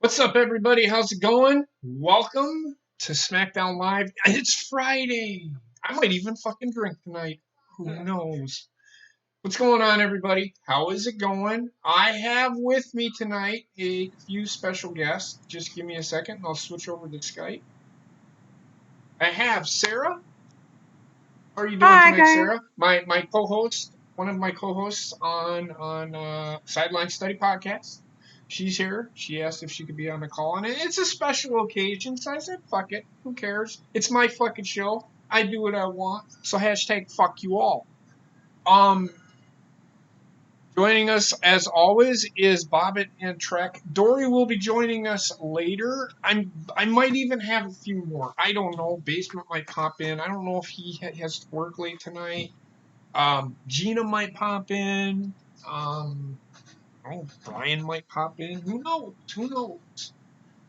What's up, everybody? How's it going? Welcome to SmackDown Live. It's Friday. I might even fucking drink tonight. Who knows? What's going on, everybody? How is it going? I have with me tonight a few special guests. Just give me a second and I'll switch over to Skype. I have Sarah. How are you doing Hi, tonight, guys. Sarah? My co-host, one of my co-hosts on Sideline Study Podcast. She's here. She asked if she could be on the call, and it's a special occasion, so I said, fuck it. Who cares? It's my fucking show. I do what I want. So hashtag fuck you all. Joining us, as always, is Bobbit and Trek. Dory will be joining us later. I might even have a few more. I don't know. Basement might pop in. I don't know if he has to work late tonight. Gina might pop in. Brian might pop in. Who knows? Who knows?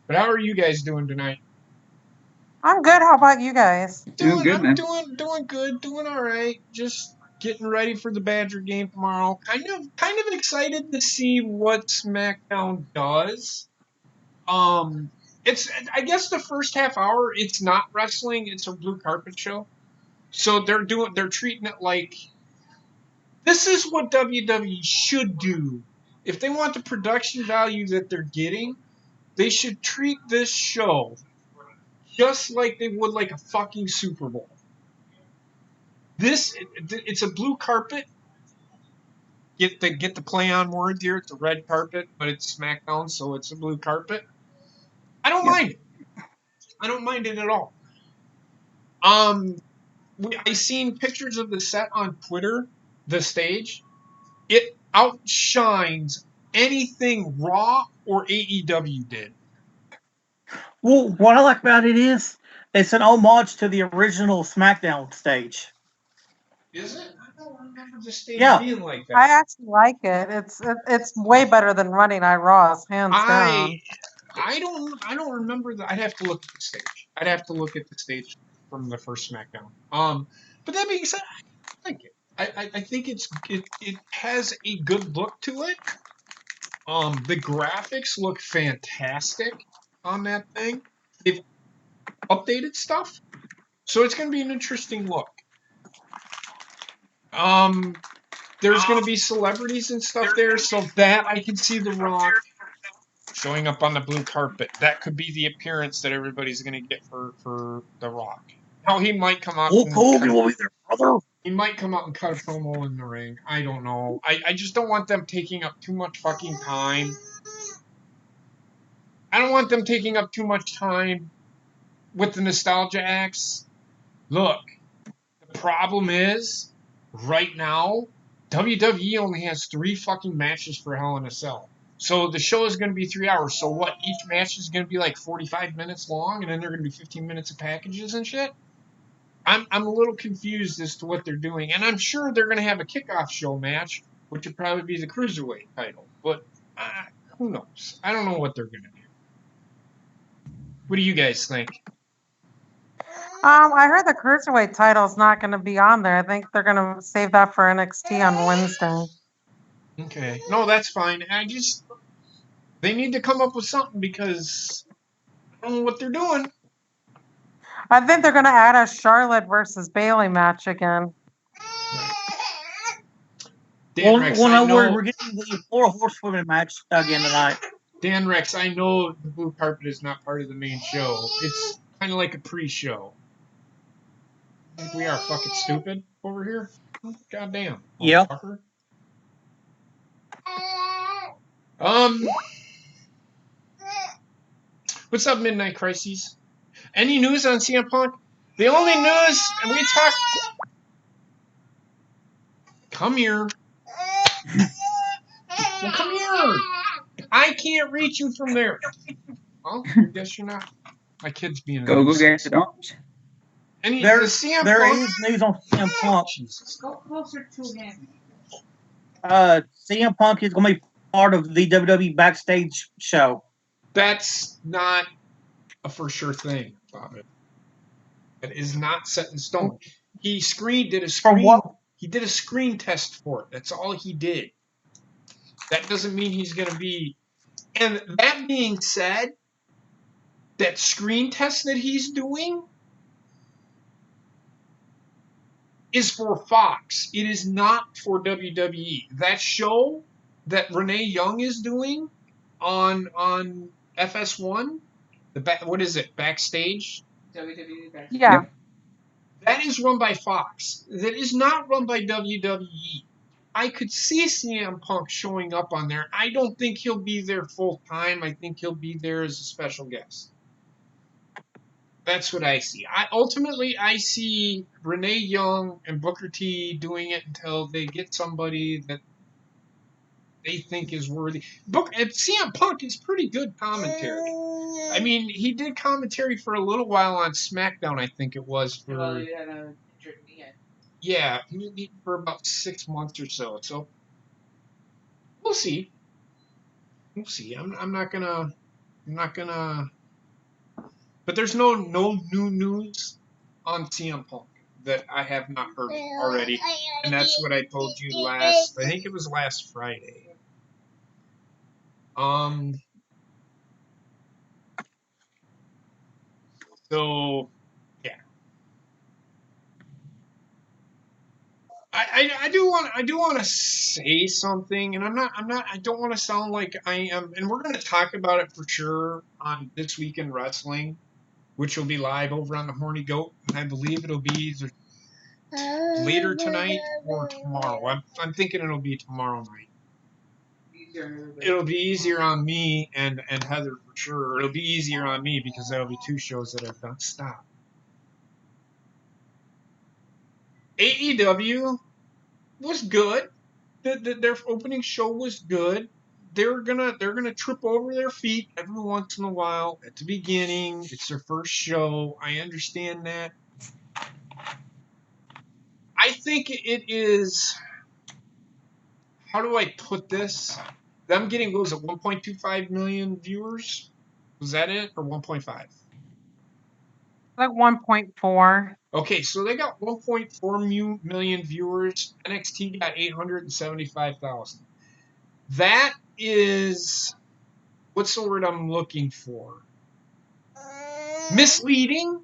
But how are you guys doing tonight? I'm good. How about you guys? Doing good, man. Doing good. Doing all right. Just getting ready for the Badger game tomorrow. Kind of excited to see what SmackDown does. It's I guess the first half hour it's not wrestling. It's a blue carpet show. So they're treating it like this is what WWE should do. If they want the production value that they're getting, they should treat this show just like they would like a fucking Super Bowl. It's a blue carpet. Get the play on words here. It's a red carpet, but it's SmackDown, so it's a blue carpet. I don't mind it. I don't mind it at all. I seen pictures of the set on Twitter, the stage. It outshines anything Raw or AEW did. Well, what I like about it is it's an homage to the original SmackDown stage. Is it? I don't remember the stage being like that. I actually like it. It's way better than Running Night Raws, hands down. I don't remember that. I'd have to look at the stage. I'd have to look at the stage from the first SmackDown. But that being said, I like it. I think it has a good look to it. The graphics look fantastic on that thing. They've updated stuff, so it's going to be an interesting look. There's going to be celebrities and stuff there, so that I can see The Rock showing up on the blue carpet. That could be the appearance that everybody's going to get for The Rock. Now he might come out. Hogan will be there, brother. He might come out and cut a promo in the ring. I don't know. I just don't want them taking up too much fucking time. I don't want them taking up too much time with the nostalgia acts. Look, the problem is, right now, WWE only has 3 fucking matches for Hell in a Cell. So the show is going to be 3 hours. So what? Each match is going to be like 45 minutes long, and then they're going to be 15 minutes of packages and shit? I'm a little confused as to what they're doing. And I'm sure they're going to have a kickoff show match, which would probably be the Cruiserweight title. But who knows? I don't know what they're going to do. What do you guys think? I heard the Cruiserweight title is not going to be on there. I think they're going to save that for NXT on Wednesday. Okay. No, that's fine. They need to come up with something because I don't know what they're doing. I think they're going to add a Charlotte versus Bayley match again. Dan Rex, we're getting the 4 horsewomen match again tonight. Dan Rex, I know the blue carpet is not part of the main show. It's kind of like a pre-show. I think we are fucking stupid over here. Goddamn. Yeah. What's up, Midnight Crises? Any news on CM Punk? The only news, and we talk. Come here. Well, come here. I can't reach you from there. Well, I guess you're not. My kid's being. Go get it on. There is news on CM Punk. Jesus. Go closer to him. CM Punk is going to be part of the WWE Backstage show. That's not a for sure thing, Bobby. It is not set in stone. He did a screen test for it. That's all he did. That doesn't mean he's going to be And that being said, that screen test that he's doing is for Fox. It is not for WWE. That show that Renee Young is doing on FS1, what is it? Backstage? WWE Backstage. Yeah. Yep. That is run by Fox. That is not run by WWE. I could see CM Punk showing up on there. I don't think he'll be there full time. I think he'll be there as a special guest. That's what I see. Ultimately I see Renee Young and Booker T doing it until they get somebody that they think is worthy. And CM Punk is pretty good commentary. I mean, he did commentary for a little while on SmackDown, I think it was. For, Well, he had a injured knee. yeah, he was for about 6 months or so. So we'll see. We'll see. I'm not gonna. But there's no new news on CM Punk that I have not heard already, and that's what I told you last. I think it was last Friday. So yeah, I do want to say something, and I don't want to sound like I am, and we're going to talk about it for sure on This Week in Wrestling, which will be live over on the Horny Goat. I believe it'll be either later tonight or tomorrow. I'm thinking it'll be tomorrow night. It'll be easier on me and Heather for sure. It'll be easier on me because that'll be 2 shows that I've done. Stop. AEW was good. Their opening show was good. They're gonna trip over their feet every once in a while at the beginning. It's their first show. I understand that. I think it is. How do I put this? Them getting, what was it, 1.25 million viewers? Was that it, or 1.5? Like 1.4. Okay, so they got 1.4 million viewers. NXT got 875,000. That is, what's the word I'm looking for? Misleading.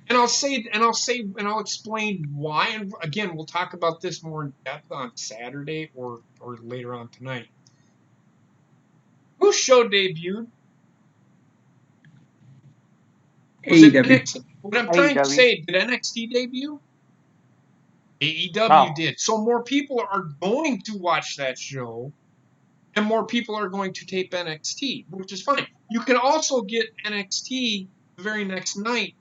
And I'll explain why. And again, we'll talk about this more in depth on Saturday or later on tonight. Whose show debuted? Was it AEW. NXT? What I'm trying to AEW. say, did NXT debut? AEW Oh. did. So more people are going to watch that show, and more people are going to tape NXT, which is fine. You can also get NXT the very next night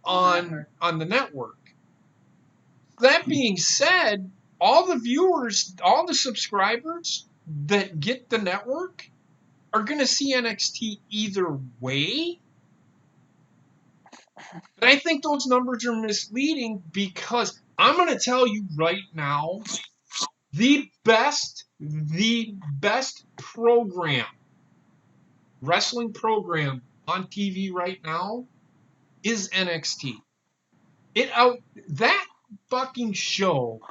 on the network. That being said, all the viewers, all the subscribers that get the network are going to see NXT either way. But I think those numbers are misleading because I'm going to tell you right now, the best program, wrestling program on TV right now is NXT. That fucking show.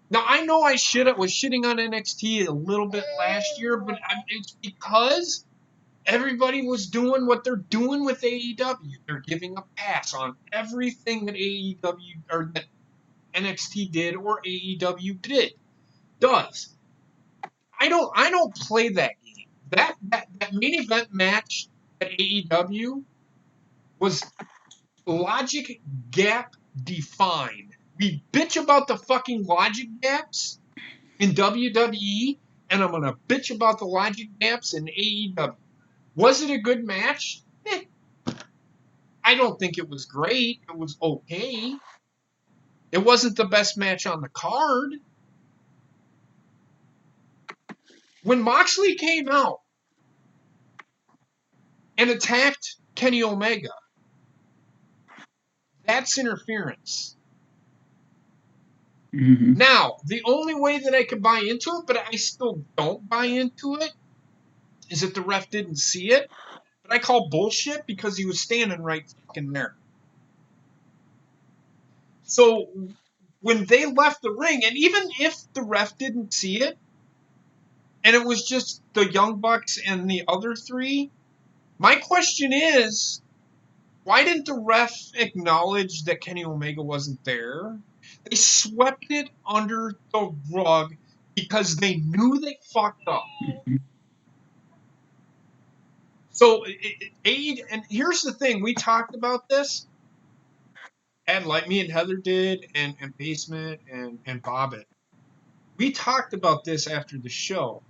Now I know I was shitting on NXT a little bit last year, but it's because everybody was doing what they're doing with AEW. They're giving a pass on everything that AEW or that NXT did or AEW does. I don't play that game. That main event match at AEW was logic gap defined. We bitch about the fucking logic gaps in WWE, and I'm gonna bitch about the logic gaps in AEW. Was it a good match? I don't think it was great. It was okay. It wasn't the best match on the card. When Moxley came out and attacked Kenny Omega, that's interference. Mm-hmm. Now, the only way that I could buy into it, but I still don't buy into it, is that the ref didn't see it. But I call bullshit because he was standing right fucking there. So when they left the ring, and even if the ref didn't see it, and it was just the Young Bucks and the other three. My question is, why didn't the ref acknowledge that Kenny Omega wasn't there? They swept it under the rug because they knew they fucked up. So, and here's the thing. We talked about this, and like me and Heather did, and Basement and Bobbit. We talked about this after the show.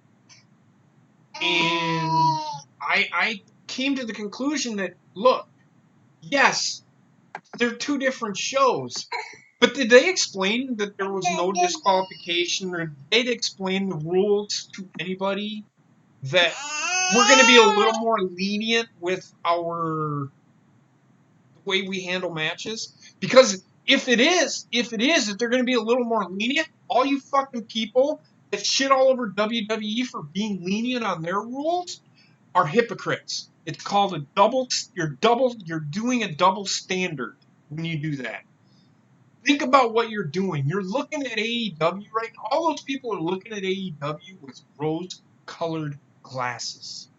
And I came to the conclusion that, look, yes, they're two different shows. But did they explain that there was no disqualification, or did they explain the rules to anybody? That we're going to be a little more lenient with the way we handle matches? Because if it is that they're going to be a little more lenient, all you fucking people that shit all over WWE for being lenient on their rules are hypocrites. It's called you're doing a double standard when you do that. Think about what you're doing. You're looking at AEW right now. All those people are looking at AEW with rose-colored glasses.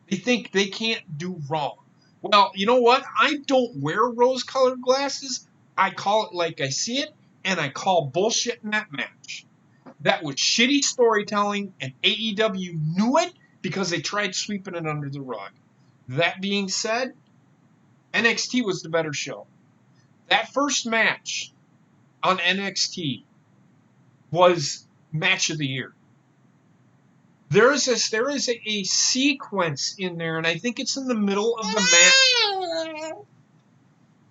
They think they can't do wrong. Well, you know what? I don't wear rose-colored glasses. I call it like I see it, and I call bullshit in that match. That was shitty storytelling, and AEW knew it because they tried sweeping it under the rug. That being said, NXT was the better show. That first match on NXT was match of the year. There is a sequence in there, and I think it's in the middle of the match.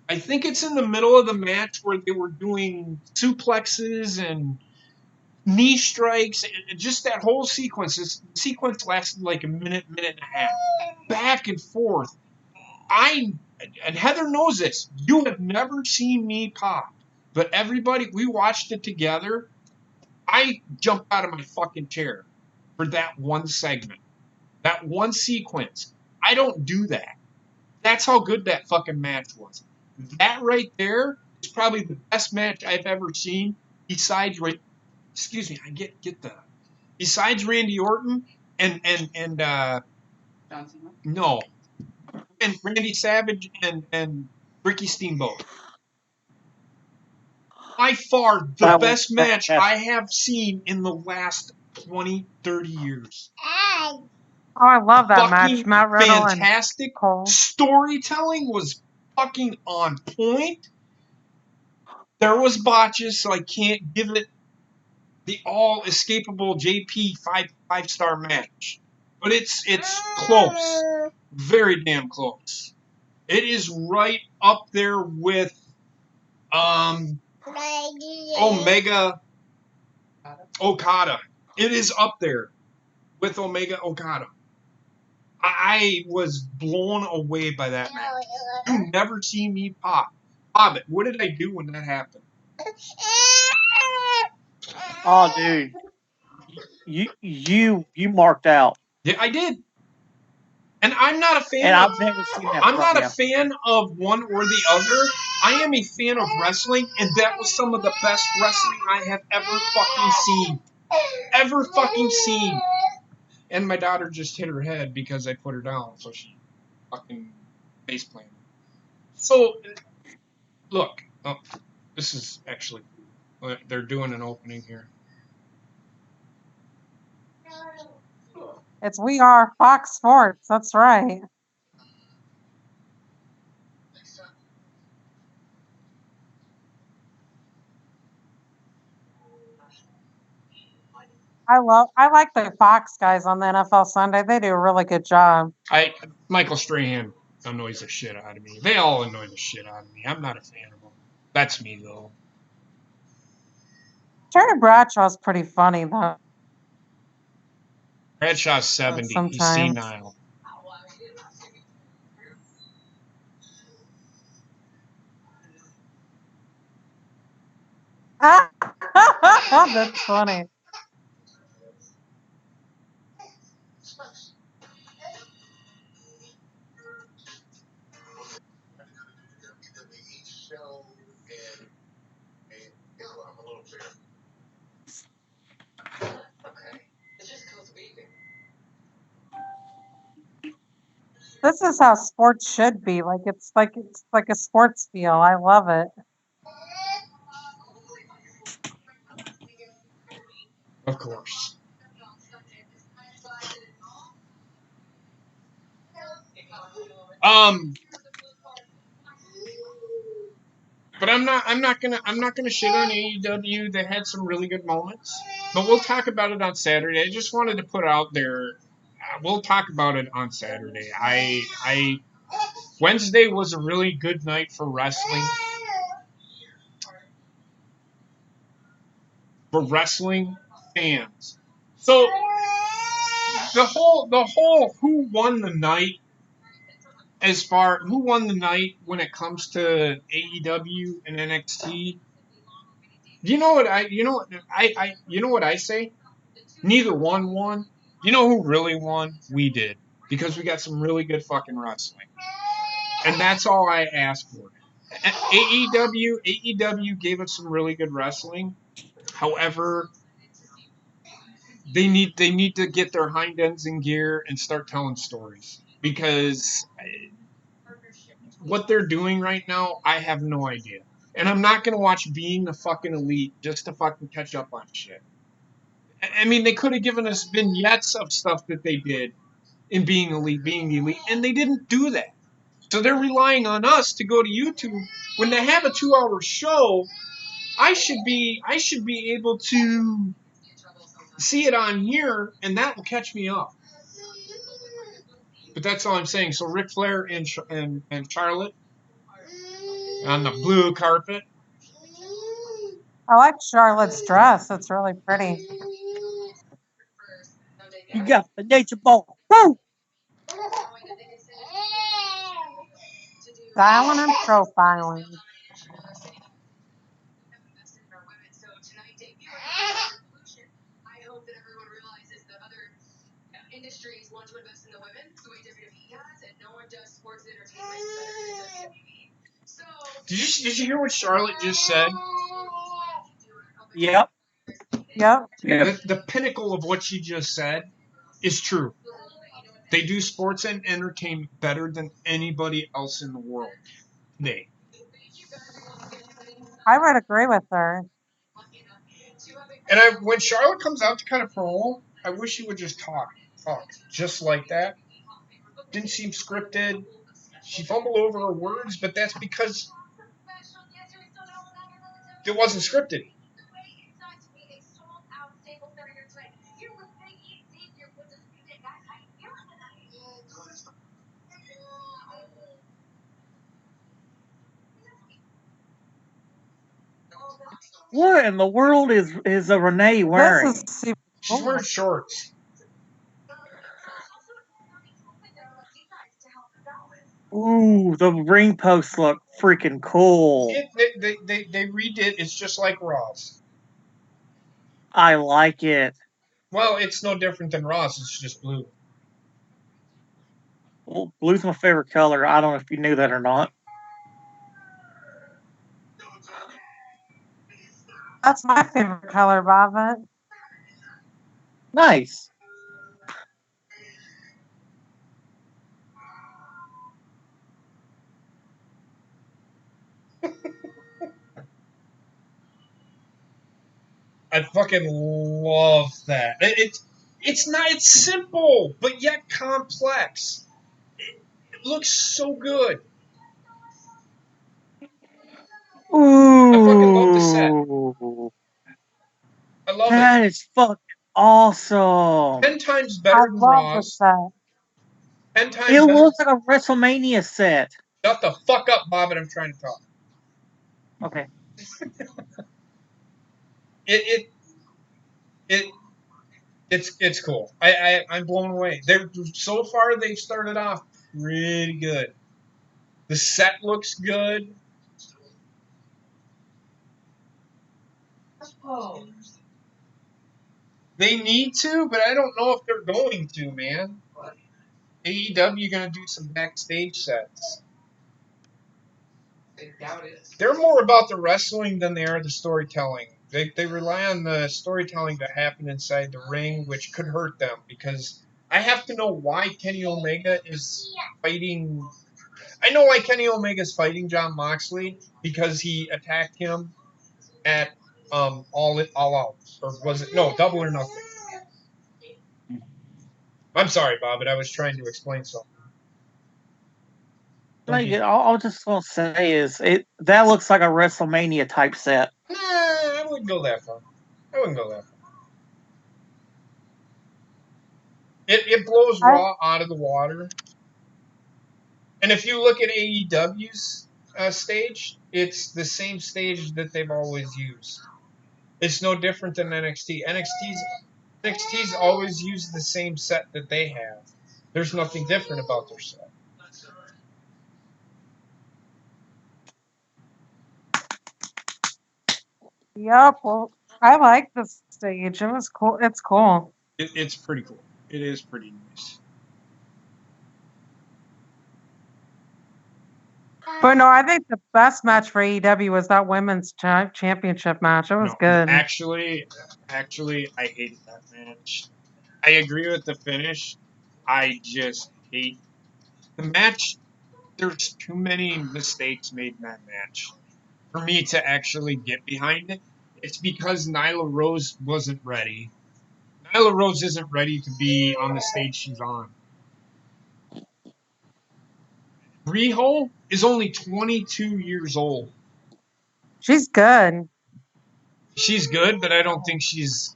I think it's in the middle of the match where they were doing suplexes and knee strikes, and just that whole sequence. This sequence lasted like a minute and a half, back and forth. And Heather knows this. You have never seen me pop, but everybody, we watched it together. I jumped out of my fucking chair for that one segment, that one sequence. I don't do that. That's how good that fucking match was. That right there is probably the best match I've ever seen. Besides, besides Randy Orton and John Cena. no, and Randy Savage and Ricky Steamboat. By far the best match I have seen in the last 20, 30 years. Oh, I love that match. Matt Riddle fantastic. And Cole. Storytelling was fucking on point. There was botches, so I can't give it the all escapable JP five-star match. But it's close. Very damn close. It is right up there with Omega Okada. It is up there with Omega Okada. I was blown away by that match. You never see me pop. Bobbit, what did I do when that happened? Oh, dude, you marked out. Yeah, I did. And I'm not a fan. And I've never seen that. I'm not a fan of one or the other. I am a fan of wrestling, and that was some of the best wrestling I have ever fucking seen. Ever fucking seen. And my daughter just hit her head because I put her down, so she fucking face planted. So, look, this is actually, they're doing an opening here. It's We Are Fox Sports. That's right. I like the Fox guys on the NFL Sunday. They do a really good job. Michael Strahan annoys the shit out of me. They all annoy the shit out of me. I'm not a fan of them. That's me, though. Terry Bradshaw's pretty funny, though. Bradshaw's 70. Sometimes. He's senile. That's funny. This is how sports should be. It's like a sports feel. I love it. Of course. But I'm not gonna shit on AEW. They had some really good moments, but we'll talk about it on Saturday. I just wanted to put out there. We'll talk about it on Saturday. I Wednesday was a really good night for wrestling. For wrestling fans. So the whole who won the night, as far who won the night when it comes to AEW and NXT. You know what I say? Neither one won. You know who really won? We did, because we got some really good fucking wrestling, and that's all I ask for. AEW gave us some really good wrestling. However, they need to get their hind ends in gear and start telling stories, because what they're doing right now, I have no idea. And I'm not gonna watch Being the Fucking Elite just to fucking catch up on shit. I mean, they could have given us vignettes of stuff that they did in Being the Elite, and they didn't do that. So they're relying on us to go to YouTube when they have a 2-hour show. I should be able to see it on here, and that will catch me up. But that's all I'm saying. So Ric Flair and Charlotte on the blue carpet. I like Charlotte's dress. It's really pretty. You got the nature ball. Woo! Styling and profiling. Did you hear what Charlotte just said? Yep. Yep. The pinnacle of what she just said is true. They do sports and entertainment better than anybody else in the world today. I would agree with her. And when Charlotte comes out to kind of promo, I wish she would just talk just like that. Didn't seem scripted. She fumbled over her words, but that's because it wasn't scripted. What in the world is a Renee wearing? This is super She's cool. wearing shorts. Ooh, the ring posts look freaking cool. They redid. It's just like Raw's. I like it. Well, it's no different than Raw's. It's just blue. Well, blue's my favorite color. I don't know if you knew that or not. That's my favorite color, Bobbit. Nice. I fucking love that. It's simple, but yet complex. It looks so good. Ooh. I fucking love the set. I love it. That is fucking awesome. 10 times I better than love the Raw's. set. 10 times It better. looks like a WrestleMania set. Shut the fuck up, Bob, and I'm trying to talk. Okay. It's cool. I'm blown away. So far they've started off really good. The set looks good. They need to, but I don't know if they're going to, man. AEW gonna do some backstage sets. They're more about the wrestling than they are the storytelling. They rely on the storytelling to happen inside the ring, which could hurt them, because I have to know why Kenny Omega is fighting. I know why Kenny Omega is fighting Jon Moxley because he attacked him at All Out, or was it Double or Nothing? I'm sorry, Bob, but I was trying to explain something. All I was just gonna say is that looks like a WrestleMania type set. Nah, I wouldn't go that far. It blows Raw out of the water. And if you look at AEW's stage, it's the same stage that they've always used. It's no different than NXT. NXT's always used the same set that they have. There's nothing different about their set. Yep. Well, I like this stage. It was cool. It's cool. It's pretty cool. It is pretty nice. But no, I think the best match for AEW was that women's championship match. It was good. Actually, I hated that match. I agree with the finish. I just hate the match. There's too many mistakes made in that match for me to actually get behind it. It's because Nyla Rose wasn't ready. Nyla Rose isn't ready to be on the stage she's on. Riho is only 22 years old. She's good. She's good, but I don't think she's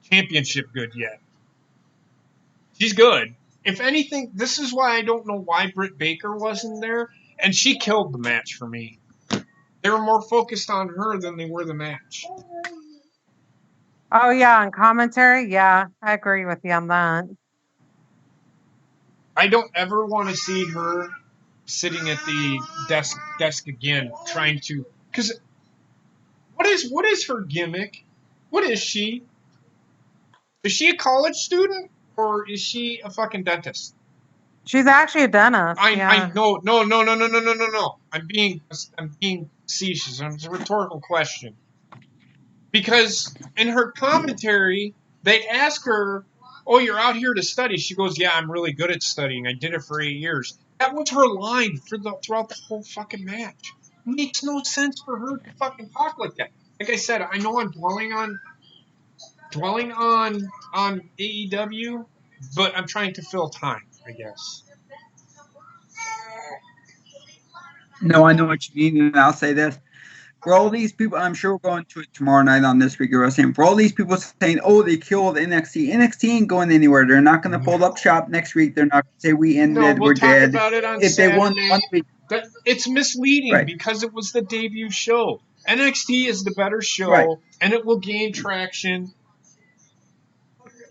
championship good yet. She's good. If anything, this is why I don't know why Britt Baker wasn't there, and she killed the match for me. They were more focused on her than they were the match. Oh yeah, on commentary, yeah, I agree with you on that. I don't ever want to see her sitting at the desk again, trying to. Because what is her gimmick? What is she? Is she a college student or is she a fucking dentist? She's actually a dentist. I no. I'm being facetious. It's a rhetorical question. Because in her commentary, they ask her, "Oh, you're out here to study." She goes, "Yeah, I'm really good at studying. I did it for 8 years." That was her line throughout the whole fucking match. It makes no sense for her to fucking talk like that. Like I said, I know I'm dwelling on AEW, but I'm trying to fill time, I guess. No, I know what you mean, and I'll say this. For all these people, I'm sure we're going to it tomorrow night on This Week of Wrestling. For all these people saying, "Oh, they killed NXT," NXT ain't going anywhere. They're not going to fold up shop next week. They're not going to say we ended, we're dead. About it on if Saturday. They won 1 week, it's misleading because it was the debut show. NXT is the better show, and it will gain traction.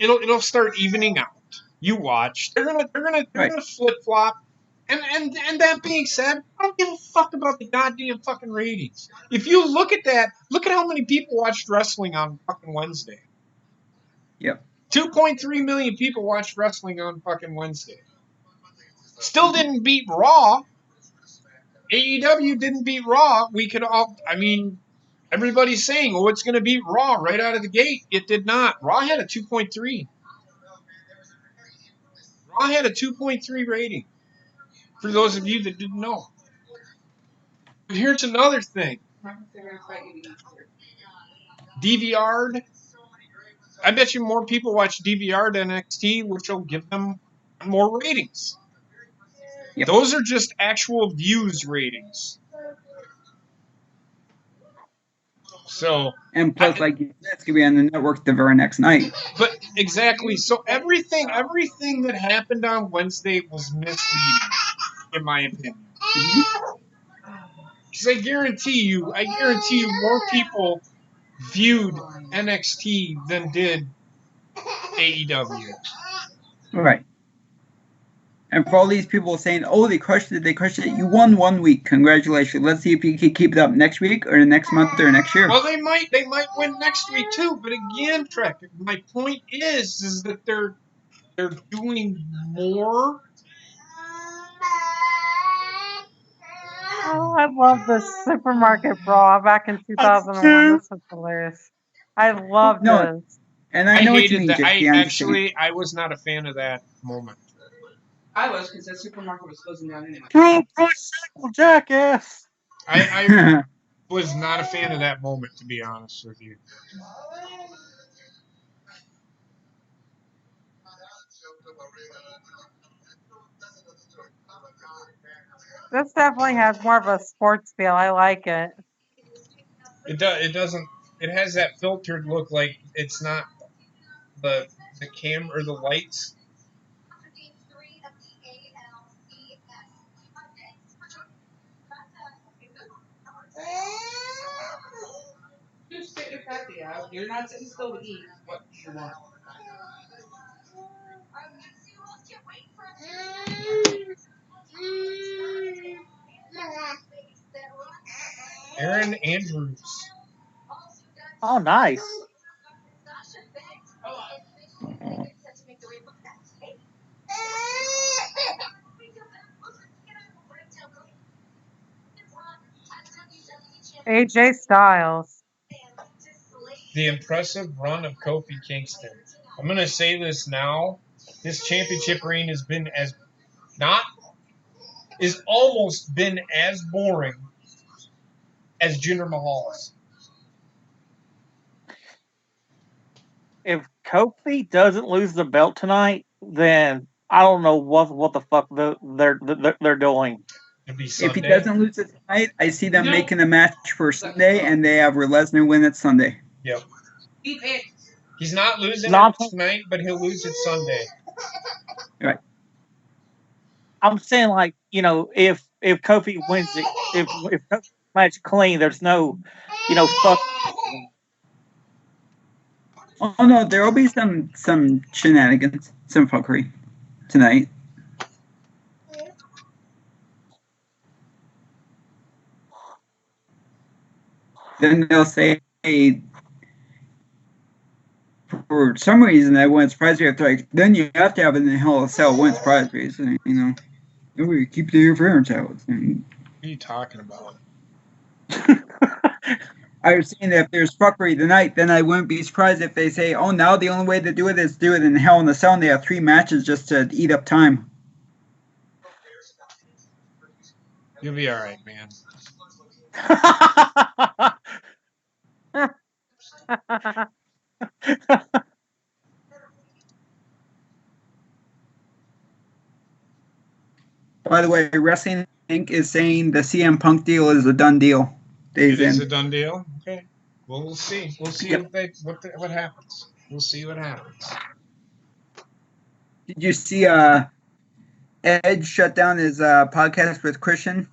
It'll start evening out. You watch. They're gonna flip flop. And that being said, I don't give a fuck about the goddamn fucking ratings. If you look at that, look at how many people watched wrestling on fucking Wednesday. Yep. 2.3 million people watched wrestling on fucking Wednesday. Still didn't beat Raw. AEW didn't beat Raw. Everybody's saying, "Oh, it's going to beat Raw right out of the gate." It did not. Raw had a 2.3. Raw had a 2.3 rating. For those of you that didn't know. But here's another thing. DVR'd. I bet you more people watch DVR'd NXT, which will give them more ratings. Yep. Those are just actual views ratings. So, and plus, like you said, it's gonna be on the network the very next night. But exactly. So everything that happened on Wednesday was misleading, in my opinion. Because I guarantee you, more people viewed NXT than did AEW. Right. And for all these people saying, "Oh, they crushed it, you won 1 week. Congratulations. Let's see if you can keep it up next week or next month or next year." Well, they might win next week too. But again, Trek, my point is that they're doing more. Oh, I love this supermarket brawl back in 2001. This was hilarious. I love this. And I know what you hated mean, that. JP. I was not a fan of that moment. I was, because that supermarket was closing down anyway. True tricycle jackass. I was not a fan of that moment, to be honest with you. This definitely has more of a sports feel. I like it. It doesn't. It has that filtered look, like it's not the cam or the lights. Just take your patty out. You're not sitting still to eat. What you want? Aaron Andrews. Oh, nice. AJ Styles. The impressive run of Kofi Kingston. I'm gonna say this now. This championship reign has been almost been as boring as Jinder Mahal's. If Kofi doesn't lose the belt tonight, then I don't know what the fuck they're doing. It'd be If Sunday. he doesn't lose it tonight, I see them making a match for Sunday, and they have Lesnar win it Sunday. Yep. He's not losing No, it tonight, but he'll lose it Sunday. Right. I'm saying, like, you know, if Kofi wins it, if Kofi match clean, there's no, you know, fuck. Oh no, there will be some shenanigans, some fuckery tonight. Then they'll say, hey, for some reason that wouldn't surprise me. Like, then you have to have it in Hell in a Cell. Wouldn't surprise me. So, you know, we keep the interference out. What are you talking about? I was saying that if there's fuckery tonight, then I wouldn't be surprised if they say, oh, now the only way to do it is do it in Hell in a Cell, and they have 3 matches just to eat up time. You'll be all right, man. By the way, Wrestling Inc. is saying the CM Punk deal is a done deal. It is a done deal? Okay. Well, we'll see. We'll see Yep. what happens. We'll see what happens. Did you see Edge shut down his podcast with Christian?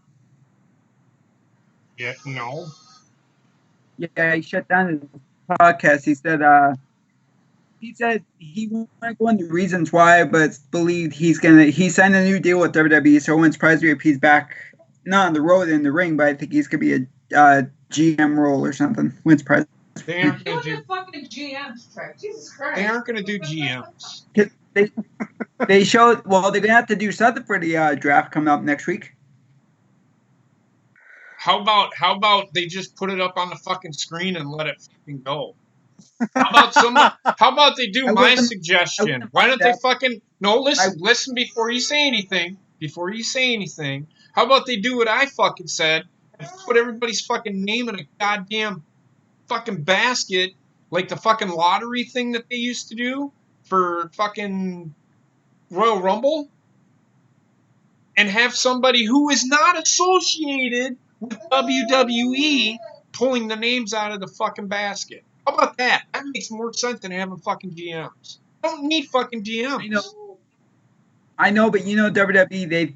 Yeah, no. Yeah, he shut down his podcast. He said he won't go into reasons why, but believed he signed a new deal with WWE, so it wouldn't surprise me if he's back, not on the road in the ring, but I think he's gonna be a GM role or something. Wouldn't surprise me. They aren't gonna Doing do. the fucking GMs, Trek. Jesus Christ. They aren't gonna do GMs. They showed. Well, they're gonna have to do something for the draft coming up next week. How about they just put it up on the fucking screen and let it fucking go? How about they do my suggestion? Why don't they fucking listen before you say anything. Before you say anything, how about they do what I fucking said and put everybody's fucking name in a goddamn fucking basket, like the fucking lottery thing that they used to do for fucking Royal Rumble, and have somebody who is not associated with WWE pulling the names out of the fucking basket. How about that? That makes more sense than having fucking GMs. I don't need fucking GMs. I know, but you know WWE,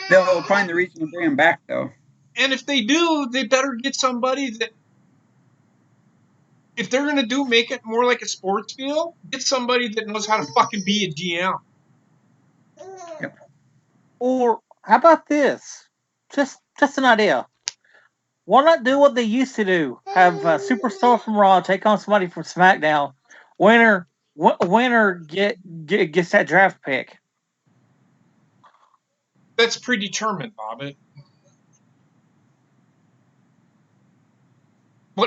they'll find the reason to bring him back though. And if they do, they better get somebody that, if they're gonna make it more like a sports feel, get somebody that knows how to fucking be a GM. Yep. Or how about this? Just an idea. Why not do what they used to do? Have a superstar from Raw take on somebody from SmackDown. Winner gets that draft pick. That's predetermined, Bobbit.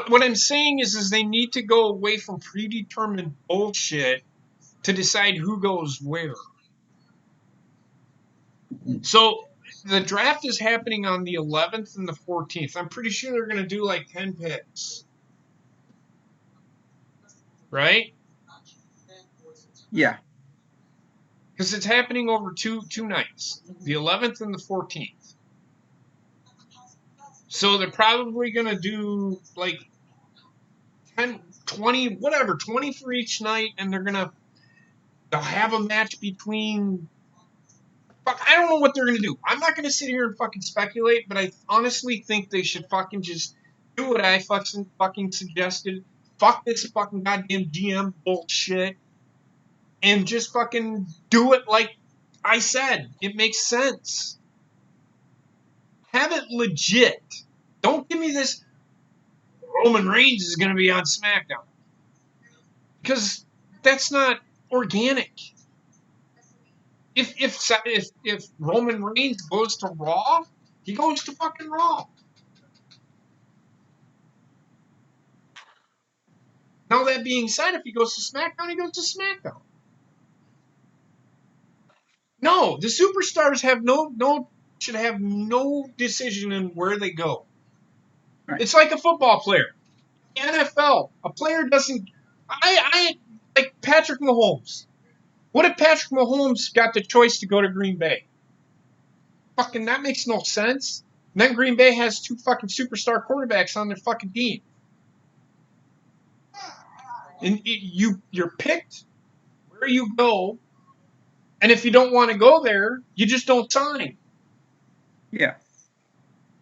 What I'm saying is they need to go away from predetermined bullshit to decide who goes where. So the draft is happening on the 11th and the 14th. I'm pretty sure they're going to do like 10 picks. Right? Yeah. Because it's happening over two nights, the 11th and the 14th. So they're probably going to do like 10, 20, whatever, 20 for each night, and they'll have a match between. Fuck, I don't know what they're going to do. I'm not going to sit here and fucking speculate, but I honestly think they should fucking just do what I fucking suggested. Fuck this fucking goddamn GM bullshit. And just fucking do it like I said. It makes sense. Have it legit. Don't give me this Roman Reigns is going to be on SmackDown. Because that's not organic. If Roman Reigns goes to Raw, he goes to fucking Raw. Now that being said, if he goes to SmackDown, he goes to SmackDown. No, the superstars should have no decision in where they go. Right. It's like a football player. The NFL, a player doesn't. I like Patrick Mahomes. What if Patrick Mahomes got the choice to go to Green Bay? Fucking that makes no sense. And then Green Bay has 2 fucking superstar quarterbacks on their fucking team. And you're picked where you go. And if you don't want to go there, you just don't sign. Yeah.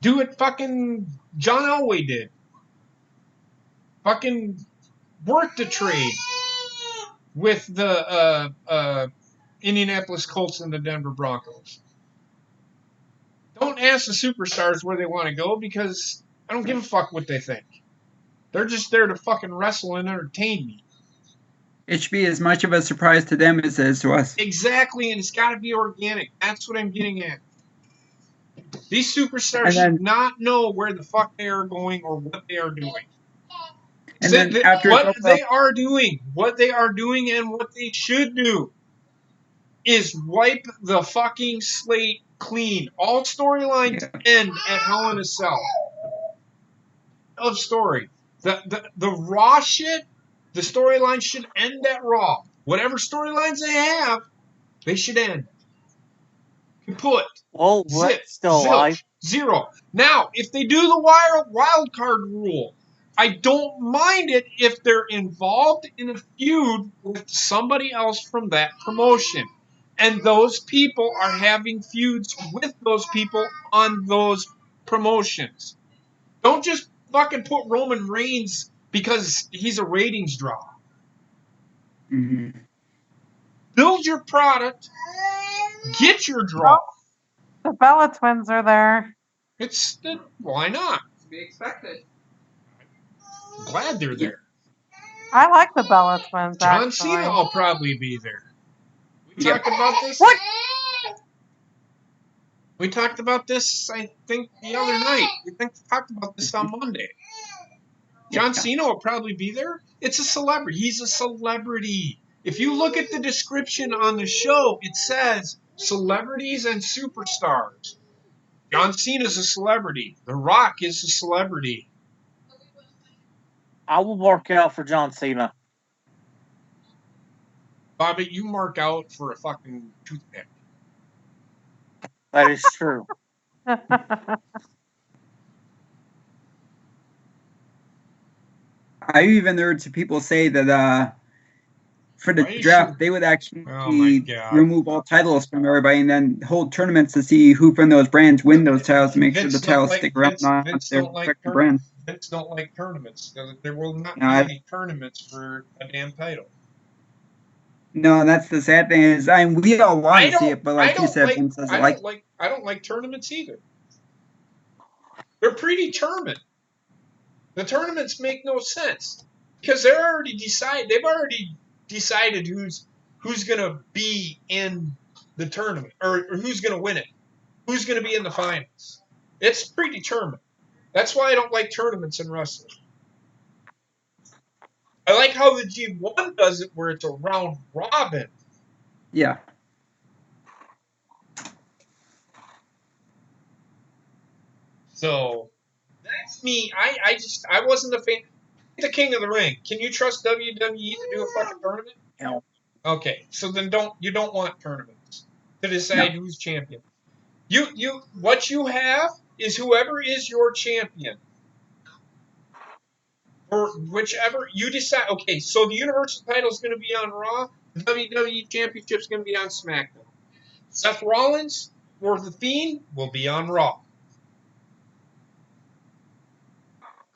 Do what fucking John Elway did. Fucking work the trade with the Indianapolis Colts and the Denver Broncos. Don't ask the superstars where they want to go because I don't give a fuck what they think. They're just there to fucking wrestle and entertain me. It should be as much of a surprise to them as it is to us. Exactly, and it's got to be organic. That's what I'm getting at. These superstars should not know where the fuck they are going or what they are doing. And then after what they are doing and what they should do is wipe the fucking slate clean. All storylines end at Hell in a Cell. Of story. The Raw shit, the storylines should end at Raw. Whatever storylines they have, they should end. Kaput. Well, Zip. still alive. Zero. Now, if they do the wild card rule, I don't mind it if they're involved in a feud with somebody else from that promotion. And those people are having feuds with those people on those promotions. Don't just fucking put Roman Reigns because he's a ratings draw. Mm-hmm. Build your product. Get your draw. The Bella Twins are there. Why not? To be expected. I'm glad they're there. I like the Bella Twins. John actually. Cena will probably be there. We talked about this. What? We talked about this, I think, the other night. We talked about this on Monday. John Cena will probably be there. It's a celebrity. He's a celebrity. If you look at the description on the show, it says celebrities and superstars. John Cena's a celebrity. The Rock is a celebrity. I will mark out for John Cena. Bobby, you mark out for a fucking toothpick. That is true. I even heard some people say that for the draft, they would actually remove all titles from everybody and then hold tournaments to see who from those brands win those titles to make sure the titles stick around on their respective brand. Vince don't like tournaments. There will not be any tournaments for a damn title. No, that's the sad thing is, we all want to see it, but like you said, Vince doesn't like. I don't like tournaments either. They're predetermined. The tournaments make no sense because they've already decided who's going to be in the tournament or who's going to win it, who's going to be in the finals. It's predetermined. That's why I don't like tournaments in wrestling. I like how the G1 does it where it's a round robin. Yeah. So that's me. I wasn't a fan. The King of the Ring. Can you trust WWE to do a fucking tournament? No. Okay, so then don't want tournaments to decide No. who's champion. What you have is whoever is your champion. Or whichever you decide. Okay, so the Universal title is going to be on Raw. The WWE Championship is going to be on SmackDown. Seth Rollins or The Fiend will be on Raw.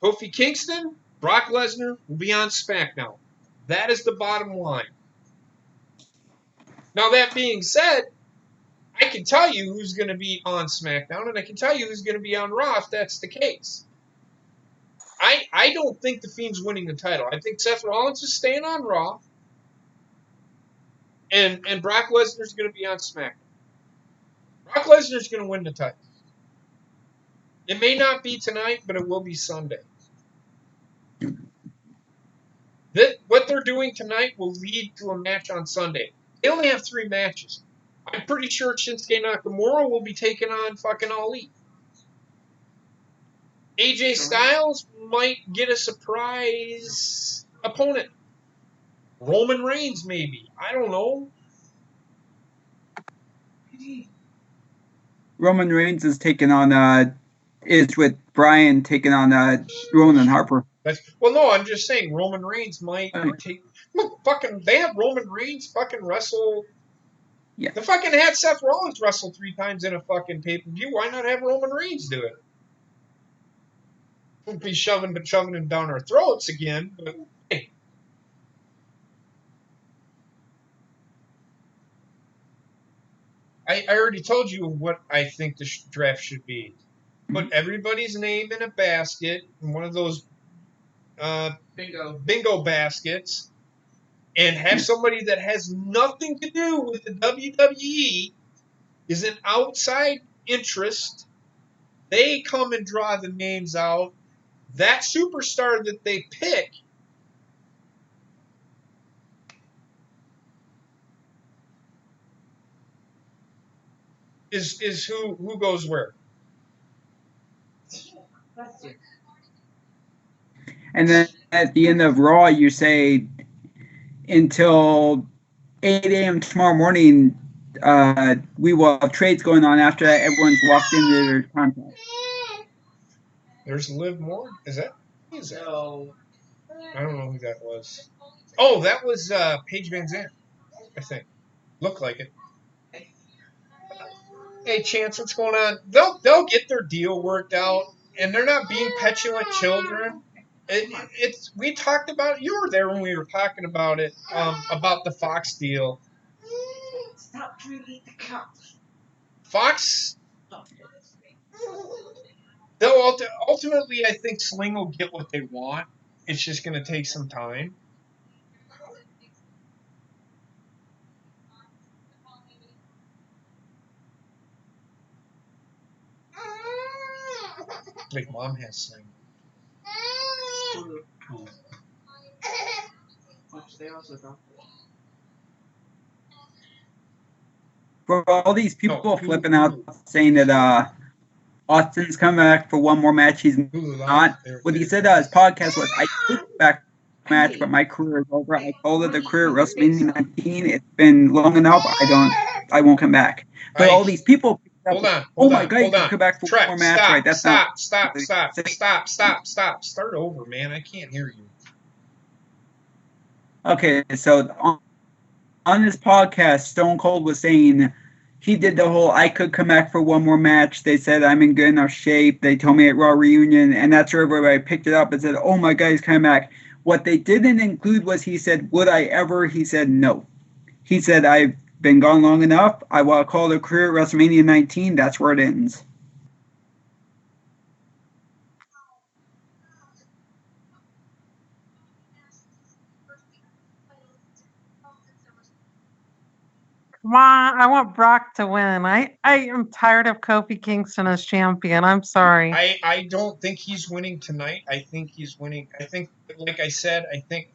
Kofi Kingston, Brock Lesnar will be on SmackDown. That is the bottom line. Now, that being said, I can tell you who's going to be on SmackDown, and I can tell you who's going to be on Raw if that's the case. I don't think The Fiend's winning the title. I think Seth Rollins is staying on Raw, and Brock Lesnar's going to be on SmackDown. Brock Lesnar's going to win the title. It may not be tonight, but it will be Sunday. What they're doing tonight will lead to a match on Sunday. They only have 3 matches. I'm pretty sure Shinsuke Nakamura will be taking on fucking Ali. AJ Styles might get a surprise opponent. Roman Reigns, maybe. I don't know. Roman Reigns is taking on is with Bryan taking on Roman Harper. Well, no, I'm just saying Roman Reigns might take. Look, fucking, they have Roman Reigns fucking wrestle. Yeah. They fucking had Seth Rollins wrestle 3 times in a fucking pay-per-view. Why not have Roman Reigns do it? We'll be shoving him down our throats again, but hey. I already told you what I think the draft should be. Put everybody's name in a basket, in one of those bingo baskets, and have somebody that has nothing to do with the WWE, is an outside interest. They come and draw the names out. That superstar that they pick is who goes where. And then at the end of Raw, you say until 8 a.m. tomorrow morning, we will have trades going on after everyone's walked into their contract. There's Liv Morgan. Is that? Who is that? No. I don't know who that was. Oh, that was Paige Van Zandt, I think. Looked like it. Hey, Chance, what's going on? They'll get their deal worked out, and they're not being petulant children. We talked about, you were there when we were talking about it, about the Fox deal. Stop drinking the cup. Fox, they'll ultimately, I think Sling will get what they want. It's just going to take some time. Like Mom has Sling. Which they also got. For all these people flipping out saying that Austin's coming back for one more match, he's not. What he said on his podcast was, I could come back for a match, but my career is over. I called it the career at WrestleMania 19. It's been long enough. I won't come back. But all these people, hold on. Oh my God, you can come back for one more match, right? That's Stop. Start over, man. I can't hear you. Okay, so on this podcast, Stone Cold was saying he did the whole I could come back for one more match. They said I'm in good enough shape. They told me at Raw Reunion, and that's where everybody picked it up and said, oh my God, he's coming back. What they didn't include was he said, would I ever? He said no. He said, I've been gone long enough. I want to call it a career at WrestleMania 19. That's where it ends. Come on, I want Brock to win. I am tired of Kofi Kingston as champion. I'm sorry. I don't think he's winning tonight. I think he's winning. I think, like I said, I think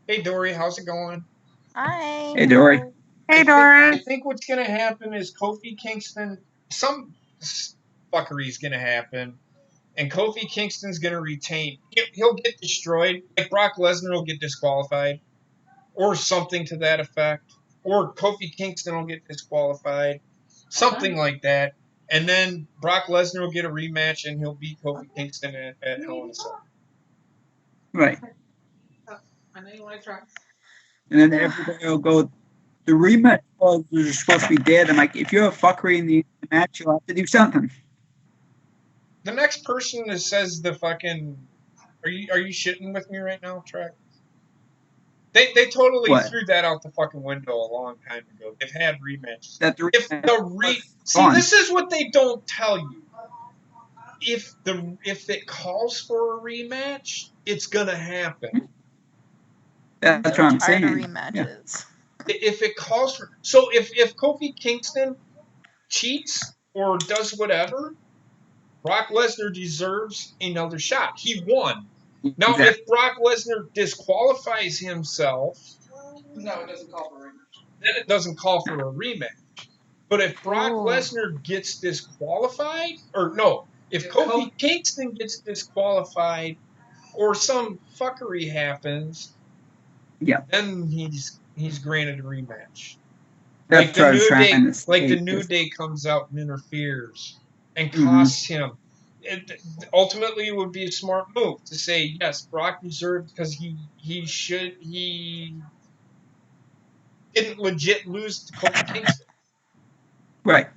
Hey, Dory, how's it going? Hi. Hey, Dory. Hey, I Doris. think what's going to happen is Kofi Kingston, some fuckery's going to happen, and Kofi Kingston's going to retain. He'll get destroyed. Like Brock Lesnar will get disqualified, or something to that effect. Or Kofi Kingston will get disqualified. Something like that. And then Brock Lesnar will get a rematch, and he'll beat Kofi Kingston at Hell in a Cell. Right. I know you want to try. And then everybody will go, the rematch was supposed to be dead. I'm like, if you're a fuckery in the match, you'll have to do something. The next person that says the fucking... Are you shitting with me right now, Trek? They totally What? threw that out the fucking window a long time ago. They've had rematches. That the If rematch the was see, fun. this is what they don't tell you. If it calls for a rematch, it's gonna happen. That's what I'm tired of saying. rematches. If it calls for, so if Kofi Kingston cheats or does whatever, Brock Lesnar deserves another shot. He won. Now, Exactly. if Brock Lesnar disqualifies himself, No, it doesn't call for a rematch. then it doesn't call for a rematch. But if Brock Ooh. Lesnar gets disqualified, or no, if Kofi Kingston gets disqualified or some fuckery happens, Yeah. then he's granted a rematch. That's Like what I was trying to say. the New Day comes out and interferes and Mhm. costs him. Ultimately, it would be a smart move to say yes, Brock deserved because he didn't legit lose to Kofi Kingston. Right.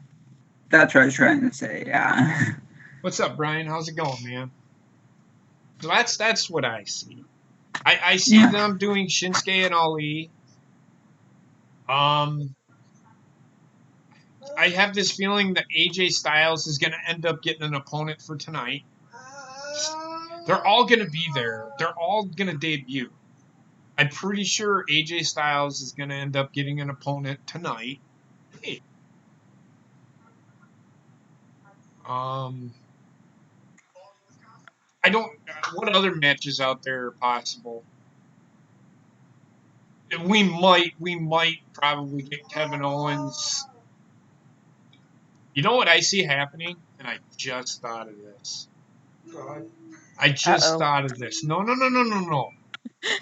That's what I was trying to say. Yeah. What's up, Brian? How's it going, man? So that's what I see. I see Yeah. them doing Shinsuke and Ali. I have this feeling that AJ Styles is going to end up getting an opponent for tonight. They're all going to be there. They're all going to debut. I'm pretty sure AJ Styles is going to end up getting an opponent tonight. I don't. What other matches out there are possible? We might probably get Kevin Owens. You know what I see happening? And I just thought of this. I just thought of this. No.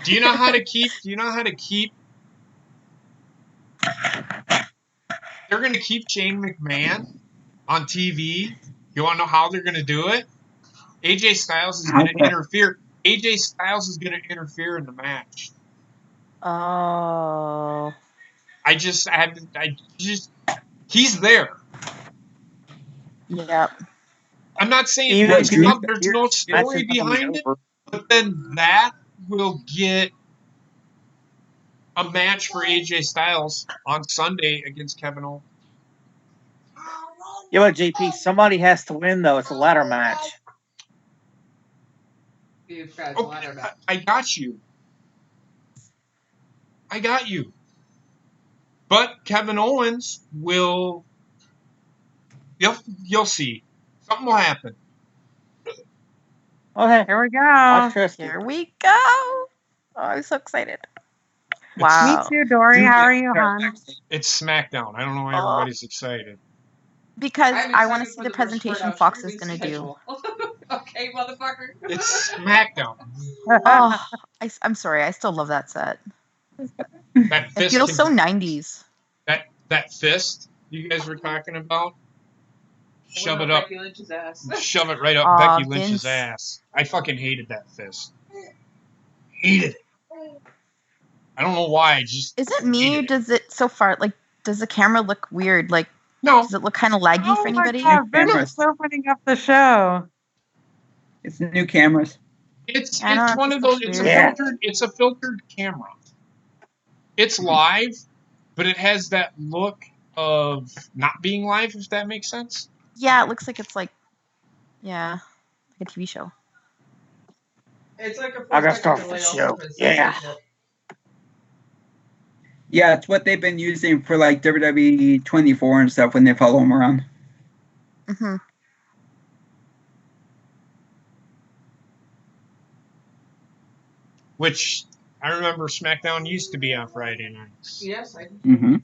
Do you know how to keep they're gonna keep Shane McMahon on TV? You wanna know how they're gonna do it? AJ Styles is gonna interfere. AJ Styles is gonna interfere in the match. Oh. He's there. Yep. I'm not saying Even there's if you- no story behind it, but then that will get a match for AJ Styles on Sunday against Kevin Owens. You know what, JP? Somebody has to win, though. It's a ladder match. I got you. But Kevin Owens will. You'll see. Something will happen. Okay. Here we I go. trust you. Here we go. Oh, I'm so excited. Wow. Me too, Dory. How are you, hon? It's SmackDown. I don't know why everybody's excited. Because I'm I want to excited see for the the more presentation spread out Fox is streaming going to do. schedule. Okay, motherfucker. It's SmackDown. Oh, I'm sorry. I still love that set. That It fist feels so 90s. that fist you guys were talking about. Shove it up. Becky Lynch's ass. Shove it right up Aw, Becky Lynch's Vince. ass. I fucking hated that fist. Hated it. I don't know why. I just Is it me or does it so far, like, does the camera look weird? Like, no. does it look kind of laggy Oh for my anybody? God, Vince Cameras. is opening up the show. It's new cameras. It's I don't know, one it of looks those. weird. It's a filtered camera. It's live, but it has that look of not being live. If that makes sense. Yeah, it looks like it's like, yeah, like a TV show. It's like a I gotta 4 second start delay the off show. of his Yeah. censorship. Yeah, it's what they've been using for like WWE 24 and stuff when they follow them around. Mm-hmm. Which I I remember SmackDown used to be on Friday nights. Yes, I do. Mm-hmm.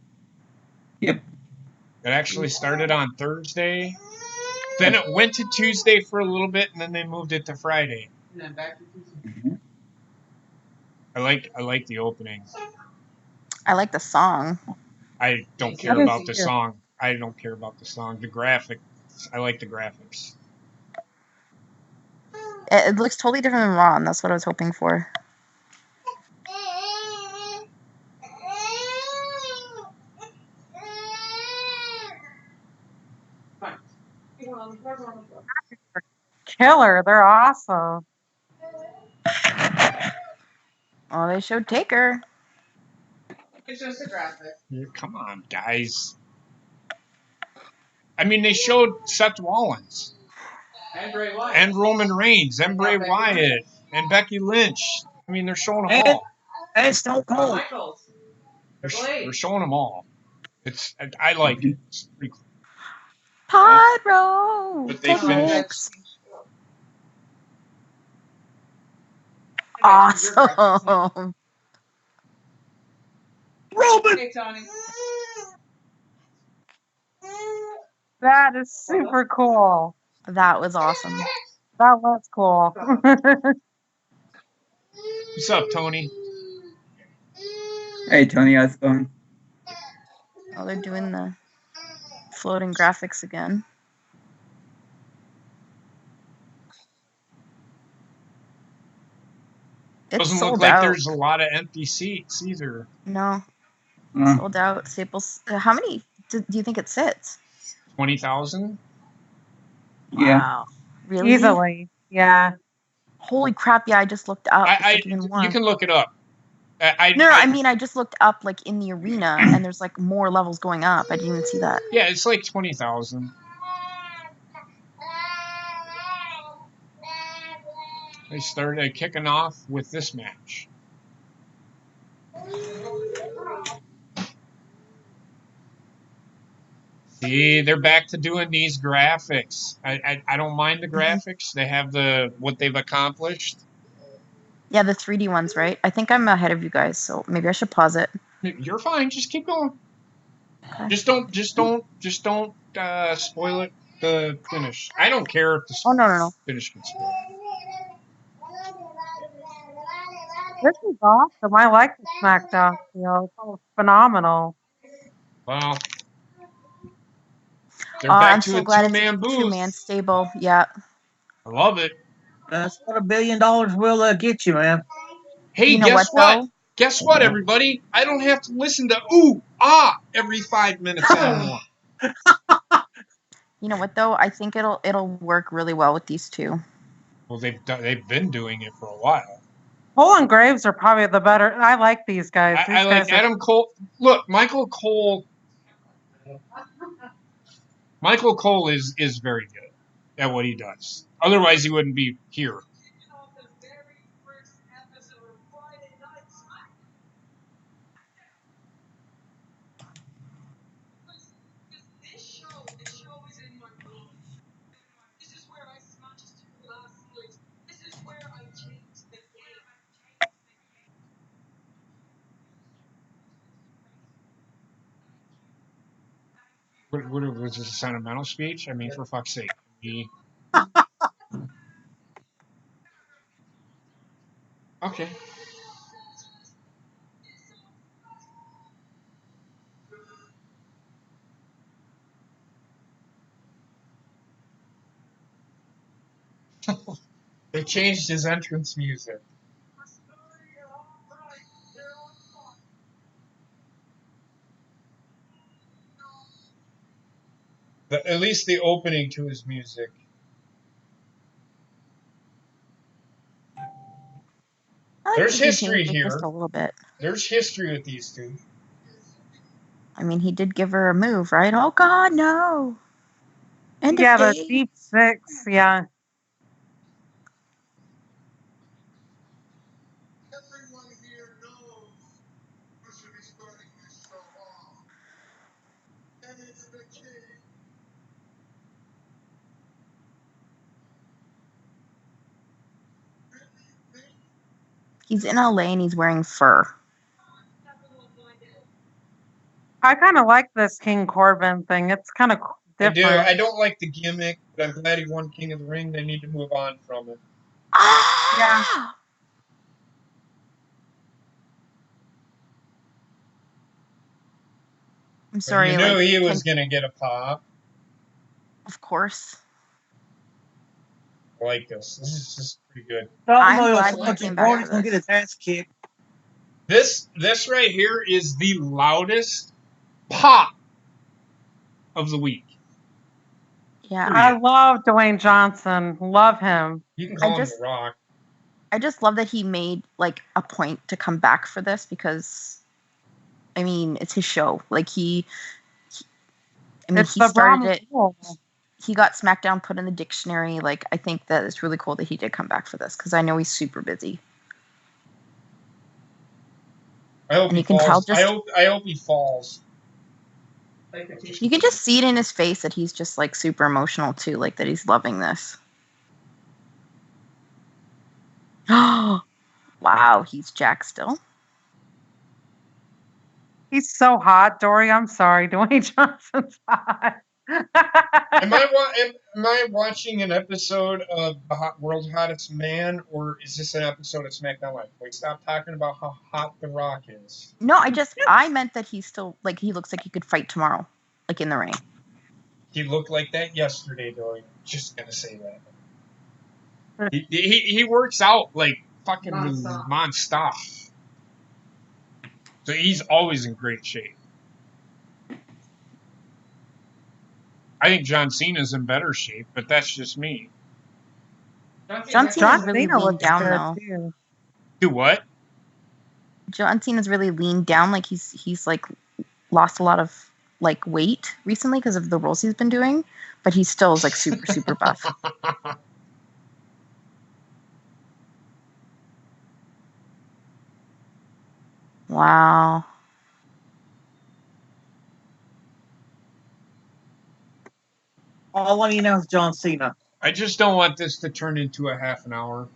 Yep. It actually started on Thursday. Then it went to Tuesday for a little bit, and then they moved it to Friday. And then back to Tuesday. Mm-hmm. I like the opening. I like the song. I don't Nice. care That is about the cute. song. I don't care about the song. The graphics. I like the graphics. It looks totally different than Raw, and that's what I was hoping for. Fine. You know, on the floor, on the floor. Killer. They're awesome. Oh, they showed Taker. It's just a graphic. Come on, guys. I mean, they showed Seth Rollins And Bray Wyatt. and Roman Reigns and Bray Wyatt and Becky Lynch. I mean, they're showing them all. And Stone Shawn Cold. Michaels. They're showing them all. I like it. It's pretty cool. Pyro. But they Technics. Awesome. Awesome. Roman. Hey, Tony. That is super cool. That was awesome. That was cool. What's up, Tony? Hey, Tony, how's it going? Oh, they're doing the floating graphics again. It's Doesn't sold look like out. there's a lot of empty seats either. No, Oh, sold out. Staples. How many do you think it sits? 20,000? yeah. Wow. Really? Easily. Yeah. Holy crap! Yeah, I just looked up. It's like even more. You can look it up. No, I mean I just looked up like in the arena, and there's like more levels going up. I didn't even see that. Yeah, it's like 20,000. They started kicking off with this match. See, they're back to doing these graphics. I don't mind the graphics. They have what they've accomplished. Yeah, the 3D ones, right? I think I'm ahead of you guys, so maybe I should pause it. You're fine. Just keep going. Okay. Just don't spoil it. The finish. I don't care if the Oh no. finish gets spoiled. This is awesome. I like the SmackDown feel. It's phenomenal. Well, they're back I'm to so a glad it's two-man a booth. two-man stable. Yeah. I love it. That's what $1 billion will get you, man. Hey, You know guess what, though? Guess what, everybody? I don't have to listen to ooh, ah every 5 minutes anymore. You know what though? I think it'll work really well with these two. Well, they've been doing it for a while. Cole and Graves are probably the better. I like these guys. I like Adam Cole. Look, Michael Cole. Michael Cole is very good at what he does. Otherwise, he wouldn't be here. What was this, a sentimental speech? I mean, for fuck's sake. Okay. They changed his entrance music. At least the opening to his music. There's history here. Just a little bit. There's history with these two. I mean, he did give her a move, right? Oh God, no! And yeah, the deep six. Yeah. He's in LA and he's wearing fur. I kind of like this King Corbin thing. It's kind of I different. do. I don't like the gimmick, but I'm glad he won King of the Ring. They need to move on from it. Ah! I'm But sorry. you knew like, he was going to get a pop. Of course. I like this. This is just pretty good. I'm know glad if he came back Brody's for gonna get this. his ass kicked. This right here is the loudest pop of the week. Yeah. I love Dwayne Johnson. Love him. You can call him just- The Rock. I just love that he made like a point to come back for this because, I mean, it's his show. Like he It's he the started Brahms it. rule. He got SmackDown put in the dictionary. Like, I think that it's really cool that he did come back for this because I know he's super busy. I hope And he you can tell falls. just- I hope he falls. You can just see it in his face that he's just like super emotional too, like that he's loving this. Wow, he's Jack still. He's so hot, Dory. I'm sorry. Dwayne Johnson's hot. Am I watching an episode of the World's Hottest Man, or is this an episode of SmackDown Live? Like, stop talking about how hot The Rock is. No, I meant that he's still like he looks like he could fight tomorrow, like in the ring. He looked like that yesterday, though. Just gonna say that. He works out like fucking non-stop. So he's always in great shape. I think John Cena's in better shape, but that's just me. John Cena's really Cena leaned looks down good, though. too. Do what? John Cena's really leaned down, like he's like lost a lot of like weight recently because of the roles he's been doing, but he still is like super buff. Wow. All I know is John Cena. I just don't want this to turn into a half an hour.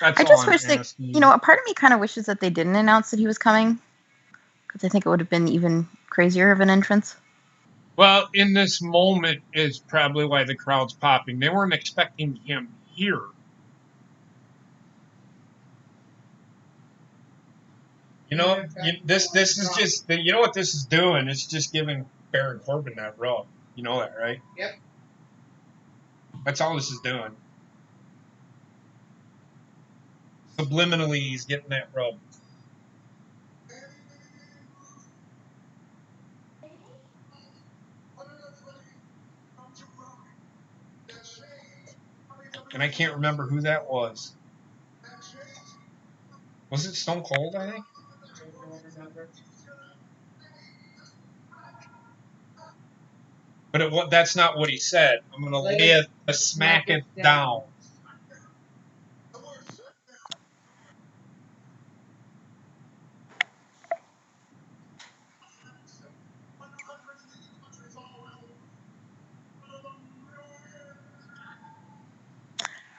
That's I all just I'm wish that asking. a part of me kind of wishes that they didn't announce that he was coming, because I think it would have been even crazier of an entrance. Well, in this moment is probably why the crowd's popping. They weren't expecting him here. You know, this is just, you know what this is doing? It's just giving Baron Corbin that rub. You know that, right? Yep. That's all this is doing. Subliminally, he's getting that rub. And I can't remember who that was. Was it Stone Cold, I think? But that's not what he said. I'm going to lay a smack it down.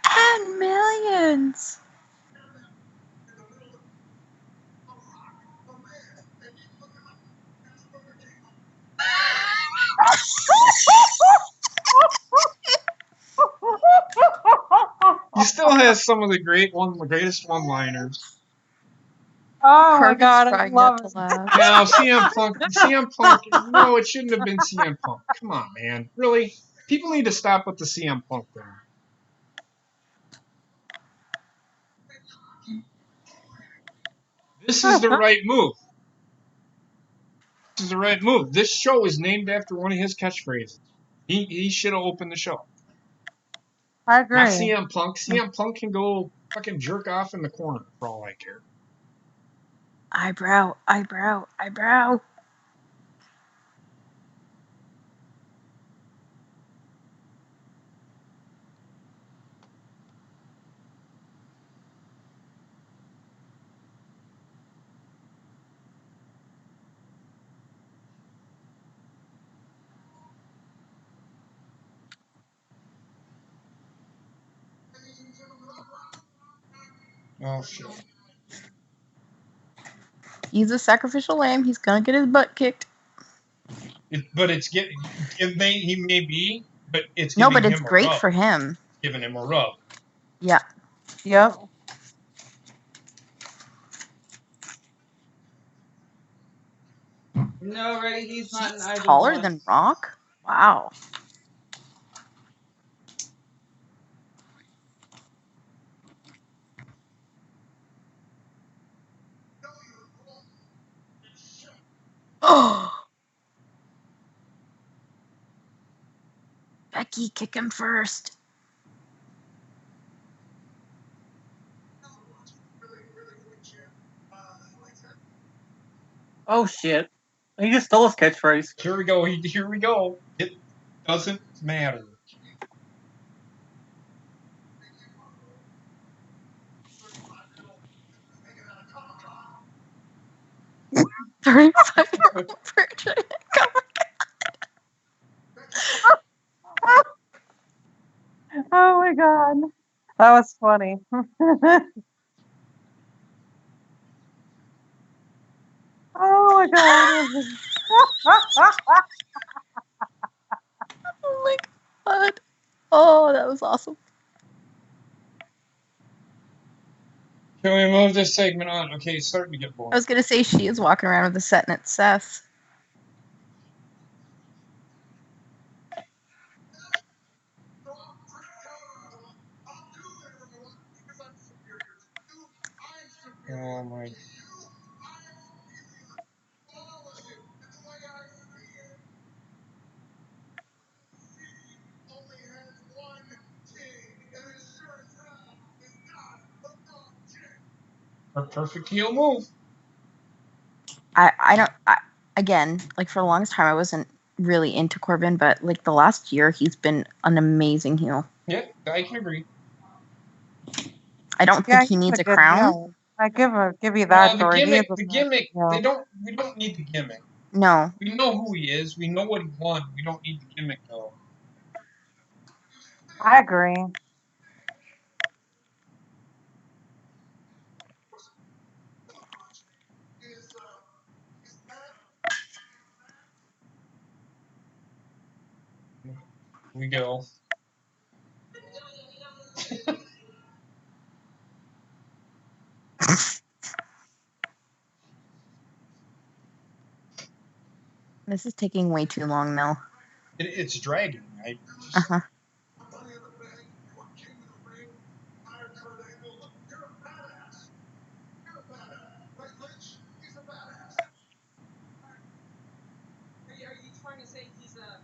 And millions. He still has some of the greatest one-liners. Oh my Kirby's god, I trying love not it. to laugh. Now, CM Punk, no, it shouldn't have been CM Punk. Come on, man. Really? People need to stop with the CM Punk thing. This is the right move. This is the right move. This show is named after one of his catchphrases. He should have opened the show. I agree. Not CM Punk. CM Punk can go fucking jerk off in the corner for all I care. Eyebrow, eyebrow, eyebrow. Oh shit! He's a sacrificial lamb. He's gonna get his butt kicked. But it's getting. He may be, but it's No, giving but it's him a great rub. for him. Giving him a rub. Yeah. Yep. No, ready? He's not He's in either taller one. than Rock. Wow. Oh. Becky, kick him first. Oh shit! He just stole his catchphrase. Here we go. Here we go. It doesn't matter. $35 purchase. Oh my god. That was funny. Oh my god. Oh my god. Oh, that was awesome. Can we move this segment on? Okay, it's starting to get I boring. was gonna say she is walking around with a set and it's Seth. Oh my. A perfect heel move. Again, like for the longest time I wasn't really into Corbin, but like the last year he's been an amazing heel. Yeah, I can agree. I don't Yeah, think he he's needs a a good crown. heel. I give you that, The Dory. He is gimmick, a the good gimmick. heel. We don't need the gimmick. No. We know who he is. We know what he won. We don't need the gimmick though. I agree. We go. This is taking way too long now. It's dragging. Uh-huh. Are you trying to say he's a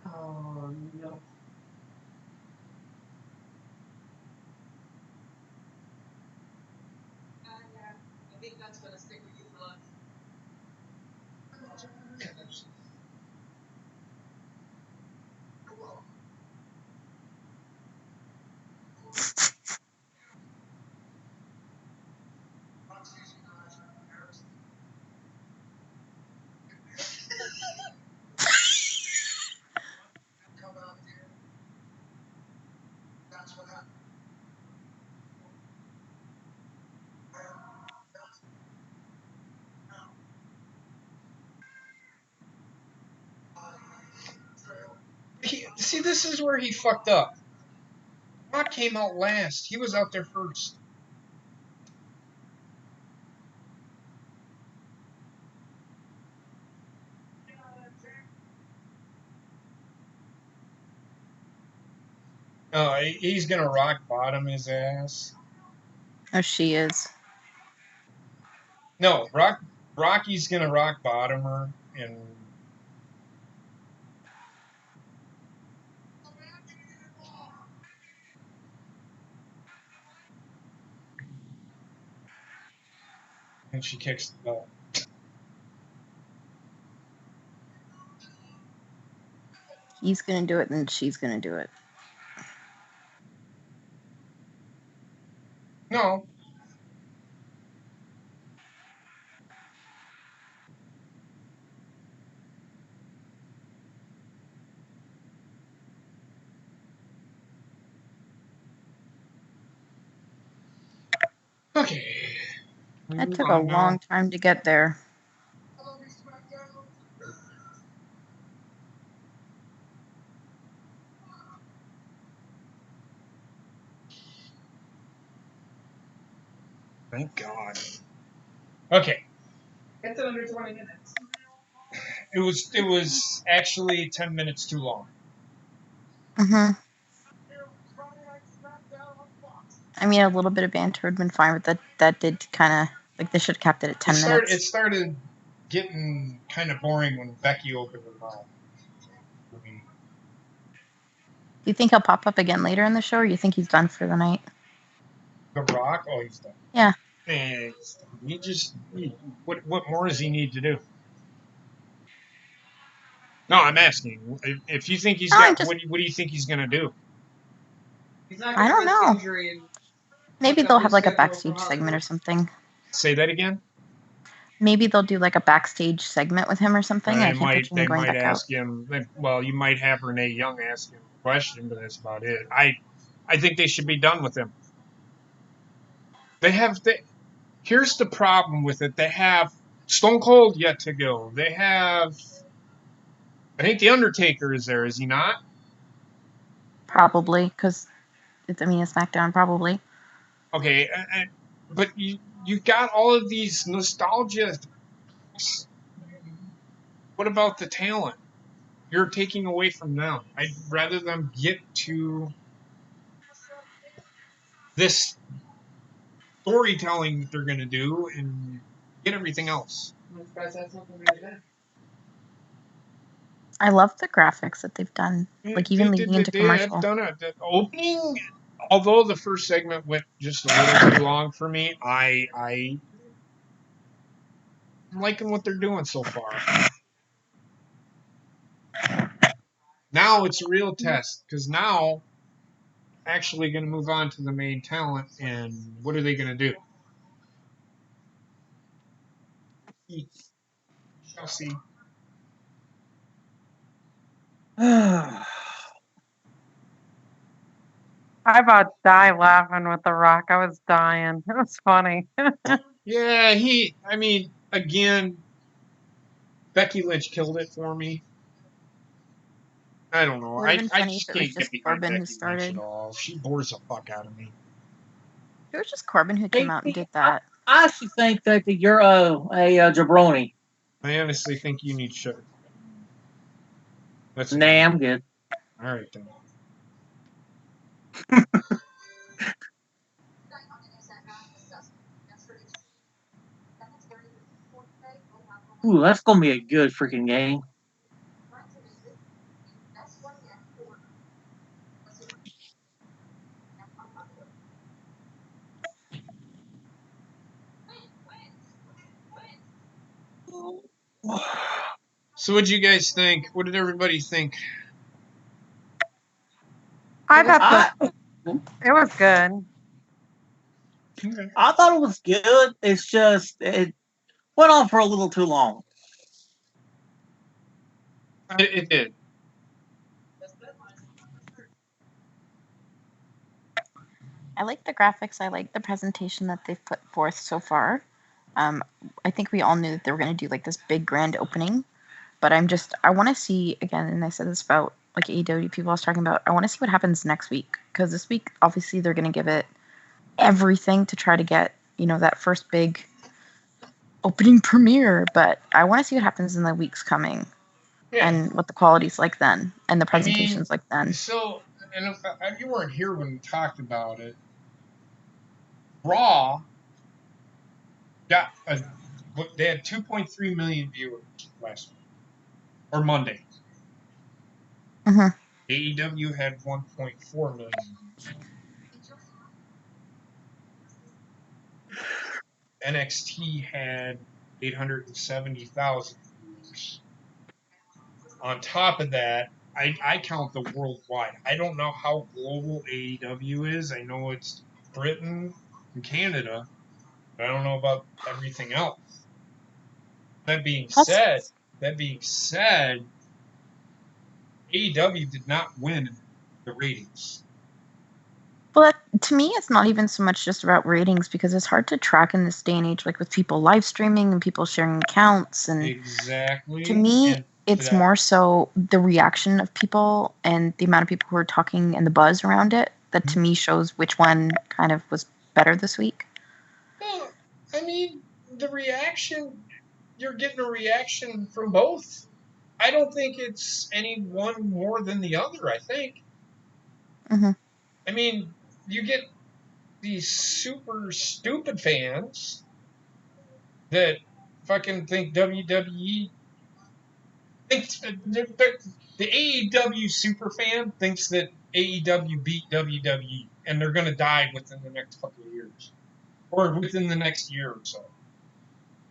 Oh no. yeah. I think that's gonna stick with you for life. See, this is where he fucked up. Rock came out last. He was out there first. Oh, he's gonna rock bottom his ass. Oh, she is. No, Rocky's gonna rock bottom her and And she kicks the ball. He's gonna do it, and she's gonna do it. No. Okay. That took a long time to get there. Thank God. Okay. It's under 20 minutes. It was actually 10 minutes too long. Mm-hmm. I mean, a little bit of banter would have been fine, but that did kind of, like, they should have kept it at 10 minutes. It started getting kind of boring when Becky opened her mouth. I mean, Do you think he'll pop up again later in the show, or you think he's done for the night? The Rock? Oh, he's done. Yeah. What more does he need to do? No, I'm asking. If you think he's got, what do you think he's going to do? He's not I don't know. Injury and Maybe they'll have like a backstage segment or something. Say that again? Maybe they'll do like a backstage segment with him or something. They might ask him. Well, you might have Renee Young ask him a question, but that's about it. I think they should be done with him. Here's the problem with it. They have Stone Cold yet to go. They have, I think The Undertaker is there, is he not? Probably, because it's SmackDown, probably. Okay, but you got all of these nostalgia. What about the talent? You're taking away from them. I'd rather them get to this storytelling that they're going to do and get everything else. I love the graphics that they've done, like even leading into commercial. They have done it. The opening, although the first segment went just a little too long for me, I'm liking what they're doing so far. Now it's a real test, because now actually going to move on to the main talent, and what are they going to do? Shall see. I about died laughing with The Rock. I was dying. It was funny. Yeah, again, Becky Lynch killed it for me. I don't know. I just can't get behind Becky Lynch at all. She bores the fuck out of me. It was just Corbin who came out and did that. I actually think that you're a jabroni. I honestly think you need sugar. Nah, I'm good. All right, then. Ooh, that's gonna be a good freaking game. So, what did you guys think? What did everybody think? I thought it was good. Okay. I thought it was good. It's just it went on for a little too long. It did. I like the graphics. I like the presentation that they've put forth so far. I think we all knew that they were going to do like this big grand opening, but I want to see again, and I said this about like AEW people I was talking about. I want to see what happens next week, because this week obviously they're going to give it everything to try to get that first big opening premiere. But I want to see what happens in the weeks coming, and what the quality's like then, and the presentation's like then. So, and if you weren't here when we talked about it, Raw got they had 2.3 million viewers last week, or Monday. Mm-hmm. AEW had 1.4 million. NXT had 870,000 viewers. On top of that, I count the worldwide. I don't know how global AEW is. I know it's Britain and Canada, but I don't know about everything else. That being said, AEW did not win the ratings. Well, to me, it's not even so much just about ratings because it's hard to track in this day and age, like with people live streaming and people sharing accounts. And Exactly. to me, And it's more so the reaction of people and the amount of people who are talking and the buzz around it that to me shows which one kind of was better this week. Well, I mean, the reaction, you're getting a reaction from both. I don't think it's any one more than the other, I think. Mm-hmm. I mean, you get these super stupid fans that fucking think WWE thinks the AEW super fan thinks that AEW beat WWE and they're going to die within the next couple of years or within the next year or so.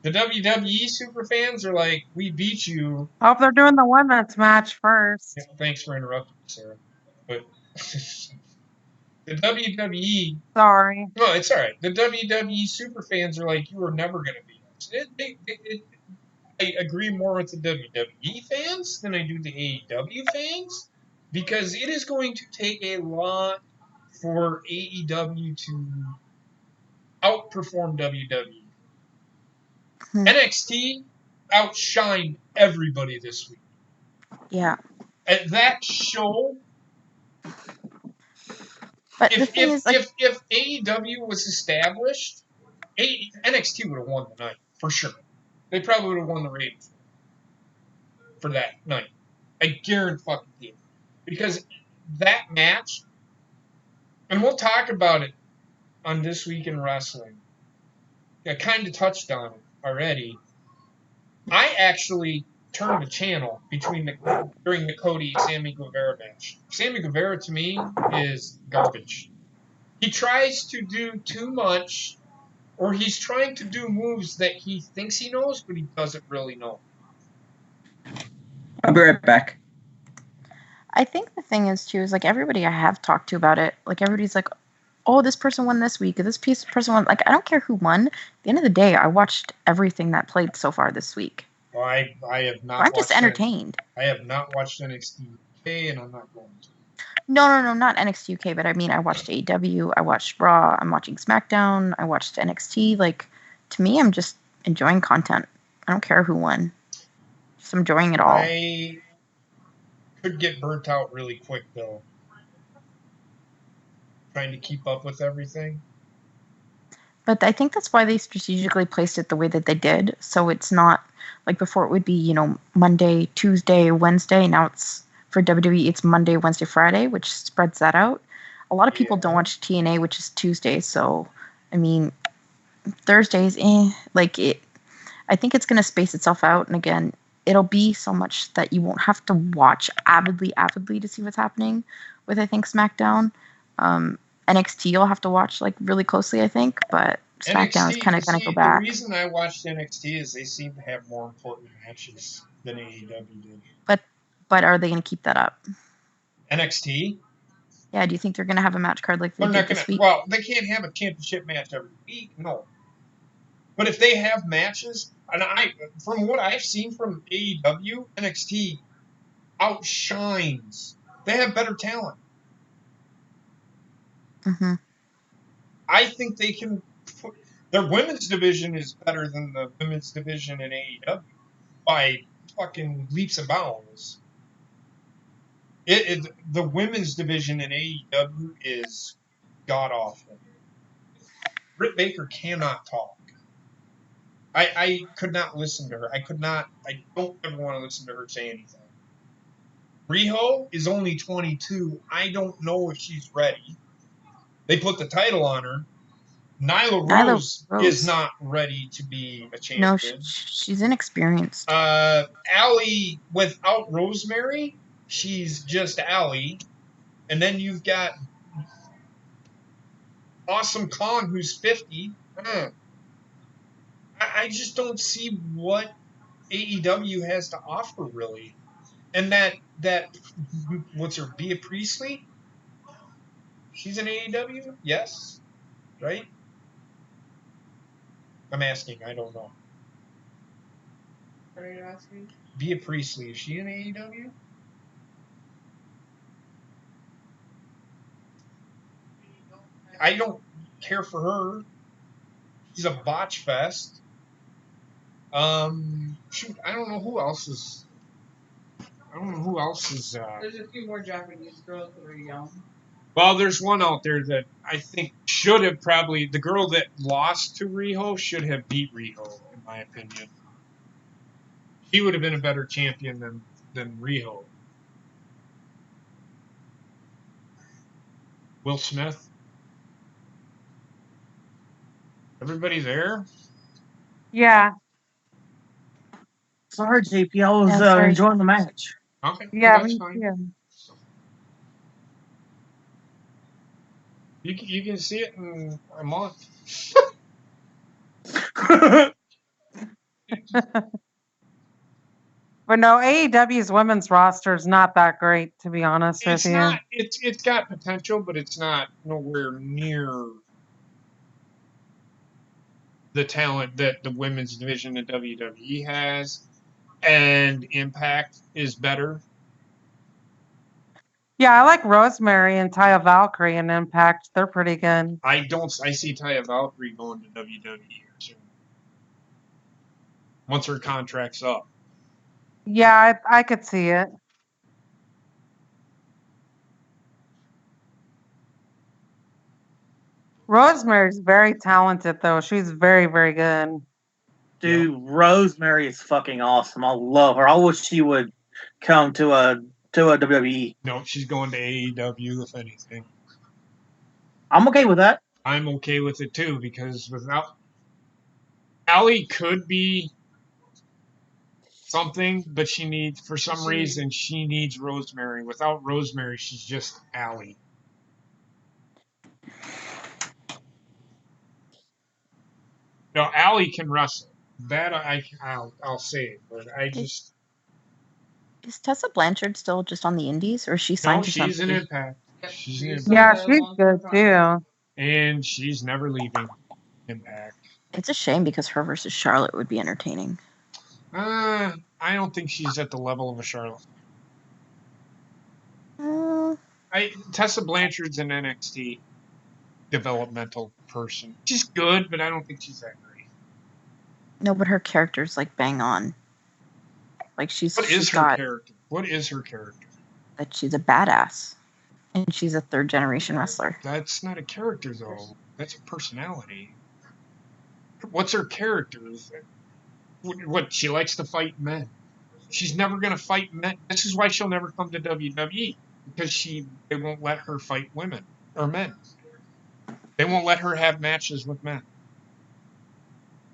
The WWE super fans are like, we beat you. I hope they're doing the women's match first. Yeah, thanks for interrupting, Sarah. But the WWE. Sorry. No, it's all right. The WWE super fans are like, you were never going to beat us. I agree more with the WWE fans than I do the AEW fans because it is going to take a lot for AEW to outperform WWE. NXT outshined everybody this week. Yeah. At that show, But the thing is, like, if AEW was established, NXT would have won the night for sure. They probably would have won the ratings for that night. I guarantee fucking you, because that match, and we'll talk about it on This Week in Wrestling. I kind of touched on it already. I actually turned the channel during the Cody Sammy Guevara match. Sammy Guevara to me is garbage. He tries to do too much, or he's trying to do moves that he thinks he knows, but he doesn't really know. I'll be right back. I think the thing is, too, is like everybody I have talked to about it, like everybody's like, oh, this person won this week, or this person won. Like, I don't care who won. At the end of the day, I watched everything that played so far this week. Well, I have not. I'm just entertained. I have not watched NXT UK, and I'm not going to. No, not NXT UK, but I mean, I watched AEW, I watched Raw, I'm watching SmackDown, I watched NXT. Like, to me, I'm just enjoying content. I don't care who won. Just enjoying it all. I could get burnt out really quick, though. Trying to keep up with everything. But I think that's why they strategically placed it the way that they did. So it's not like before it would be, Monday, Tuesday, Wednesday. Now it's for WWE, it's Monday, Wednesday, Friday, which spreads that out. A lot of people don't watch TNA, which is Tuesday. So, I mean, Thursdays, I think it's going to space itself out. And again, it'll be so much that you won't have to watch avidly to see what's happening with, I think, SmackDown. NXT you'll have to watch really closely, I think, but SmackDown is kind of going to go back. The reason I watched NXT is they seem to have more important matches than AEW did. But are they going to keep that up? NXT? Yeah, do you think they're going to have a match card like they did this week? Well, they can't have a championship match every week, no. But if they have matches, and from what I've seen from AEW, NXT outshines. They have better talent. Mm-hmm. I think they can. Their women's division is better than the women's division in AEW by fucking leaps and bounds. The women's division in AEW is god awful. Britt Baker cannot talk. I could not listen to her. I don't ever want to listen to her say anything. Riho is only 22. I don't know if she's ready. They put the title on her. Nyla Rose is not ready to be a champion. No, she's inexperienced. Allie, without Rosemary, she's just Allie. And then you've got Awesome Kong, who's 50. I just don't see what AEW has to offer really. And that what's her Bea Priestley? She's in AEW? Yes. Right? I'm asking, I don't know. What are you asking? Bea Priestley, is she in AEW? I don't care for her. She's a botch fest. Shoot, I don't know who else is. There's a few more Japanese girls that are young. Well, there's one out there that I think should have probably. The girl that lost to Riho should have beat Riho, in my opinion. She would have been a better champion than Riho. Will Smith. Everybody there? Yeah, Sorry, JP. I was Yeah, sorry. enjoying the match. Okay, yeah, that's me fine. too. You can see it in a month. But no, AEW's women's roster is not that great, to be honest with It's you. not. It's got potential, but it's not nowhere near the talent that the women's division of WWE has, and Impact is better. Yeah, I like Rosemary and Taya Valkyrie in Impact. They're pretty good. I see Taya Valkyrie going to WWE soon. Once her contract's up. Yeah, I could see it. Rosemary's very talented, though. She's very, very good. Dude, Rosemary is fucking awesome. I love her. I wish she would come to a WWE. No, she's going to AEW, if anything. I'm okay with that. I'm okay with it too, because without Allie could be something, but for some reason she needs Rosemary. Without Rosemary, she's just Allie. No, Allie can wrestle. That I'll say it, but I just Is Tessa Blanchard still just on the indies, or is she no. signed to She's an something? Impact. She's an Impact, Yeah, signed a she's long-term good too. contract. and she's never leaving Impact. It's a shame because her versus Charlotte would be entertaining. I don't think she's at the level of a Charlotte. Tessa Blanchard's an NXT developmental person. She's good, but I don't think she's that great. No, but her character's like bang on. Like she's What is her got character? What is her character? that she's a badass, and she's a third generation wrestler. That's not a character though. That's a personality. What's her character? What she likes to fight men. She's never gonna fight men. This is why she'll never come to WWE, because they won't let her fight women or men. They won't let her have matches with men.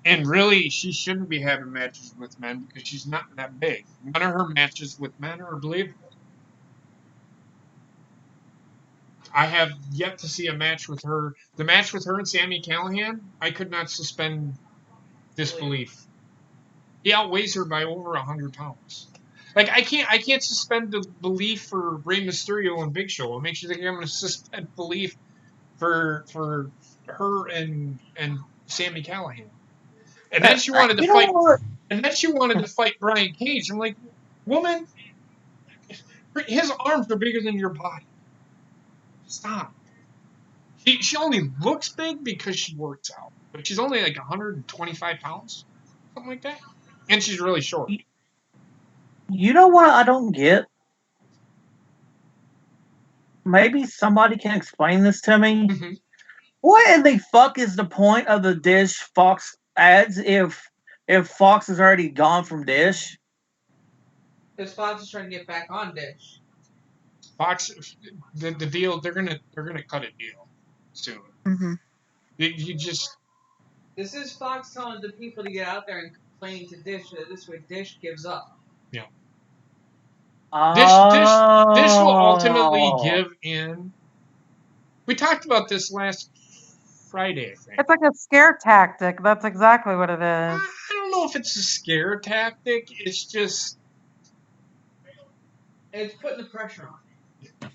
And really, she shouldn't be having matches with men because she's not that big. None of her matches with men are believable. I have yet to see a match with her. The match with her and Sami Callihan, I could not suspend disbelief. He outweighs her by over 100 pounds. Like I can't suspend the belief for Rey Mysterio and Big Show. It makes you think I'm going to suspend belief for her and Sami Callihan. And then she wanted to fight. And then she wanted to fight Brian Cage. I'm like, woman, his arms are bigger than your body. Stop. She only looks big because she works out, but she's only like 125 pounds, something like that, and she's really short. You know what I don't get? Maybe somebody can explain this to me. Mm-hmm. What in the fuck is the point of the Dish Fox ads if Fox is already gone from Dish? Because Fox is trying to get back on Dish. Fox, the deal, they're gonna cut a deal soon. Mm-hmm. You just. This is Fox telling the people to get out there and complaining to Dish that this way Dish gives up. Yeah. Oh. Dish will ultimately give in. We talked about this last Friday, I think. It's like a scare tactic. That's exactly what it is. I don't know if it's a scare tactic. It's just It's putting the pressure on.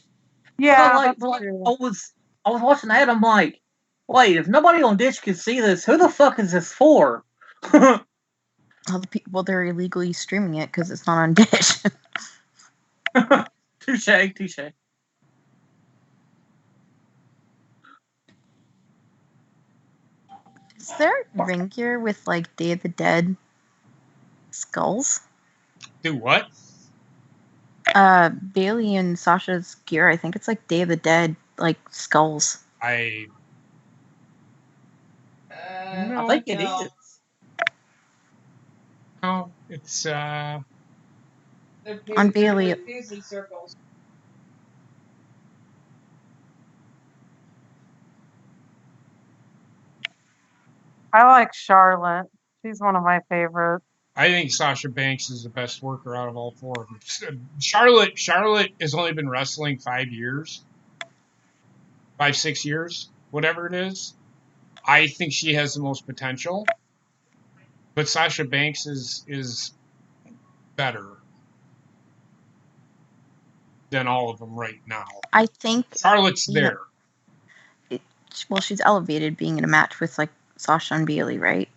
Yeah, like, that's true. I was watching that. I'm like, wait, if nobody on Dish can see this, who the fuck is this for? All the people, they're illegally streaming it because it's not on Dish. Touche. Is there ring gear with like Day of the Dead skulls? do what? Bailey and Sasha's gear, I think it's like Day of the Dead, like skulls. I I think it is. no, it's They're On Bailey. they're paisley circles. I like Charlotte. She's one of my favorites. I think Sasha Banks is the best worker out of all four of them. Charlotte has only been wrestling 5 years. 6 years, whatever it is. I think she has the most potential. But Sasha Banks is better than all of them right now. I think Charlotte's there. well, she's elevated being in a match with like Sasha and Bailey, right?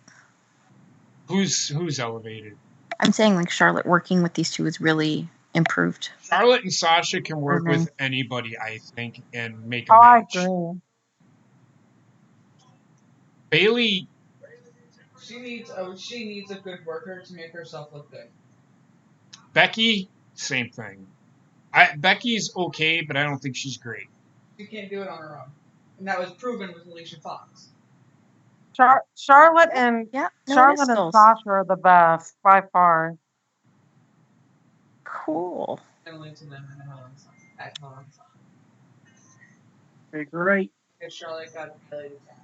Who's elevated? I'm saying like Charlotte working with these two is really improved. Charlotte and Sasha can work Mhm. with anybody, I think, and make a Oh, I match. agree. Bailey, She needs a good worker to make herself look good. Becky, same thing. Becky's okay, but I don't think she's great. She can't do it on her own, and that was proven with Alicia Fox. Charlotte and Yeah, no, it is Charlotte and skulls. Sasha are the best by far. Cool. And link to them in the at Helen. They're great. If Charlotte got Bailey to tap.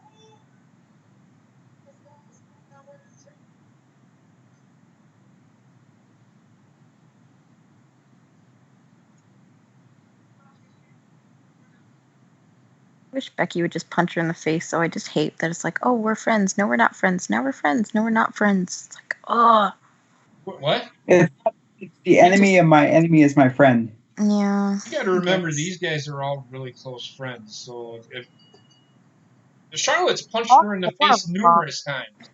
I wish Becky would just punch her in the face, so I just hate that it's like, oh, we're friends. No, we're not friends. Now we're friends. No, we're not friends. It's like, oh. What? It's the enemy of my enemy is my friend. Yeah. You got to remember, these guys are all really close friends. So if Charlotte's punched her in the face numerous times.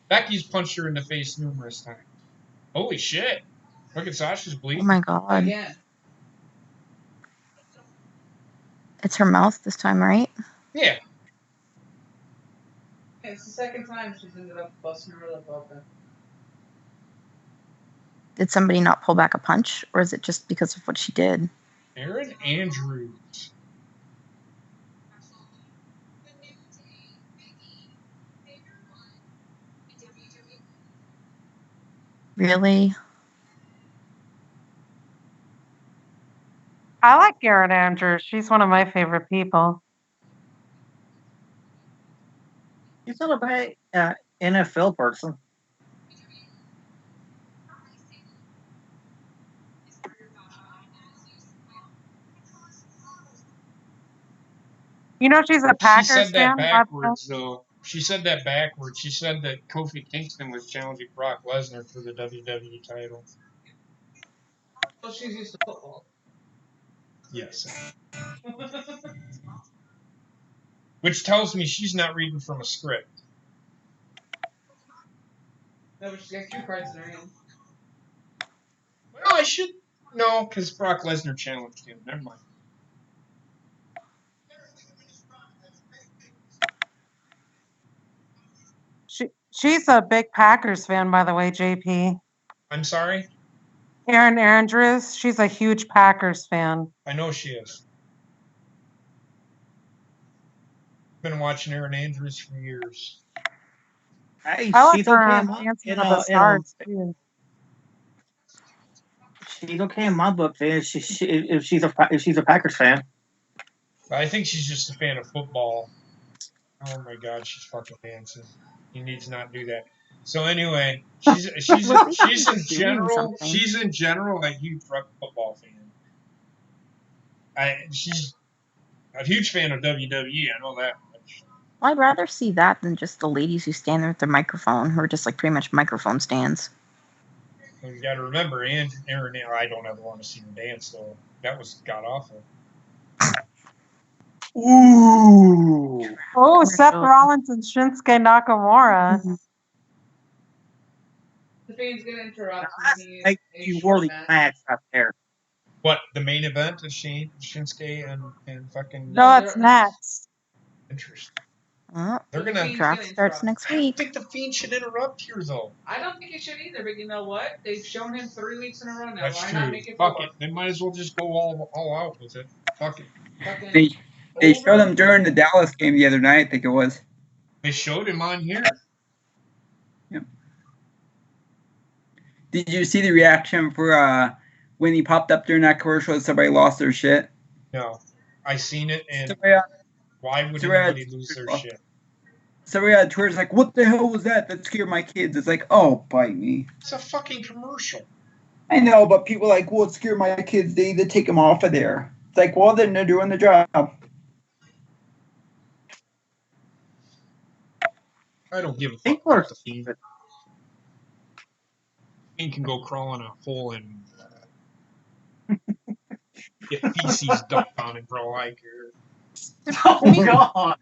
Becky's punched her in the face numerous times. Holy shit! Look at Sasha's Oh bleeding. my god. Again. It's her mouth this time, right? Yeah. It's the second time she's ended up busting her lip open. Did somebody not pull back a punch, or is it just because of what she did? Erin Andrews. Really? I like Erin Andrews. She's one of my favorite people. She's not a bad NFL person. You know she's a She Packers said that fan. backwards, though. She said that backwards. She said that Kofi Kingston was challenging Brock Lesnar for the WWE title. Well, she's used to football. Yes. Which tells me she's not reading from a script. No, but she's got cue cards in her hand. Well, I should... No, because Brock Lesnar challenged him. Never mind. She's a big Packers fan, by the way, JP. I'm sorry? Erin Andrews, she's a huge Packers fan. I know she is. Been watching Erin Andrews for years. Hey, I like she's her okay on in my, Dancing in, with the Stars, too. she's okay in my book. Then if she's a Packers fan. I think she's just a fan of football. Oh my god, she's fucking dancing. He needs to not do that. So anyway, she's in general a huge football fan. A huge fan of WWE, I know that much. Well, I'd rather see that than just the ladies who stand there with their microphone, who are just like pretty much microphone stands. Well, you got to remember, Aaron, I don't ever want to see her dance, though. That was god awful. Ooh. Oh, Seth Commercial. Rollins and Shinsuke Nakamura. The fan's gonna interrupt. That's me. a worthy match right there. What, the main event of Shinsuke and fucking... No, that's next. Interesting. Well, They're going to... draft starts next I don't week. think the Fiend should interrupt here, though. I don't think it should either, but you know what? They've shown him 3 weeks in a row now. That's Why true. not make it Fuck 4? it. They might as well just go all out with it. Fuck it. Fucking They showed him during the Dallas game the other night, I think it was. They showed him on here. Yep. Did you see the reaction for when he popped up during that commercial and somebody lost their shit? No. I seen it, and Somebody, why would somebody anybody had- lose their shit? somebody on Twitter's like, what the hell was that? That scared my kids. It's like, oh, bite me. It's a fucking commercial. I know, but people are like, well, it scared my kids. They need to take them off of there. It's like, well, then they're doing the job. I don't give a fuck People are about the Fiend. Fiend can go crawl in a hole and get feces dumped on him for all I care. Oh, God.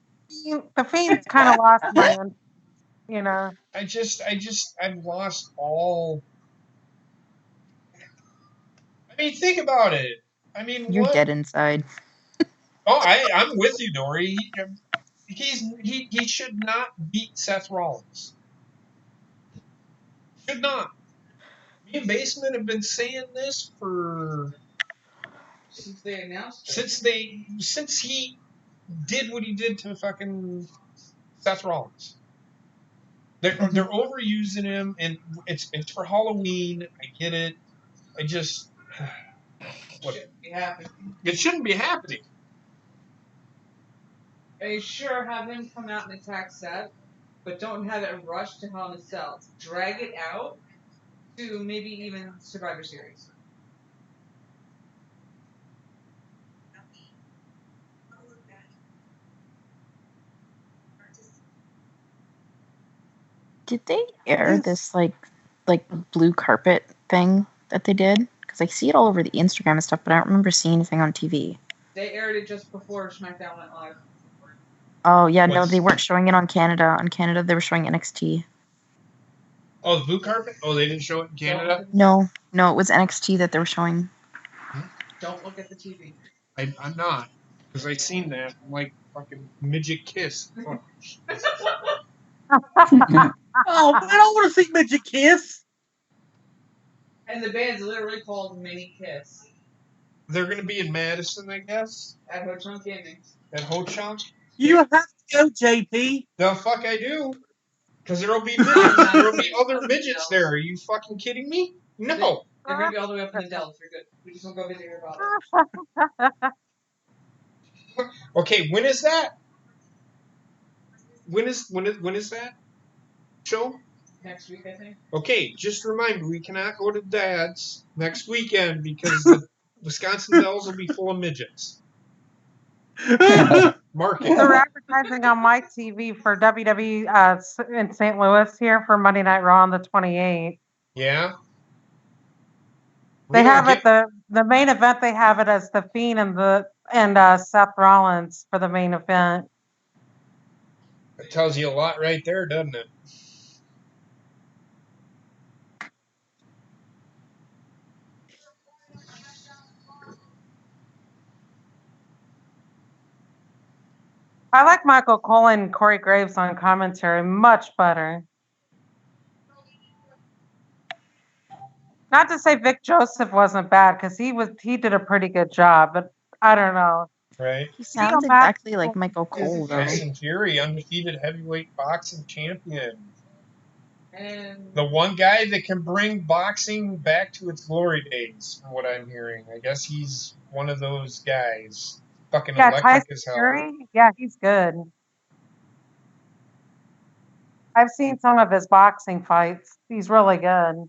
The Fiend's kind of lost my, you know. I've lost all. I mean, think about it. I mean, You're what? dead inside. Oh, I'm with you, Dory. He should not beat Seth Rollins. Should not. Me and Basement have been saying this for since they announced it. since he did what he did to fucking Seth Rollins. They're overusing him, and it's for Halloween. I get it. I just Shouldn't be happening. it shouldn't be happening. They sure have him come out and attack Seth, but don't have it rushed to Hell in a Cell. Drag it out to maybe even Survivor Series. Did they air this like blue carpet thing that they did? Because I see it all over the Instagram and stuff, but I don't remember seeing anything on TV. They aired it just before SmackDown went live. Oh yeah, no, What's- they weren't showing it on Canada. On Canada, they were showing NXT. Oh, the blue carpet? Oh, they didn't show it in Canada? No, it was NXT that they were showing. Don't look at the TV. I'm not. Because I seen that. I'm like fucking midget kiss. Oh, Oh, I don't want to see Midget Kiss. And the band's literally called Mini Kiss they're going to be in Madison, I guess? at Ho Chunk Gaming. At Ho Chunk? You have to go, JP. The fuck I do. Because there'll be midgets. There'll be other midgets there. Are you fucking kidding me? No. They're gonna be all the way up in the Dells. You're good. We just want to go visit your father. Okay, when is that? When is that show? Next week, I think. Okay, just a reminder, we cannot go to Dad's next weekend because the Wisconsin Dells will be full of midgets. Mark it. They're advertising on my TV for WWE in St. Louis here for Monday Night Raw on the 28th. Yeah? They Really? have it the main event. They have it as the Fiend and Seth Rollins for the main event. That tells you a lot right there, doesn't it? I like Michael Cole and Corey Graves on commentary much better. Not to say Vic Joseph wasn't bad because he did a pretty good job, but I don't know. Right? He sounds Matt- exactly like Michael Cole, though. Tyson Fury, undefeated heavyweight boxing champion. And The one guy that can bring boxing back to its glory days, from what I'm hearing. I guess he's one of those guys. Fucking Yeah, electric Tyson as hell. Fury. Yeah, he's good. I've seen some of his boxing fights. He's really good.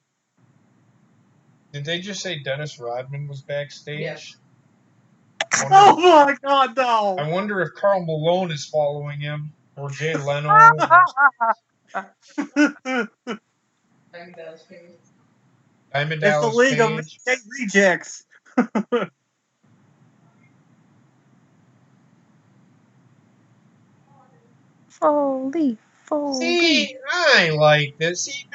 Did they just say Dennis Rodman was backstage? Yes. Oh my God, no! I wonder if Karl Malone is following him, or Jay Leno. Diamond It's the Dallas League of Page. Midnight Rejects. Foley. See, I like this. See,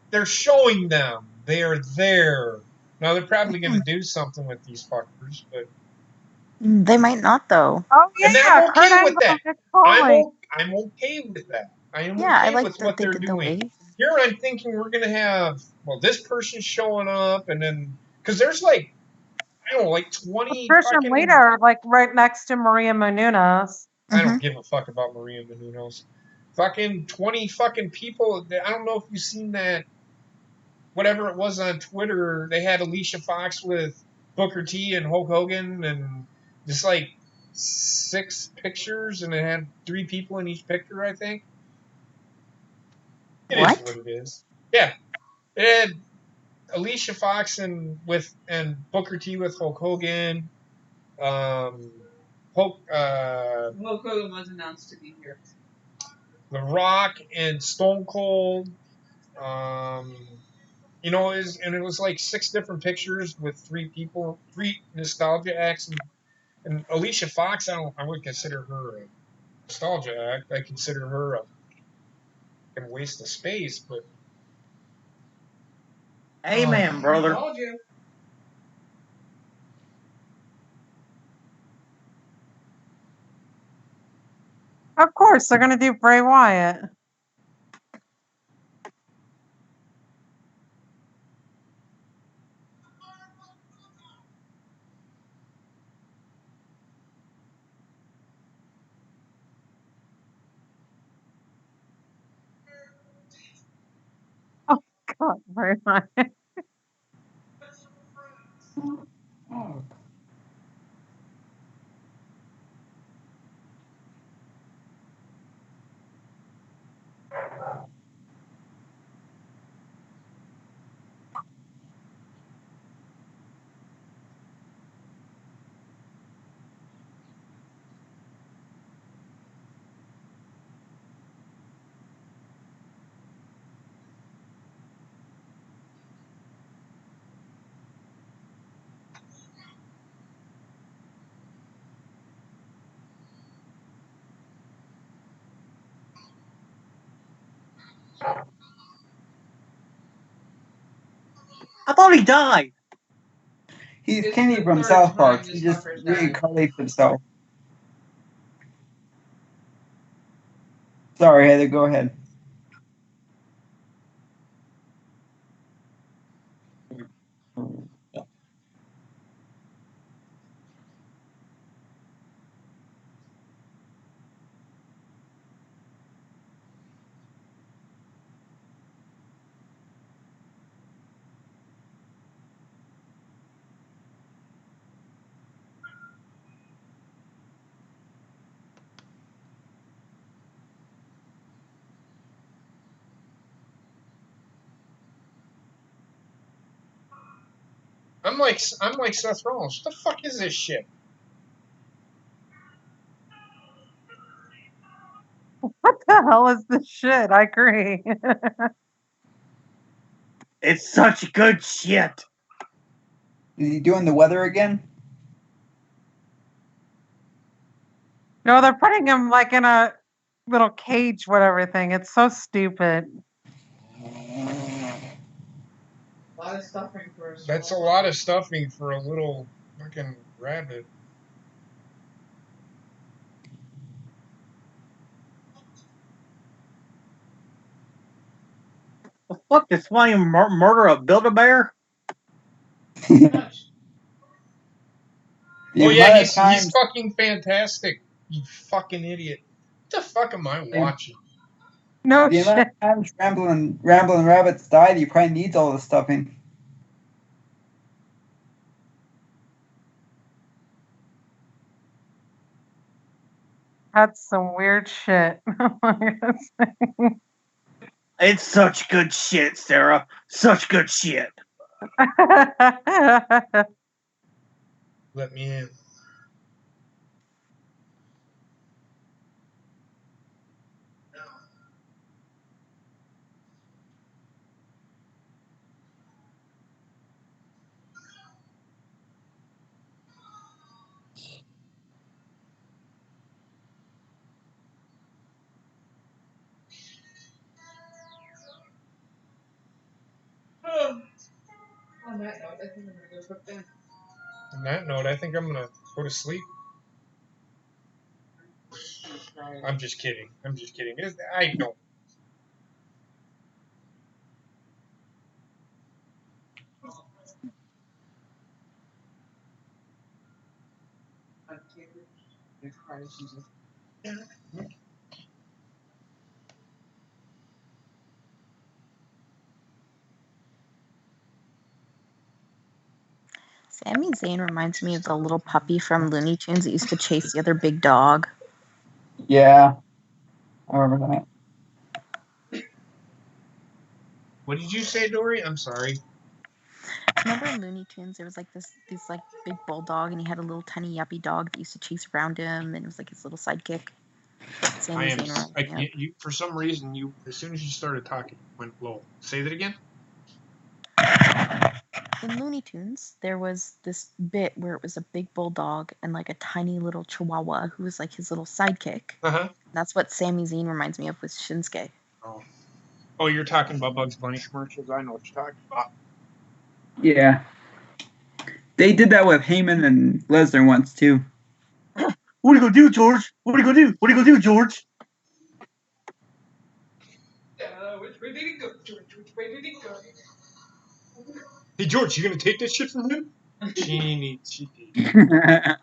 they're showing them. They are there. Now, they're probably going to do something with these fuckers, but... They might not, though. Oh And yeah, I'm Kurt okay with Angle, that. Mick Foley. I'm okay with that. I am Yeah, I okay like with that what they they're did the doing. wave. Here I'm thinking we're going to have, well, this person's showing up, and then... Because there's like, I don't know, like 20 Christian fucking... leader, like right next to Maria Menounos. I don't give a fuck about Maria Menounos. Fucking 20 fucking people. I don't know if you've seen that, whatever it was on Twitter. They had Alicia Fox with Booker T and Hulk Hogan, and just like 6 pictures, and it had 3 people in each picture, I think. It is what it is. Yeah. It had Alicia Fox and Booker T with Hulk Hogan. Hulk Hogan was announced to be here. The Rock and Stone Cold. You know, it was like 6 different pictures with 3 people, 3 nostalgia acts, and Alicia Fox. I wouldn't consider her a nostalgia act. I consider her a waste of space. But Amen, brother. Told you. Of course, they're gonna do Bray Wyatt. Oh God, Bray Wyatt. I thought he died. He's It's Kenny the from third South time Park. this He just fucker's died. reincarnates himself. Sorry, Heather, go ahead. I'm like Seth Rollins. What the fuck is this shit? What the hell is this shit? I agree. It's such good shit. Is he doing the weather again? No, they're putting him like in a little cage with everything. It's so stupid. A lot of stuffing for a That's a small lot of stuffing for a little fucking rabbit. The fuck, did somebody murder a Build-A-Bear? much. The Oh yeah, amount of he's times fucking fantastic. You fucking idiot. What the fuck am I watching? No the amount shit. of times rambling rabbits died, he probably needs all the stuffing. That's some weird shit. It's such good shit, Sarah. Such good shit. Let me in. that note, I think I'm gonna go put down. On that note, I think I'm gonna go to sleep. I'm just kidding. I don't. Sami Zayn reminds me of the little puppy from Looney Tunes that used to chase the other big dog. Yeah, I remember that. What did you say, Dory? I'm sorry. Remember in Looney Tunes, there was like this like big bulldog, and he had a little tiny yuppie dog that used to chase around him, and it was like his little sidekick. Sami Zayn reminds I me of. can't. You for some reason as soon as you started talking, it went low. Say that again. In Looney Tunes, there was this bit where it was a big bulldog and like a tiny little chihuahua who was like his little sidekick. Uh-huh. That's what Sami Zayn reminds me of with Shinsuke. Oh, you're talking about Bugs Bunny commercials. I know what you're talking about. Yeah. They did that with Heyman and Lesnar once, too. What are you gonna do, George? What are you gonna do? What are you gonna do, George? Which way did he go, George? Which way did he go? Hey, George, you gonna take this shit from him? She did.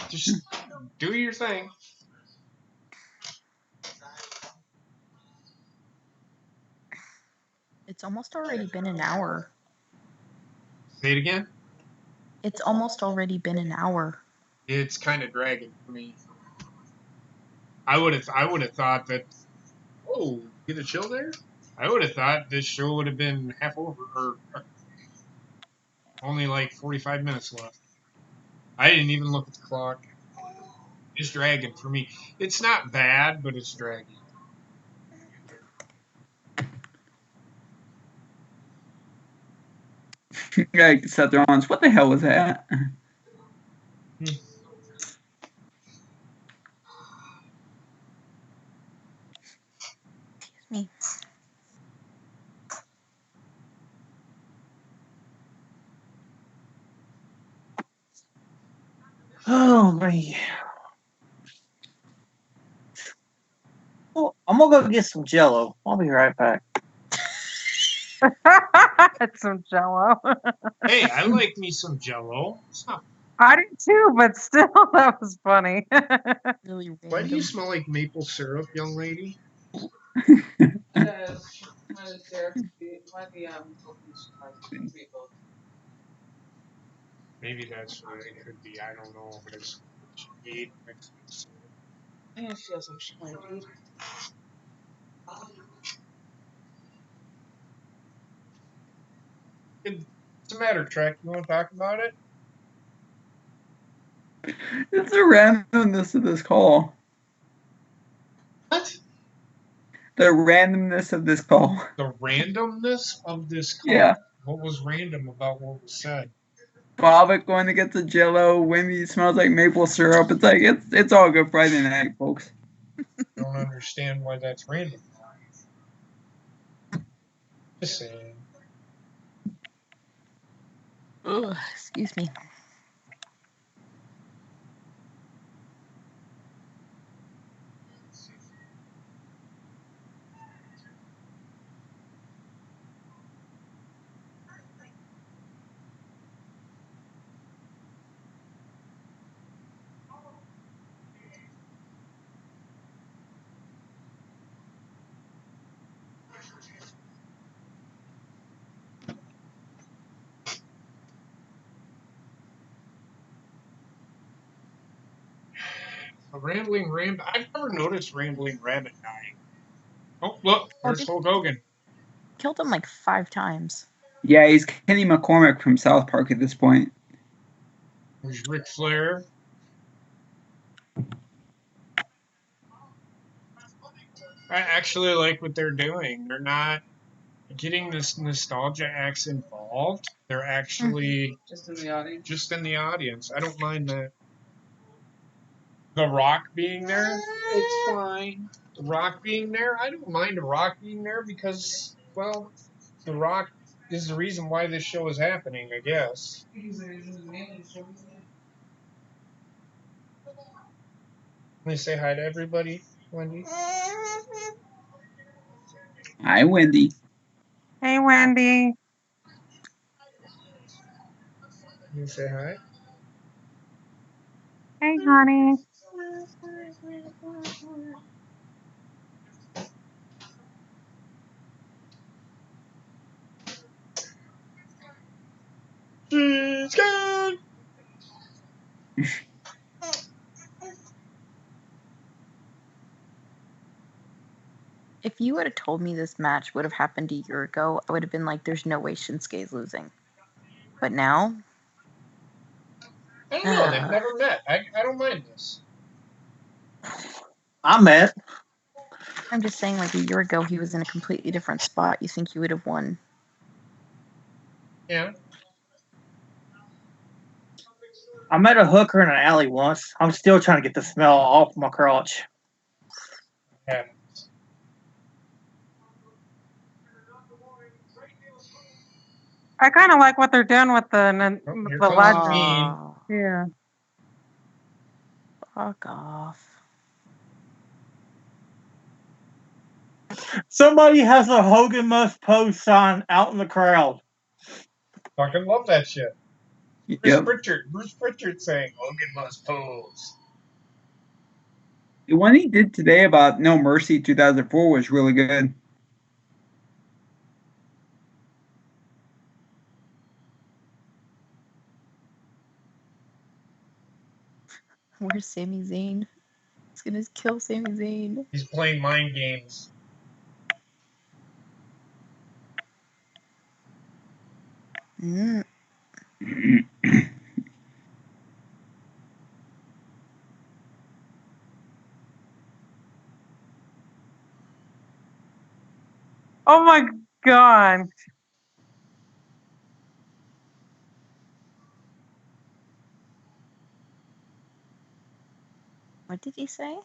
Just do your thing. It's almost already been an hour. Say it again. It's almost already been an hour. It's kind of dragging for me. I would have thought that. Oh, get a chill there. I would have thought this show would have been half over, or only like 45 minutes left. I didn't even look at the clock. It's dragging for me. It's not bad, but it's dragging. Like Seth Rollins, what the hell was that? Excuse me. Oh man. Well, I'm gonna go get some Jello. I'll be right back. Some Jello. Hey, I like me some Jello. It's not. I do too, but still, that was funny. Really Why do you random. smell like maple syrup, young lady? Because one of the syrups, one of the people. Maybe that's what it could be. I don't know, but it's made mixed with syrup. And she feels like she might eat. What's the matter, Trek? You want to talk about it? It's the randomness of this call. What? The randomness of this call. The randomness of this call. Yeah. What was random about what was said? Bobick going to get the Jello. Wendy smells like maple syrup. It's like it's all good Friday night, folks. Don't understand why that's random. Just saying. Ugh, excuse me. A rambling I've never noticed Rambling Rabbit dying. Oh, look, there's Hulk Hogan. Killed him like 5 times. Yeah, he's Kenny McCormick from South Park at this point. There's Ric Flair. I actually like what they're doing. They're not getting this nostalgia acts involved. They're actually Just in the audience. just in the audience. I don't mind that. The Rock being there, it's fine. The Rock being there, I don't mind The Rock being there because, well, The Rock is the reason why this show is happening, I guess. Let me say hi to everybody, Wendy. Hi, Wendy. Hey, Wendy. You say hi. Hey, honey. She's gone. If you would have told me this match would have happened a year ago, I would have been like, there's no way Shinsuke is losing. But now, I don't know. They've never met. I don't mind this. I'm at. I'm just saying, like, a year ago, he was in a completely different spot. You think he would have won? Yeah. I met a hooker in an alley once. I'm still trying to get the smell off my crotch. Happens. I kind of like what they're doing with Here the comes legend. Fiend. Yeah. Fuck off. Somebody has a Hogan Must Pose sign out in the crowd. Fucking love that shit. Yep. Bruce Pritchard saying Hogan must pose. The one he did today about No Mercy 2004 was really good. Where's Sami Zayn? He's gonna kill Sami Zayn. He's playing mind games. Mm. Oh my god. What did he say?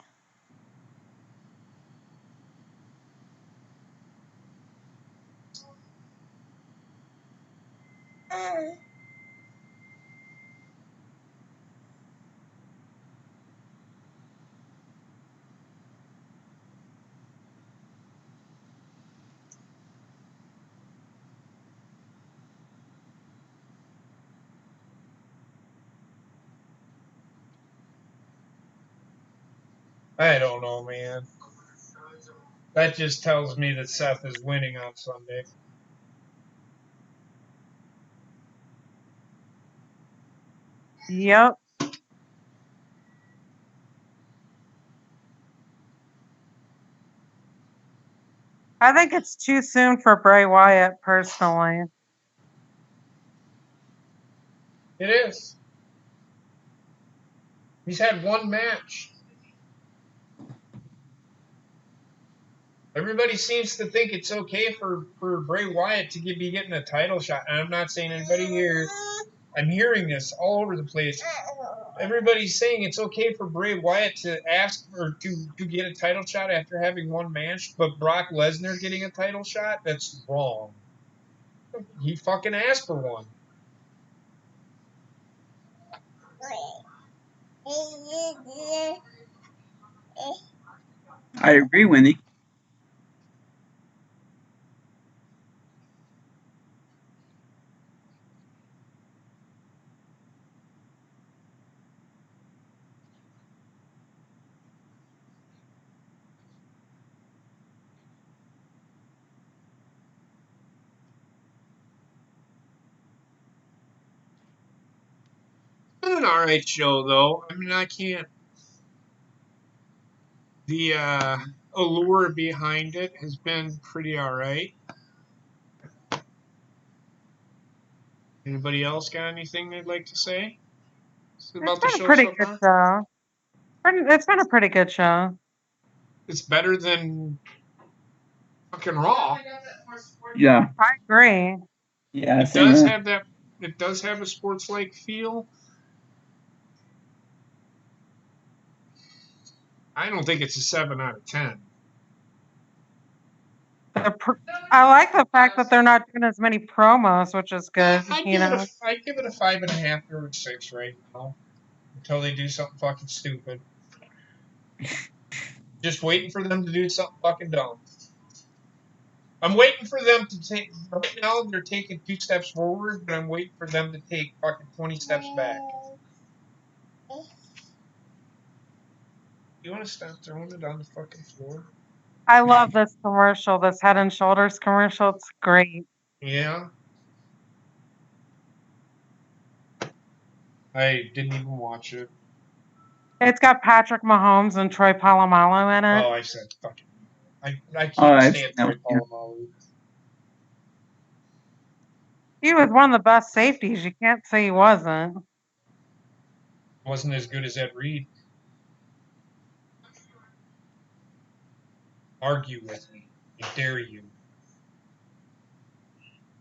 I don't know, man. That just tells me that Seth is winning on Sunday. Yep. I think it's too soon for Bray Wyatt, personally. It is. He's had one match. Everybody seems to think it's okay for Bray Wyatt to be getting a title shot. And I'm not saying anybody here. I'm hearing this all over the place. Everybody's saying it's okay for Bray Wyatt to ask or to get a title shot after having one match, but Brock Lesnar getting a title shot, that's wrong. He fucking asked for one. I agree, Wendy. It's been an alright show, though. I mean, I can't. The allure behind it has been pretty alright. Anybody else got anything they'd like to say about the It's been a show pretty so good far? show. It's been a pretty good show. It's better than fucking Raw. Yeah. I agree. Yeah, It same does here. have that. It does have a sports-like feel. I don't think it's a 7 out of 10. I like the fact that they're not doing as many promos, which is good. I'd give it a 5.5 or 6 right now until they do something fucking stupid. Just waiting for them to do something fucking dumb. I'm waiting for them to take. Right now, they're taking 2 steps forward, but I'm waiting for them to take fucking 20 steps back. You want to stop throwing it on the fucking floor? I love this commercial, this Head and Shoulders commercial. It's great. Yeah. I didn't even watch it. It's got Patrick Mahomes and Troy Polamalu in it. Oh, I said fucking. I can't stand Troy Polamalu. He was one of the best safeties. You can't say he wasn't. Wasn't as good as Ed Reed. Argue with me. I dare you.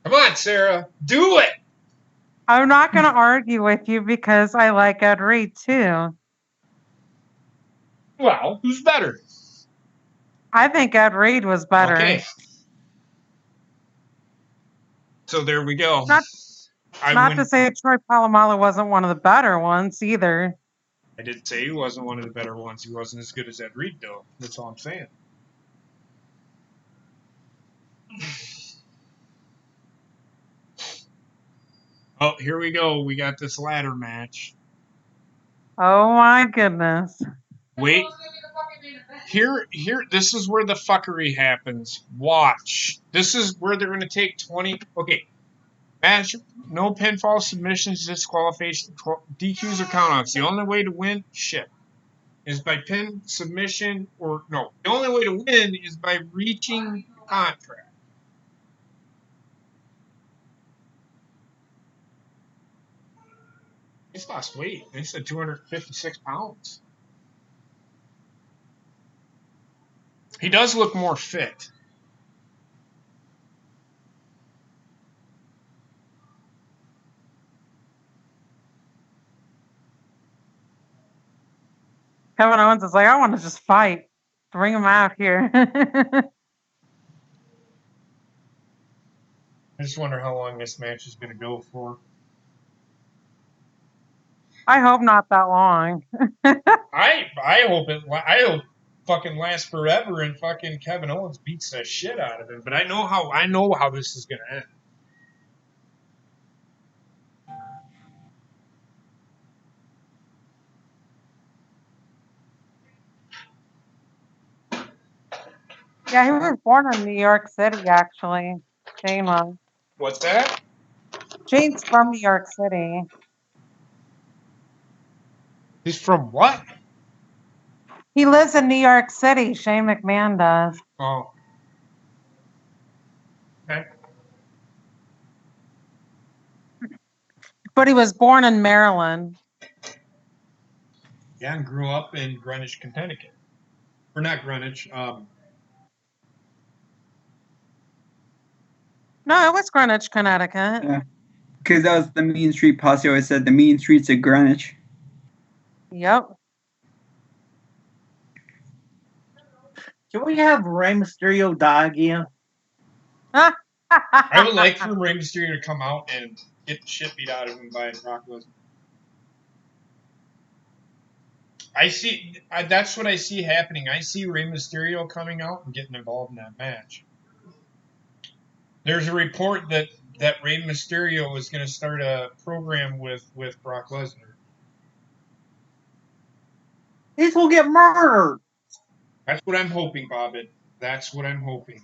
Come on, Sarah. Do it! I'm not going to argue with you because I like Ed Reed too. Well, who's better? I think Ed Reed was better. Okay. So there we go. Not to say Troy Polamalu wasn't one of the better ones either. I didn't say he wasn't one of the better ones. He wasn't as good as Ed Reed, though. That's all I'm saying. Oh, here we go. We got this ladder match. Oh my goodness. Wait. Here, this is where the fuckery happens. Watch. This is where they're going to take 20. Okay. Match, no pinfall, submissions, disqualification, DQs, or countouts. The only way to win, is by pin, submission, or no. The only way to win is by reaching contract. He's lost weight. They said 256 pounds. He does look more fit. Kevin Owens is like, I want to just fight. Bring him out here. I just wonder how long this match is going to go for. I hope not that long. I hope fucking lasts forever and fucking Kevin Owens beats the shit out of him. But I know how this is going to end. Yeah, he was born in New York City, actually. Shane was. What's that? Shane's from New York City. He's from what? He lives in New York City. Shane McMahon does. Oh. Okay. But he was born in Maryland. Yeah, and grew up in Greenwich, Connecticut. Or not Greenwich. No, it was Greenwich, Connecticut. Yeah. Because that was the Mean Street Posse always said, the Mean Streets of Greenwich. Yep. Can we have Rey Mysterio die again? I would like for Rey Mysterio to come out and get the shit beat out of him by Brock Lesnar. That's what I see happening. I see Rey Mysterio coming out and getting involved in that match. There's a report that Rey Mysterio is going to start a program with Brock Lesnar. He's going to get murdered. That's what I'm hoping, Bobbit. That's what I'm hoping.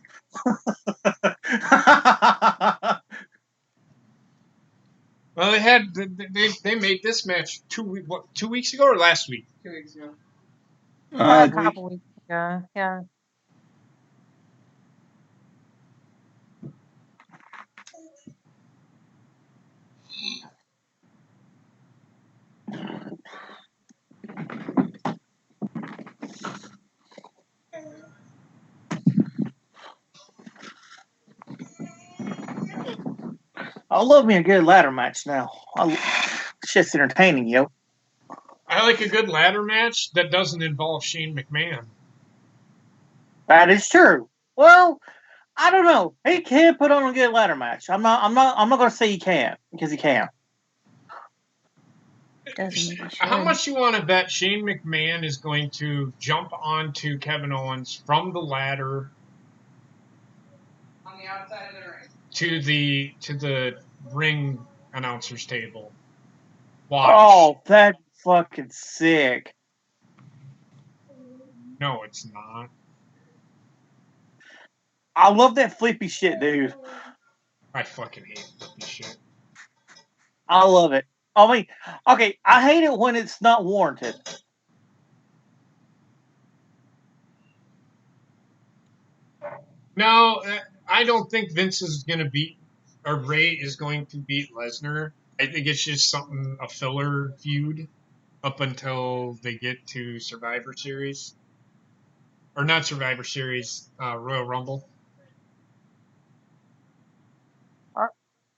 Well, they made this match 2 weeks ago or last week? 2 weeks ago. A couple weeks ago, yeah. I love me a good ladder match now. Shit's entertaining, yo. I like a good ladder match that doesn't involve Shane McMahon. That is true. Well, I don't know. He can put on a good ladder match. I'm not going to say he can't because he can. Doesn't mean he How should. much you want to bet Shane McMahon is going to jump onto Kevin Owens from the ladder On the outside of the ring. to the ring announcer's table? Watch. Oh, that's fucking sick. No, it's not. I love that flippy shit, dude. I fucking hate this shit. I love it. I mean, okay, I hate it when it's not warranted. No, I don't think Vince is going to beat, or Ray is going to beat Lesnar. I think it's just something, a filler feud up until they get to Survivor Series. Or not Survivor Series, Royal Rumble.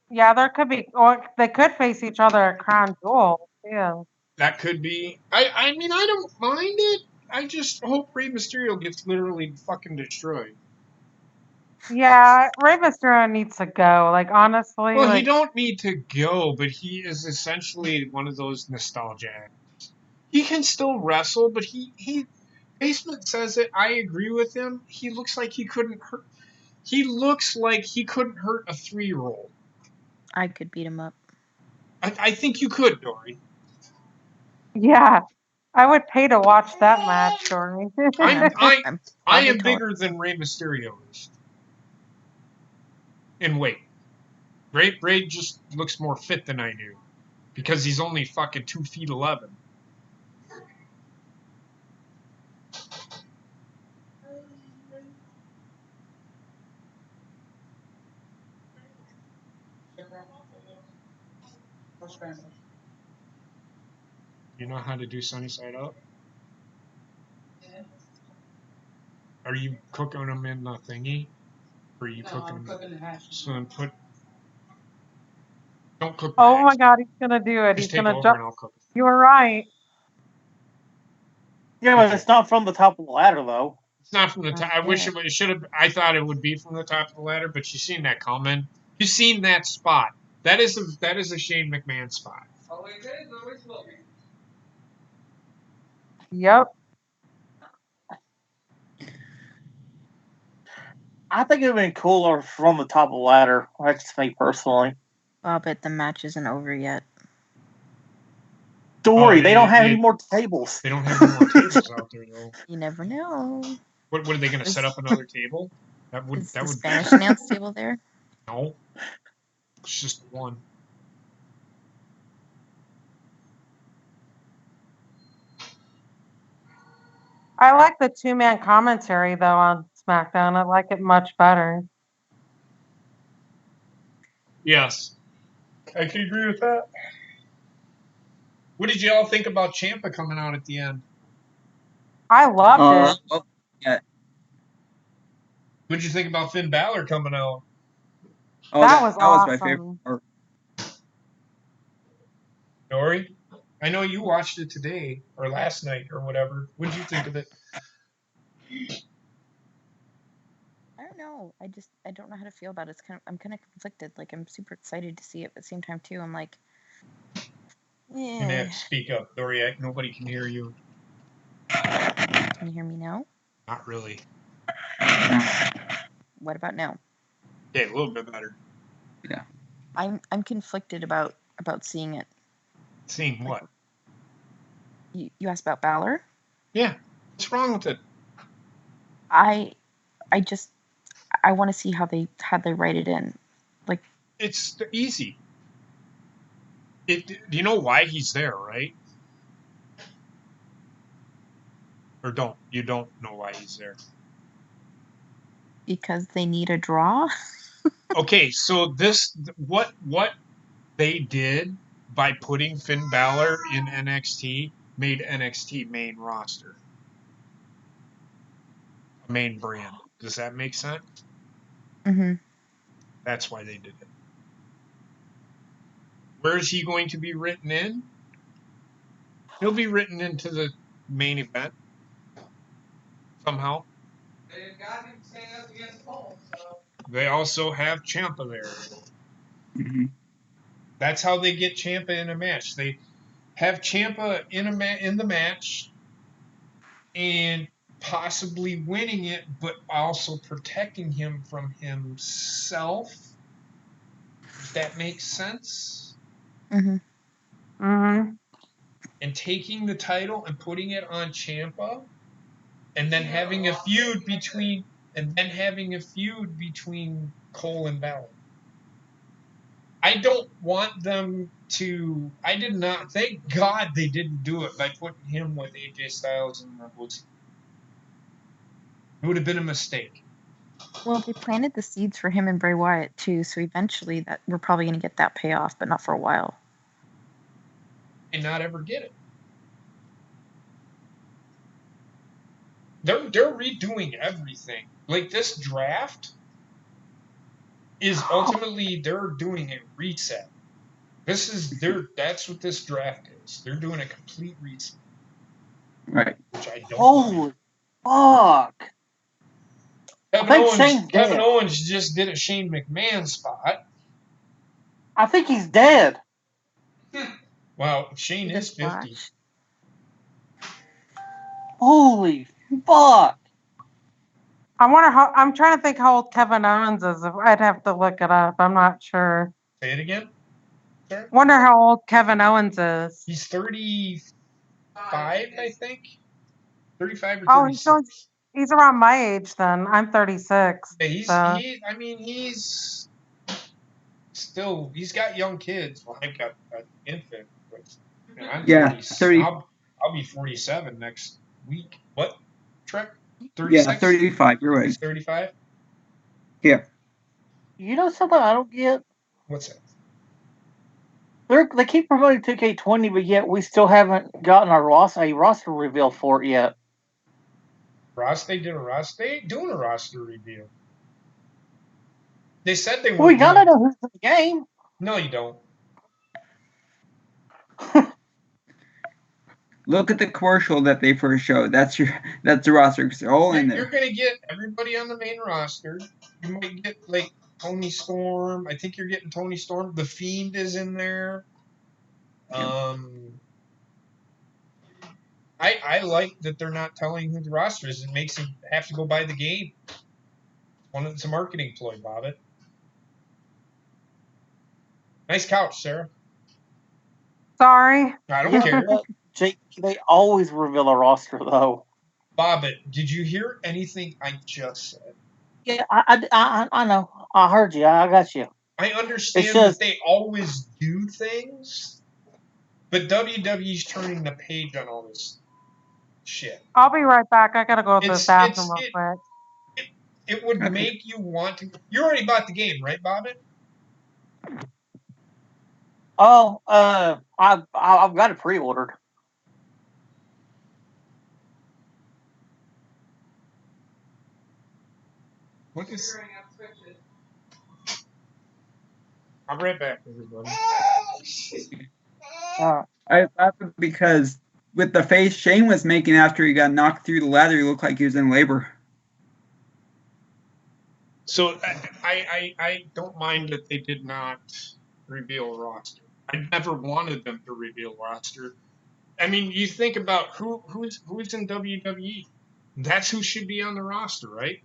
Yeah, there could be, or they could face each other at Crown Jewel. Yeah. That could be. I mean, I don't mind it. I just hope Rey Mysterio gets literally fucking destroyed. Yeah, Rey Mysterio needs to go. Like, honestly, Well, like, he don't need to go, but he is essentially one of those nostalgia actors. He can still wrestle, but he Basement says it. I agree with him. He looks like he couldn't hurt. He looks like he couldn't hurt a 3-year-old. I could beat him up. I think you could, Dory. yeah, I would pay to watch that match, Dory. I I'm am probably bigger than Rey Mysterio is. In weight. Ray just looks more fit than I do. Because he's only fucking 2 feet 11. You know how to do sunny side up? Are you cooking them in the thingy? Or are you cooking them? Cooking the hash. So then don't cook Oh my my eggs. God, he's gonna do it. Just He's take gonna over jump. and I'll cook it. You were right. Yeah, but it's not from the top of the ladder, though. It's not from the top. I wish yet. it should have. I thought it would be from the top of the ladder, but you've seen that coming. You've seen that spot. That is a Shane McMahon spot. Always is, always will be. Yep. I think it would have been cooler from the top of the ladder. That's just me personally. Well, but the match isn't over yet. Dory, they don't have any more tables. They don't have any more tables out there, though. You never know. What are they going to set up another table? Is the Spanish announce table there? No. It's just one. I like the 2-man commentary though on SmackDown. I like it much better. Yes. I can agree with that. What did you all think about Ciampa coming out at the end? I loved it. Yeah. What did you think about Finn Balor coming out? Oh, That was my awesome. favorite part. Dory? I know you watched it today or last night or whatever. What did you think of it? I don't know. I don't know how to feel about it. I'm kind of conflicted. Like, I'm super excited to see it, but at the same time too, I'm like, yeah. Speak up, Dory. Nobody can hear you. Can you hear me now? Not really. What about now? Yeah, a little bit better. Yeah. I'm conflicted about seeing it. Seeing what? You asked about Balor? Yeah. What's wrong with it? I want to see how they write it in. Like, it's easy. Do you know why he's there, right? Or you don't know why he's there? Because they need a draw. Okay, so what they did by putting Finn Balor in NXT made NXT main roster, main brand. Does that make sense? Mm-hmm. That's why they did it. Where is he going to be written in? He'll be written into the main event somehow. They've got him staying up against Cole, so. They also have Ciampa there. Mm-hmm. That's how they get Ciampa in a match. They have Ciampa in the match and possibly winning it, but also protecting him from himself. If that makes sense. Mm-hmm. Mm-hmm. And taking the title and putting it on Ciampa, and then having a feud between Cole and Balor. I don't want them to. I did not. Thank God they didn't do it by putting him with AJ Styles and Rebels. It would have been a mistake. Well, they planted the seeds for him and Bray Wyatt too, so eventually that we're probably going to get that payoff, but not for a while. And not ever get it. They're redoing everything. Like this draft is ultimately they're doing a reset. That's what this draft is. They're doing a complete reset. Right. Which I don't Holy fuck. Kevin Owens just did a Shane McMahon spot. I think he's dead. Well, Shane is 50. Flash. Holy fuck. I wonder how. I'm trying to think how old Kevin Owens is. I'd have to look it up. I'm not sure. Say it again. Sir? Wonder how old Kevin Owens is. He's 35, I think. 35 or 36. Oh, he's around my age then. I'm 36. Yeah, he's still, he's got young kids. Well, I've got an infant. But, I'm 30. I'll be 47 next week. What? Trek? 36? Yeah, 35. You're right. He's 35? Yeah. You know something I don't get? What's that? They keep promoting 2K20, but yet we still haven't gotten a roster reveal for it yet. They ain't doing a roster reveal. They said they were. Well, we gotta know who's in the game. No, you don't. Look at the commercial that they first showed. That's the roster because they're all in there. You're gonna get everybody on the main roster. You might get like Tony Storm. I think you're getting Tony Storm. The Fiend is in there. I like that they're not telling who the roster is. It makes them have to go buy the game. It's a marketing ploy, Bobbit. Nice couch, Sarah. Sorry. I don't care. Jake, they always reveal a roster though. Bobbit, did you hear anything I just said? Yeah, I know. I heard you. I got you. I understand that they always do things, but WWE's turning the page on all this shit. I'll be right back. I gotta go to the bathroom real quick. It would make you want to. You already bought the game, right, Bobbit? Oh, I've got it pre-ordered. What is? I'm right back, everybody. I laughed because with the face Shane was making after he got knocked through the ladder, he looked like he was in labor. So I don't mind that they did not reveal a roster. I never wanted them to reveal a roster. I mean, you think about who's in WWE. That's who should be on the roster, right?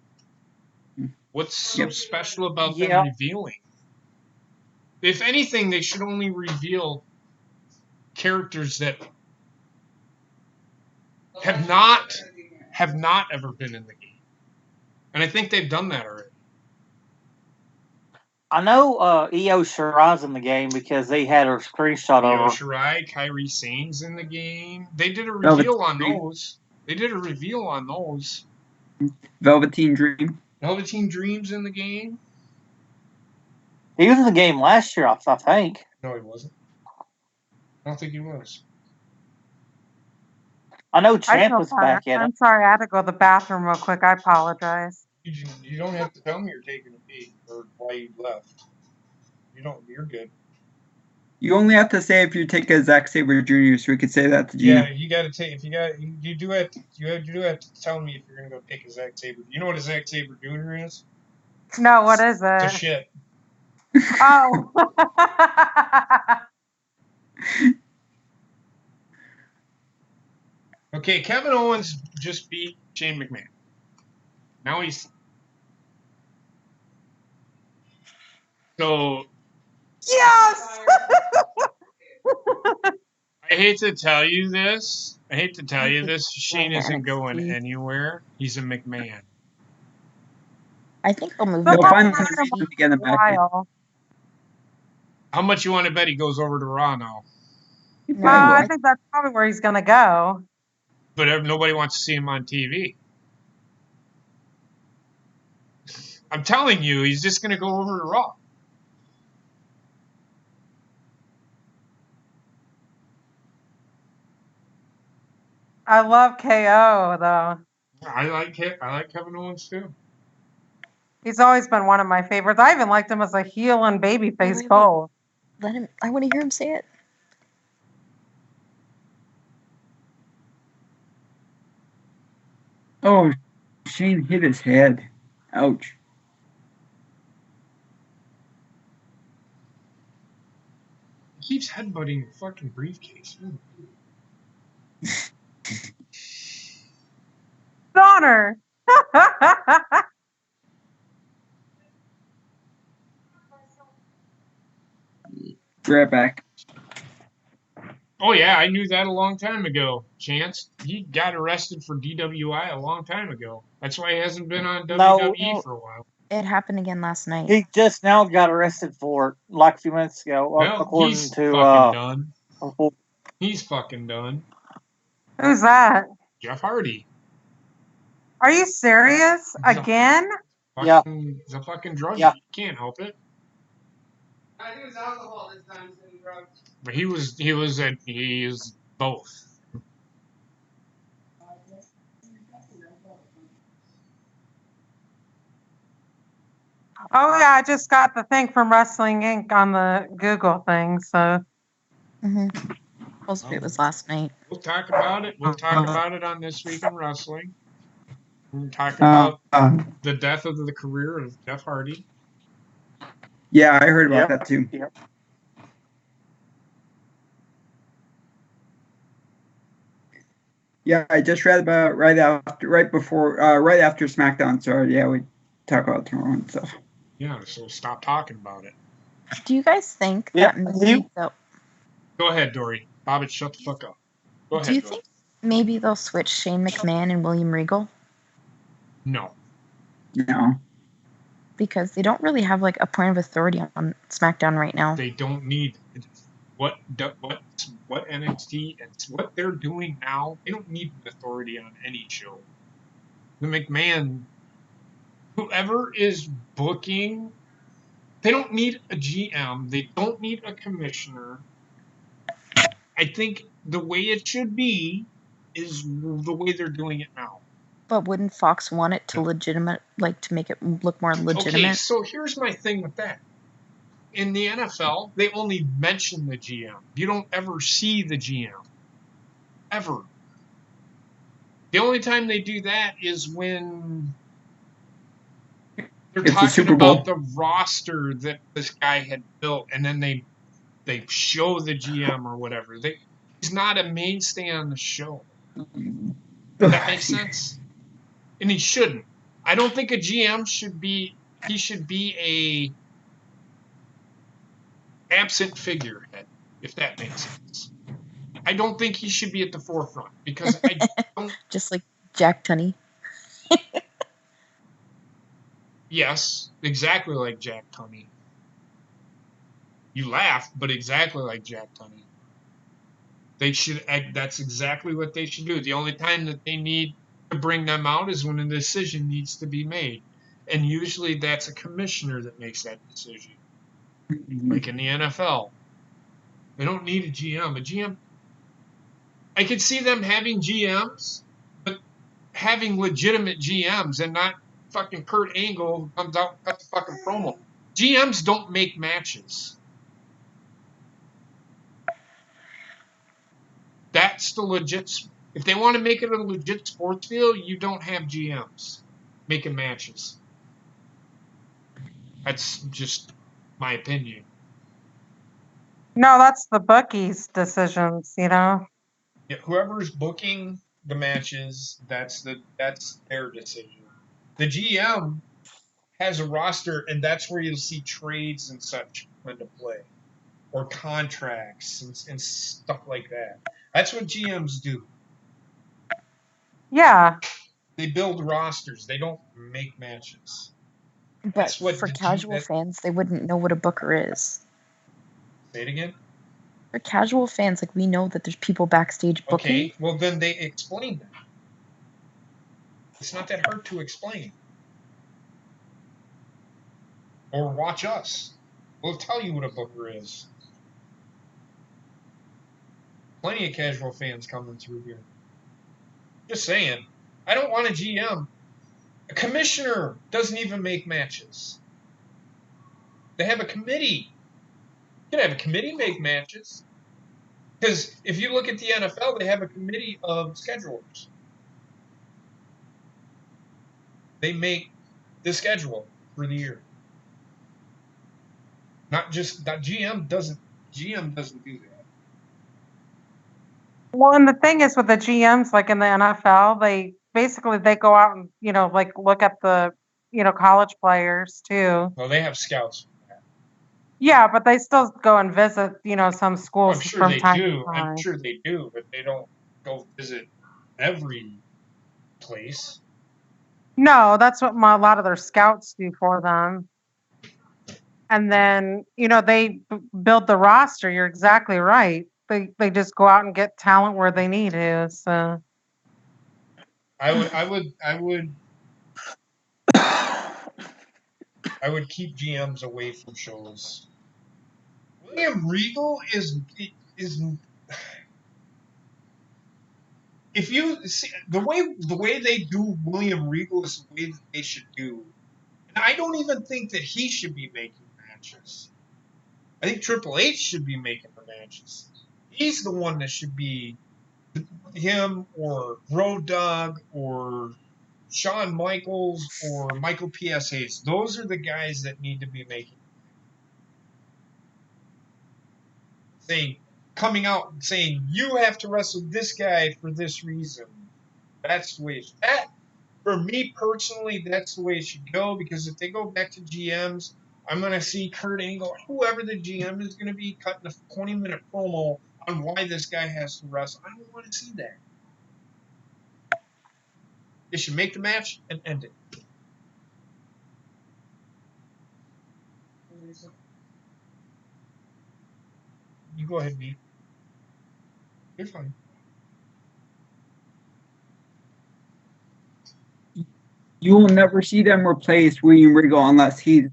What's so special about them revealing? If anything, they should only reveal characters that have not ever been in the game. And I think they've done that already. I know Io Shirai's in the game because they had her screenshot of her. Io Shirai, Kairi Sane's in the game. They did a reveal on those. Velveteen Dream. Velveteen Dream's in the game. He was in the game last year, I think. No, he wasn't. I don't think he was. I know Champ was back in it. I'm sorry, I had to go to the bathroom real quick. I apologize. You don't have to tell me you're taking a pee or why you left. You're good. You only have to say if you take a Zack Sabre Jr. so we could say that to Gina. Yeah, you got to take. You do have to tell me if you're gonna go take a Zack Sabre. You know what a Zack Sabre Jr. is? No, what is It's a it? shit. Oh. Okay, Kevin Owens just beat Shane McMahon. Now he's so. Yes! I hate to tell you this. Shane to isn't going NXT. anywhere. He's a McMahon. I think they'll move But him They'll to find that's some NXT. reason to get him back in. while. How much you want to bet he goes over to Raw now? He No, probably I will. think that's probably where he's going to go. But nobody wants to see him on TV. I'm telling you, he's just going to go over to Raw. I love KO, though. I like Kevin Owens too. He's always been one of my favorites. I even liked him as a heel and babyface wait. both. Let him. I want to hear him say it. Oh, Shane hit his head. Ouch. He keeps headbutting the fucking briefcase. Donner! Be right back. Oh yeah, I knew that a long time ago. Chance, he got arrested for DWI a long time ago. That's why he hasn't been on WWE for a while. It happened again last night. He just now got arrested for it, like a few minutes ago, Well, according he's to fucking done. He's fucking done. Who's that? Jeff Hardy. Are you serious? Again? Yeah. He's a fucking druggie. Yeah. You can't help it. I think it was alcohol this time instead of drugs. But he is both. Oh, yeah, I just got the thing from Wrestling Inc. on the Google thing, so. Supposed to be it was last night. We'll talk about it. We'll talk about it on This Week in Wrestling. We'll talk about the death of the career of Jeff Hardy. Yeah, I heard about that too. Yep. Yeah, I just read about it right after SmackDown started. Yeah, we talk about tomorrow and stuff. Yeah, so stop talking about it. Do you guys think Yeah, that maybe they'll, Go ahead, Dory. Bobbitt, shut the fuck up. Go ahead. do you Dory. think maybe they'll switch Shane McMahon and William Regal? No. No. Because they don't really have like a point of authority on SmackDown right now. They don't need what NXT and what they're doing now. They don't need an authority on any show. The McMahon, whoever is booking, they don't need a GM. They don't need a commissioner. I think the way it should be is the way they're doing it now. But wouldn't Fox want it to to make it look more legitimate? Okay, so here's my thing with that. In the NFL, they only mention the GM. You don't ever see the GM. Ever. The only time they do that is when they're It's the talking Super Bowl. about the roster that this guy had built, and then they show the GM or whatever. He's not a mainstay on the show. Does that make sense? And he shouldn't. I don't think a GM should be. He should be a absent figurehead, if that makes sense. I don't think he should be at the forefront because I don't. Just like Jack Tunney. Yes, exactly like Jack Tunney. You laugh, but exactly like Jack Tunney. They should. That's exactly what they should do. The only time that they need to bring them out is when a decision needs to be made, and usually that's a commissioner that makes that decision. Like in the NFL, they don't need a GM. A GM. I could see them having GMs, but having legitimate GMs and not fucking Kurt Angle who comes out and cuts the fucking promo. GMs don't make matches. That's the legit. If they want to make it a legit sports field, you don't have GMs making matches. That's just my opinion. No, that's the bookies' decisions, Yeah, whoever's booking the matches, that's their decision. The GM has a roster, and that's where you'll see trades and such come into play, or contracts and stuff like that. That's what GMs do. Yeah. They build rosters. They don't make matches. But That's what for casual that, fans, they wouldn't know what a booker is. say it again. For casual fans, like we know that there's people backstage booking. Okay, well then they explain that. It's not that hard to explain. Or watch us. We'll tell you what a booker is. Plenty of casual fans coming through here. Just saying. I don't want a GM. A commissioner doesn't even make matches. They have a committee. You can have a committee make matches. Because if you look at the NFL, they have a committee of schedulers. They make the schedule for the year. Not just that GM doesn't do that. Well, and the thing is with the GMs, like in the NFL, they go out and, like look at the, college players too. Well, they have scouts. Yeah, but they still go and visit, some schools I'm sure from they time do. to time. I'm sure they do, but they don't go visit every place. No, that's what a lot of their scouts do for them. And then, they build the roster. You're exactly right. They just go out and get talent where they need to. So I would keep GMs away from shows. William Regal is if you see the way they do William Regal is the way that they should do. And I don't even think that he should be making matches. I think Triple H should be making the matches. He's the one that should be him or Road Dogg or Shawn Michaels or Michael P.S. Hayes. Those are the guys that need to be making. Coming out and saying, you have to wrestle this guy for this reason. That's the way for me personally, that's the way it should go, because if they go back to GMs, I'm going to see Kurt Angle, whoever the GM is going to be, cutting a 20-minute promo on why this guy has to wrestle. I don't want to see that. They should make the match and end it. You go ahead, B. You're fine. You will never see them replace William Regal unless he's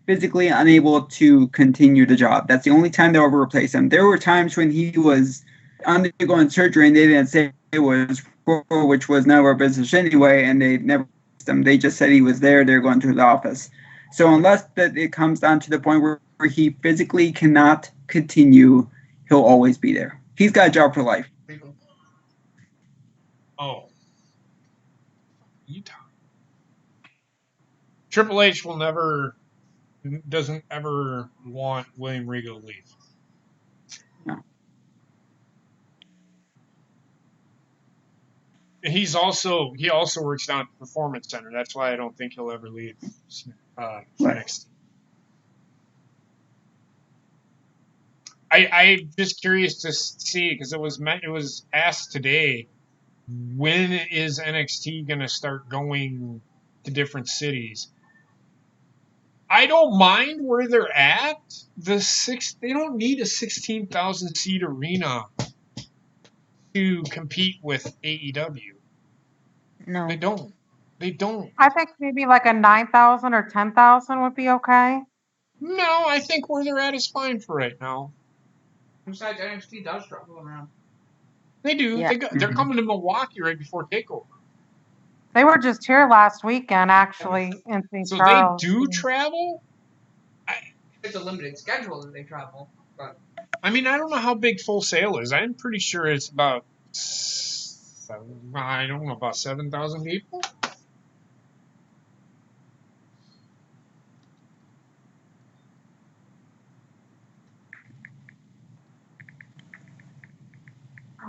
physically unable to continue the job. That's the only time they'll ever replace him. There were times when he was undergoing surgery and they didn't say it was for, which was none of our business anyway, and they never replaced him. They just said he was there, they're going to the office. So unless that it comes down to the point where he physically cannot continue, he'll always be there. He's got a job for life. Oh. Triple H doesn't ever want William Regal to leave. No. He also works down at the Performance Center. That's why I don't think he'll ever leave NXT. I'm just curious to see, because it was asked today, when is NXT going to start going to different cities? I don't mind where they're at. They don't need a 16,000 seat arena to compete with AEW. No. They don't. I think maybe like a 9,000 or 10,000 would be okay. No, I think where they're at is fine for right now. Besides, NXT does travel around. They do. Yeah. They're coming to Milwaukee right before TakeOver. They were just here last weekend, actually, in St. So Charles. they do travel? It's a limited schedule that they travel. But I mean, I don't know how big Full Sail is. I'm pretty sure it's about 7,000 people.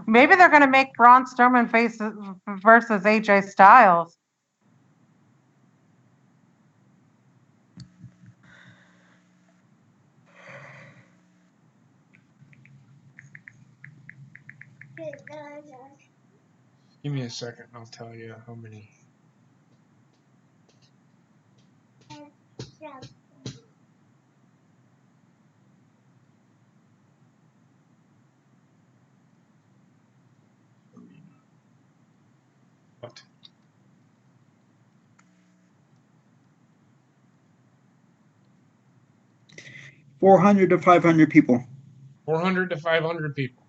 Maybe they're going to make Braun Strowman versus AJ Styles. Give me a second and I'll tell you how many. What? 400 to 500 people. 400 to 500 people.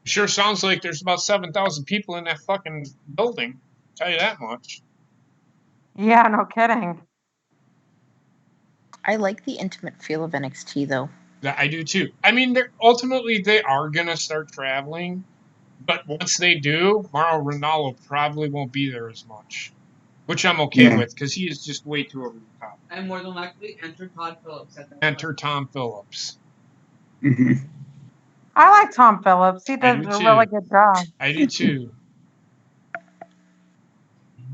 Sure sounds like there's about 7,000 people in that fucking building. I'll tell you that much. Yeah, no kidding. I like the intimate feel of NXT though. I do too. I mean, ultimately they are gonna start traveling, but once they do, Mauro Ranallo probably won't be there as much, which I'm okay with because he is just way too over the top. And more than likely, enter Todd Phillips at that Enter Tom Phillips. Mm-hmm. I like Tom Phillips. He does a really good job. I do too.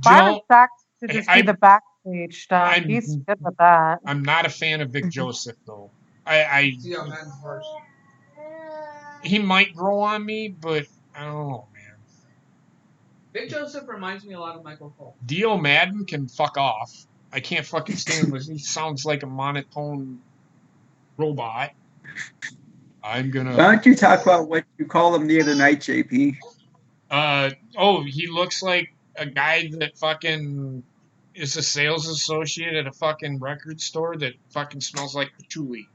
Byron Saxton to just do the backstage stuff. He's good with that. I'm not a fan of Vic Joseph though. He might grow on me, but I don't know, man. Vic Joseph reminds me a lot of Michael Cole. Dio Madden can fuck off. I can't fucking stand him. He sounds like a monotone robot. Why don't you talk about what you called him the other night, JP? He looks like a guy that fucking is a sales associate at a fucking record store that fucking smells like patchouli.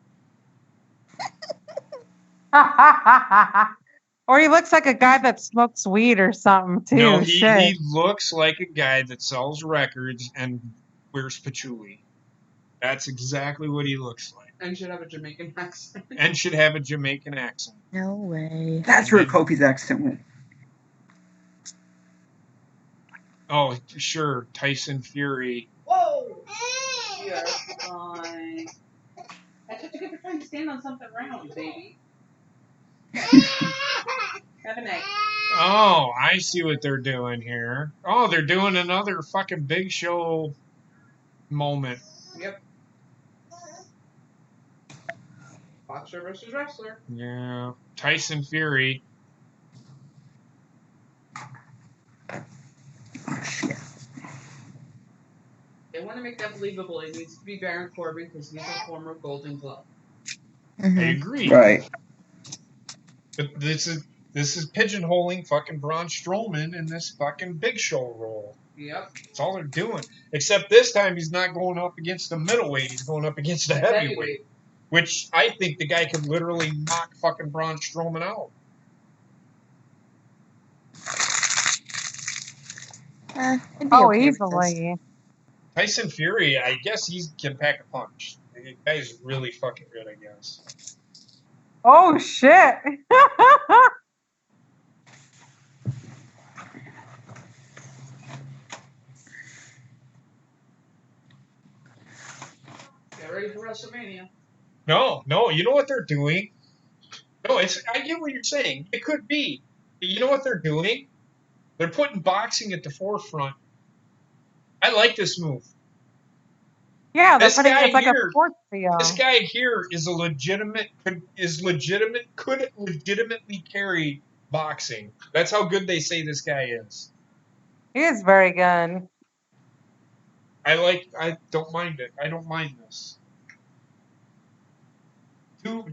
Or he looks like a guy that smokes weed or something too. No, he looks like a guy that sells records and wears patchouli. That's exactly what he looks like. And should have a Jamaican accent. No way. That's where Kofi's accent went. Oh, sure. Tyson Fury. Whoa! You're fine. That's what you get for trying to stand on something round, baby. Have an egg. Oh, I see what they're doing here. Oh, they're doing another fucking Big Show moment. Yep. Boxer versus wrestler. Yeah. Tyson Fury. Oh, shit. They want to make that believable. It needs to be Baron Corbin because he's a former Golden Glove. I agree. Right. But this is pigeonholing fucking Braun Strowman in this fucking Big Show role. Yep. That's all they're doing. Except this time he's not going up against the middleweight. He's going up against the heavyweight. Which I think the guy could literally knock fucking Braun Strowman out. Easily. Tyson Fury, I guess he can pack a punch. The guy's really fucking good, I guess. Oh, shit. Get ready for WrestleMania. No, you know what they're doing? No, I get what you're saying. It could be. But you know what they're doing? They're putting boxing at the forefront. I like this move. Yeah, it's like a sports field. This guy here is could legitimately carry boxing. That's how good they say this guy is. He is very good. I don't mind it. I don't mind this.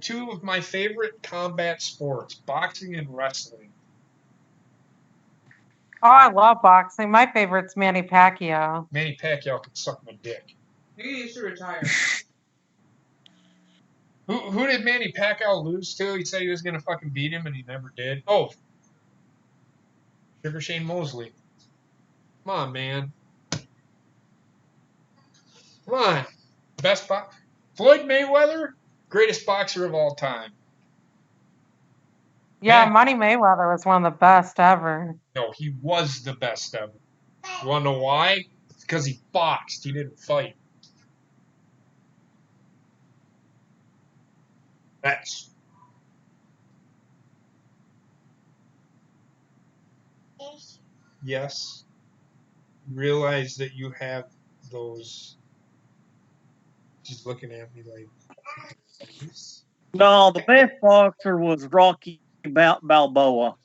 Two of my favorite combat sports, boxing and wrestling. Oh, I love boxing. My favorite's Manny Pacquiao. Manny Pacquiao can suck my dick. He needs to retire. Who did Manny Pacquiao lose to? He said he was going to fucking beat him, and he never did. Oh, Sugar Shane Mosley. Come on, man. Come on. Best box. Floyd Mayweather, greatest boxer of all time. Yeah, Money Mayweather was one of the best ever. No, he was the best ever. You want to know why? It's because he boxed. He didn't fight. That's yes. Realize that you have those. She's looking at me like. No, the best boxer was Rocky Balboa.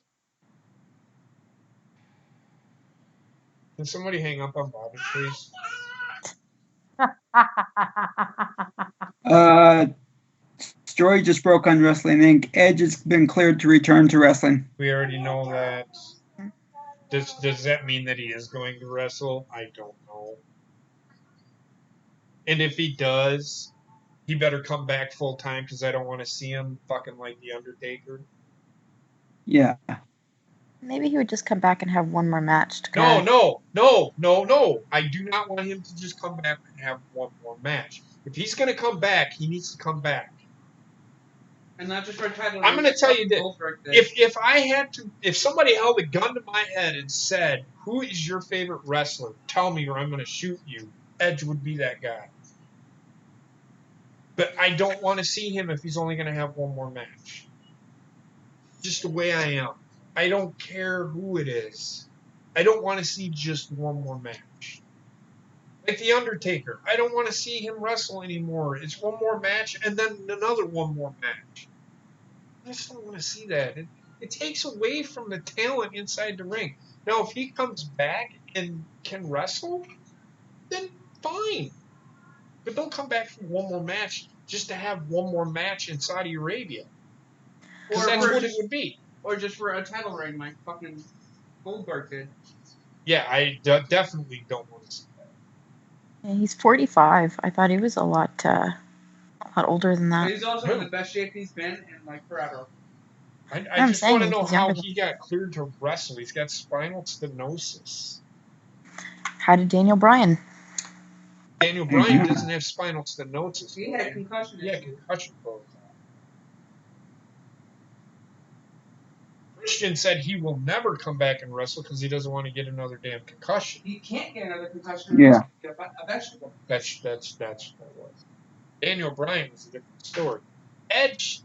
Can somebody hang up on Bobby, please? Story just broke on Wrestling Inc. Edge has been cleared to return to wrestling. We already know that. Does that mean that he is going to wrestle? I don't know. And if he does, he better come back full time because I don't want to see him fucking like the Undertaker. Yeah. Maybe he would just come back and have one more match. To No. I do not want him to just come back and have one more match. If he's going to come back, he needs to come back. And not just for a title. I'm going to tell you this. If somebody held a gun to my head and said, "Who is your favorite wrestler? Tell me, or I'm going to shoot you," Edge would be that guy. But I don't want to see him if he's only going to have one more match. Just the way I am. I don't care who it is. I don't want to see just one more match. Like The Undertaker. I don't want to see him wrestle anymore. It's one more match and then another one more match. I just don't want to see that. It takes away from the talent inside the ring. Now, if he comes back and can wrestle, then fine. But don't come back for one more match just to have one more match in Saudi Arabia. Because that's what it would be. Or just for a title reign like fucking Goldberg did. Yeah, I definitely don't want to see that. Yeah, he's 45. I thought he was a lot older than But that. he's also in the best shape he's been in like forever. I I'm just want to saying know he's how younger he got cleared to wrestle. He's got spinal stenosis. How did Daniel Bryan? Daniel Bryan doesn't have spinal stenosis. He had concussion. Yeah, concussion protocol. Christian said he will never come back and wrestle because he doesn't want to get another damn concussion. He can't get another concussion. Yeah. A vegetable. That's what it was. Daniel Bryan was a different story. Edge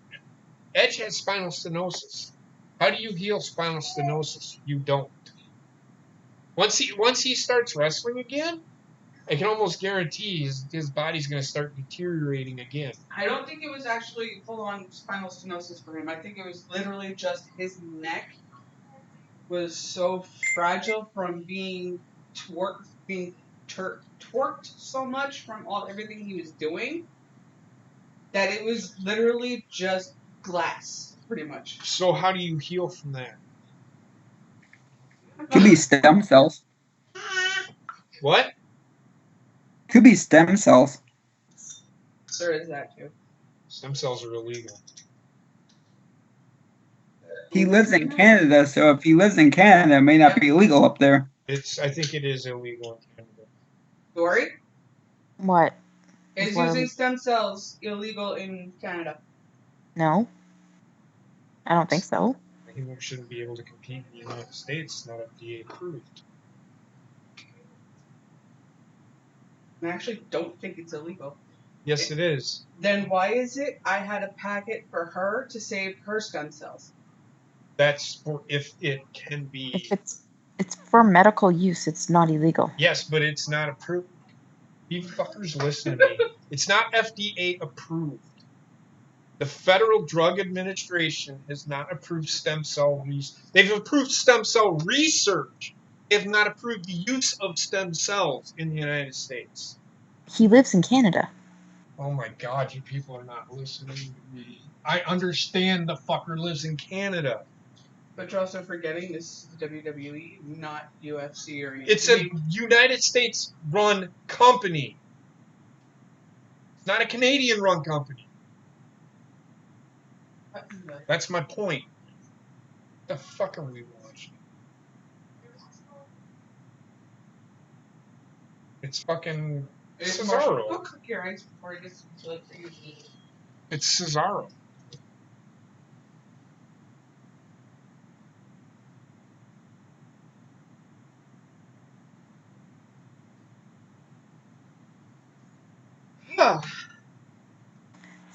has spinal stenosis. How do you heal spinal stenosis? You don't. Once he starts wrestling again, I can almost guarantee his body's going to start deteriorating again. I don't think it was actually full-on spinal stenosis for him. I think it was literally just his neck was so fragile from being torqued so much from everything he was doing that it was literally just glass, pretty much. So how do you heal from that? Could be stem cells. What? Could be stem cells. There is that too. Stem cells are illegal. He lives in Canada, so if he lives in Canada, it may not be legal up there. I think it is illegal in Canada. Dory? What? Is using stem cells illegal in Canada? No. I don't think so. He shouldn't be able to compete in the United States. It's not FDA approved. I actually don't think it's illegal. Yes, it is. Then why is it I had a packet for her to save her stem cells? That's for if it can be. If it's for medical use, it's not illegal. Yes, but it's not approved. You fuckers listen to me. It's not FDA approved. The Federal Drug Administration has not approved stem cell research. They've approved stem cell research. They have not approved the use of stem cells in the United States. He lives in Canada. Oh my God, you people are not listening to me. I understand the fucker lives in Canada. But you're also forgetting this is WWE, not UFC or anything. It's a United States run company. It's not a Canadian run company. That's my point. What the fuck are we watching? It's fucking Cesaro. Go cook your eggs before it gets too late for you to eat. It's Cesaro.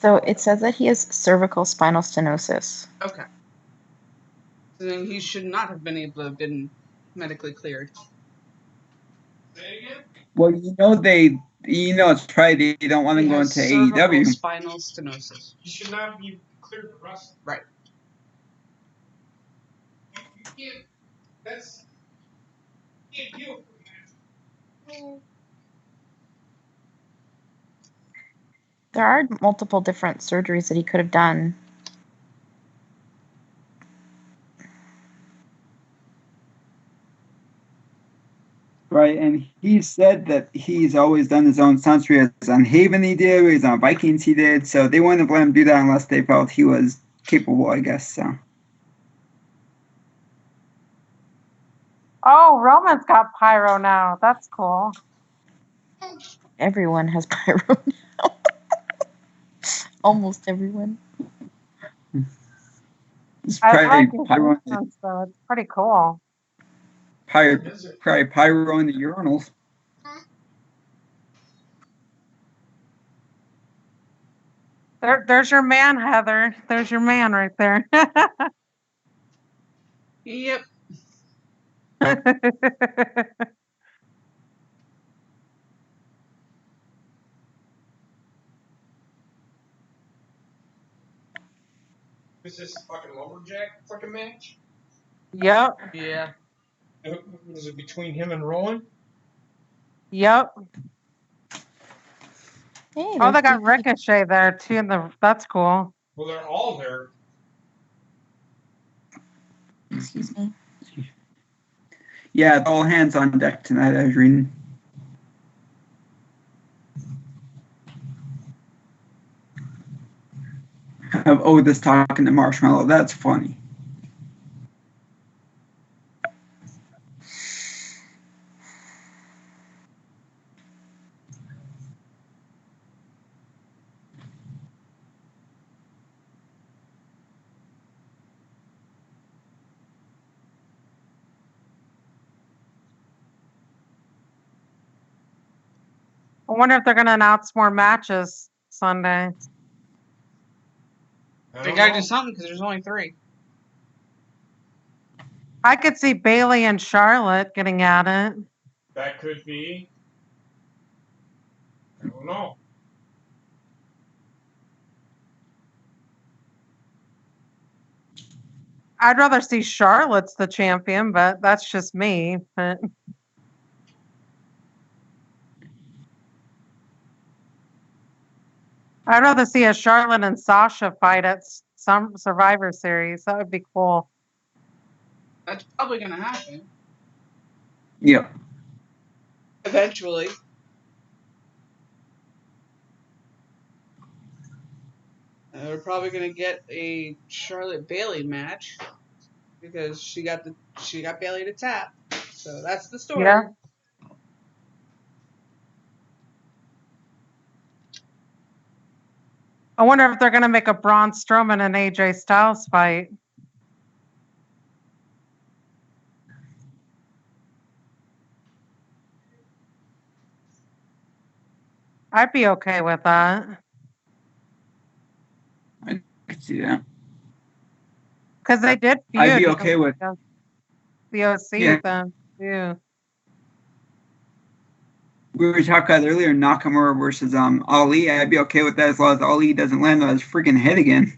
So it says that he has cervical spinal stenosis. Okay. So then he should not have been able to have been medically cleared. Say again? Well, it's probably they don't want He him going has to cervical AEW. spinal stenosis. He should not be cleared to wrestle. Right. You can't. That's. You can't deal with that. There are multiple different surgeries that he could have done. Right, and he said that he's always done his own stunts. He was on Haven, he did. He was on Vikings, he did. So they wouldn't have let him do that unless they felt he was capable, I guess. So. Oh, Roman's got pyro now. That's cool. Everyone has pyro now. Almost everyone. It's I probably like his pyro, entrance, though. It's pretty cool. probably pyro in the urinals. There's your man, Heather. There's your man right there. Yep. Is this fucking lumberjack fucking match? Yep. Yeah. Was it between him and Rowan? Yep. Hey, Oh, they there's got DVD. Ricochet there too. That's cool. Well, they're all there. Excuse me. Yeah, it's all hands on deck tonight, I was reading. Have Otis talking to Marshmallow. That's funny. I wonder if they're going to announce more matches Sunday. They gotta do something because there's only 3. I could see Bailey and Charlotte getting at it. That could be. I don't know. I'd rather see Charlotte's the champion, but that's just me. But I'd rather see a Charlotte and Sasha fight at some Survivor Series. That would be cool. That's probably gonna happen Yep. eventually. We're probably gonna get a Charlotte Bailey match because she got Bailey to tap. So that's the story. Yeah. I wonder if they're going to make a Braun Strowman and AJ Styles fight. I'd be okay with that. I could see that. Because they did feud. I'd be okay with the OC Yeah. then, too. We were talking about earlier Nakamura versus Ali. I'd be okay with that as long as Ali doesn't land on his freaking head again.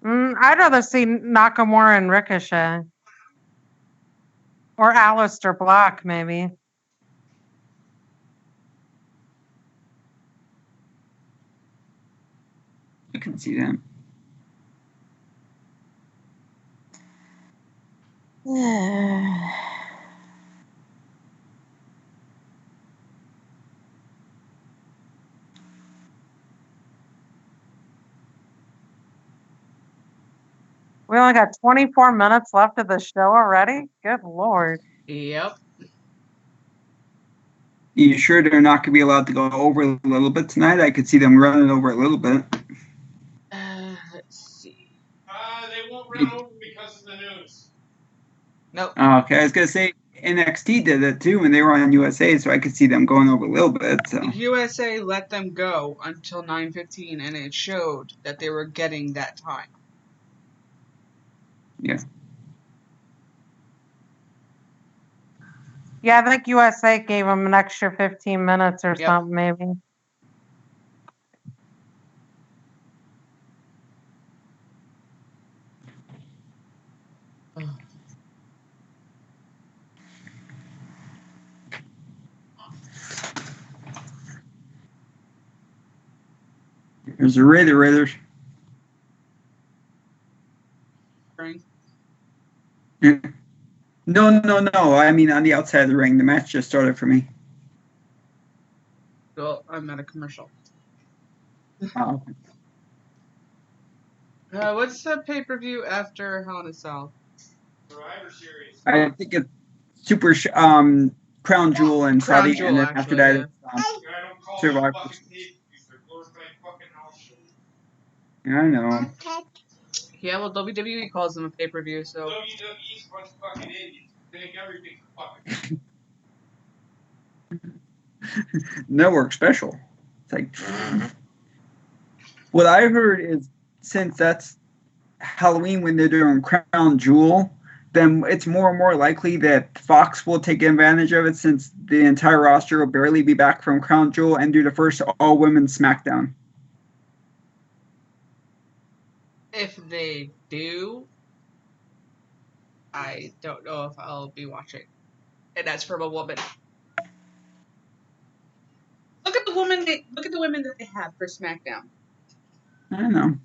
I'd rather see Nakamura and Ricochet. Or Aleister Black, maybe. I can see that. We only got 24 minutes left of the show already? Good Lord. Yep. You sure they're not going to be allowed to go over a little bit tonight? I could see them running over a little bit. Let's see. They won't run over because of the news. Nope. Okay, I was going to say, NXT did it too when they were on USA, so I could see them going over a little bit. So USA let them go until 9:15, and it showed that they were getting that time. yeah. Yeah, I think USA gave them an extra 15 minutes or Yep. something, maybe. There's the Raiders. Ring. Yeah. No. I mean, on the outside of the ring, the match just started for me. Well, I'm at a commercial. Oh, What's the pay-per-view after Hell in a Cell? Survivor Series. I think it's Crown Jewel and Crown Saudi, Jewel, and then actually, after that, yeah. it's I don't call Survivor. them fucking pay-per-views. They're glorified fucking house shows. I know. Yeah, well, WWE calls them a pay-per-view, so WWE's a bunch of fucking idiots. They think everything's a fucking Network special. It's like what I heard is since that's Halloween when they're doing Crown Jewel, then it's more and more likely that Fox will take advantage of it since the entire roster will barely be back from Crown Jewel and do the first all-women SmackDown. if they do, I don't know if I'll be watching. And that's from a woman. Look at the women that they have for SmackDown. I know.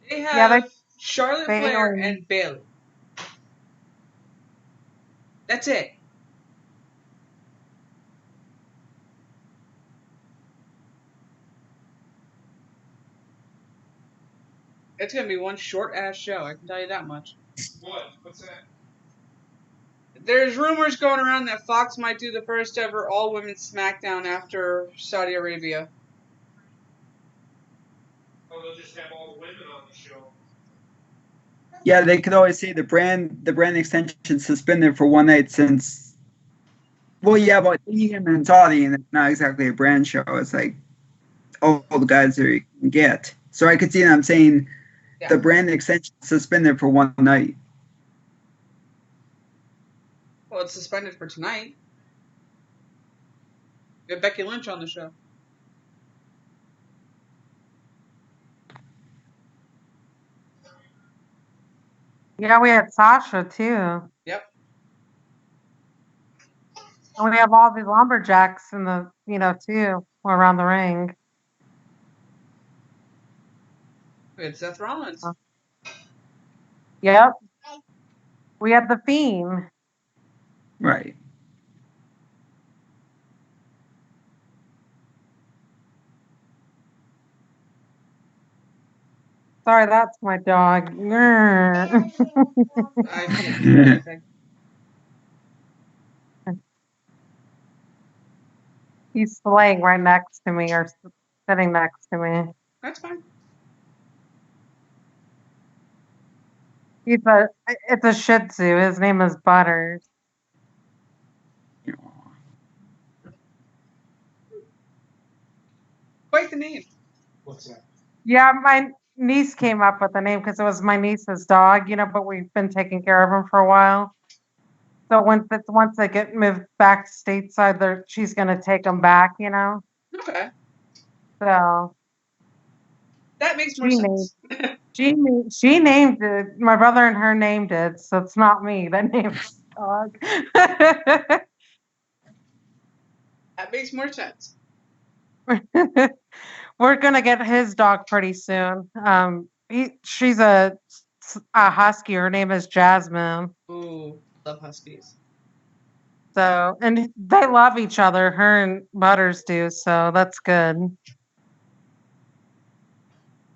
They Yeah, have Charlotte Flair Bayley. and Bayley. That's it. It's gonna be one short ass show, I can tell you that much. What? What's that? There's rumors going around that Fox might do the first ever all women SmackDown after Saudi Arabia. Oh, they'll just have all the women on the show. Yeah, they could always say the brand extension suspended for one night since. Well, yeah, but EM and Saudi, and it's not exactly a brand show. It's like all the guys that you can get. So I could see them saying the brand extension suspended for one night. Well, it's suspended for tonight. We have Becky Lynch on the show. Yeah, we had Sasha too. Yep. And we have all the lumberjacks in the, too, around the ring. It's Seth Rollins. Yep. We had the Fiend. Right. Sorry, that's my dog. I can't do anything. He's laying right next to me or sitting next to me. That's fine. It's a Shih Tzu. His name is Butters. Quite the name. What's that? Yeah, my niece came up with the name because it was my niece's dog, but we've been taking care of him for a while. So once they get moved back stateside, she's gonna take him back, Okay. So That makes more sense. she named it. My brother and her named it, so it's not me that named the dog. That makes more sense. We're gonna get his dog pretty soon. She's a husky. Her name is Jasmine. Ooh, love huskies. So, and they love each other. Her and Butters do. So that's good.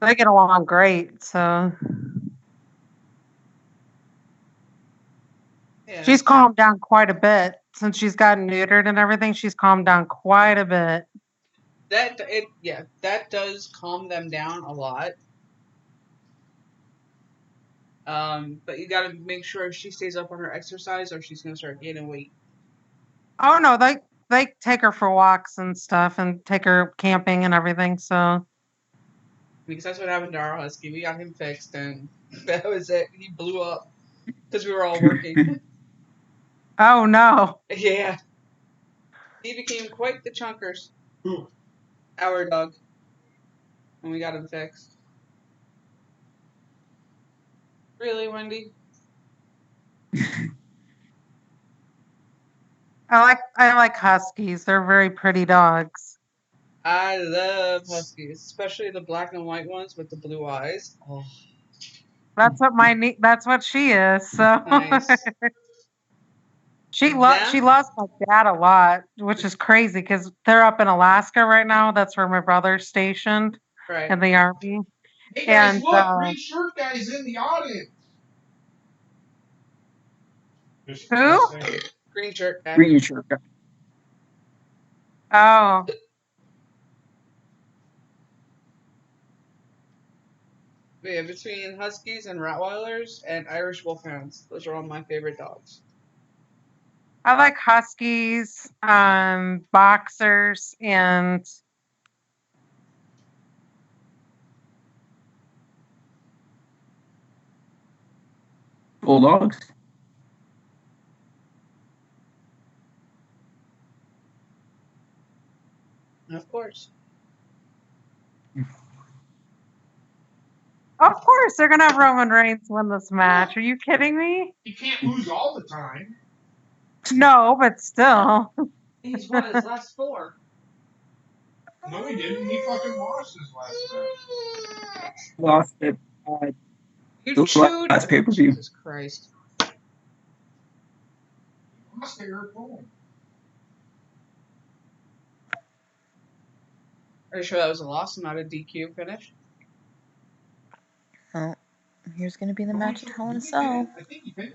They get along great. So Yeah. she's calmed down quite a bit since she's gotten neutered and everything. She's calmed down quite a bit. That does calm them down a lot. But you got to make sure she stays up on her exercise, or she's gonna start gaining weight. Oh no, they take her for walks and stuff, and take her camping and everything. So Because that's what happened to our husky. We got him fixed, and that was it. He blew up because we were all working. oh no, Yeah, he became quite the chunkers. Who? Our dog. When we got him fixed. Really, Wendy? I like huskies. They're very pretty dogs. I love huskies, especially the black and white ones with the blue eyes. Oh, That's what that's what she is. So nice. she Them? loves my dad a lot, which is crazy because they're up in Alaska right now. That's where my brother's stationed Right. in the army. Hey guys, And look, green shirt guy's in the audience. who? Green shirt guy. Green shirt guy. Oh, Yeah, between huskies and Rottweilers and Irish Wolfhounds. Those are all my favorite dogs. I like huskies, boxers, and Bulldogs. Of course. of course they're gonna have Roman Reigns win this match. Are you kidding me? He can't lose all the time. No, but still. He's won his last 4. No, he didn't. He fucking lost his last match. Lost it. You The chewed. last pay-per-view. Jesus Christ. He lost to Eric Rowan. Are you sure that was a loss, not a DQ finish? Oh, here's going to be the match at Hell in a Did he Cell. win? I think he did.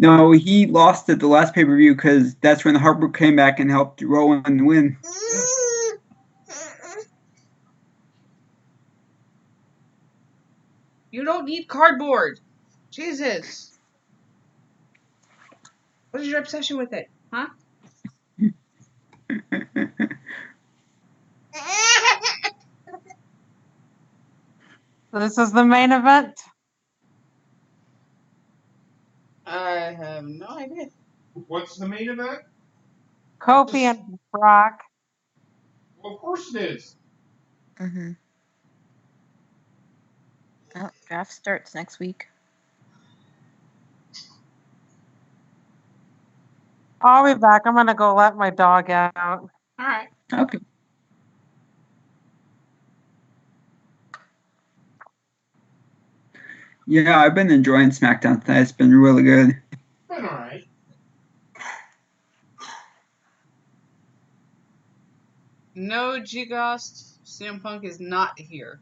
No, he lost at the last pay-per-view because that's when Harper came back and helped Rowan win. You don't need cardboard. Jesus. What is your obsession with it? Huh? This is the main event. I have no idea. What's the main event? Kofi and Brock. Well, of course it is. Mm-hmm. Oh, draft starts next week. I'll be back. I'm gonna go let my dog out. All right. Okay. Yeah, I've been enjoying SmackDown tonight. It's been really good. Been all right. No, G-Ghost. CM Punk is not here.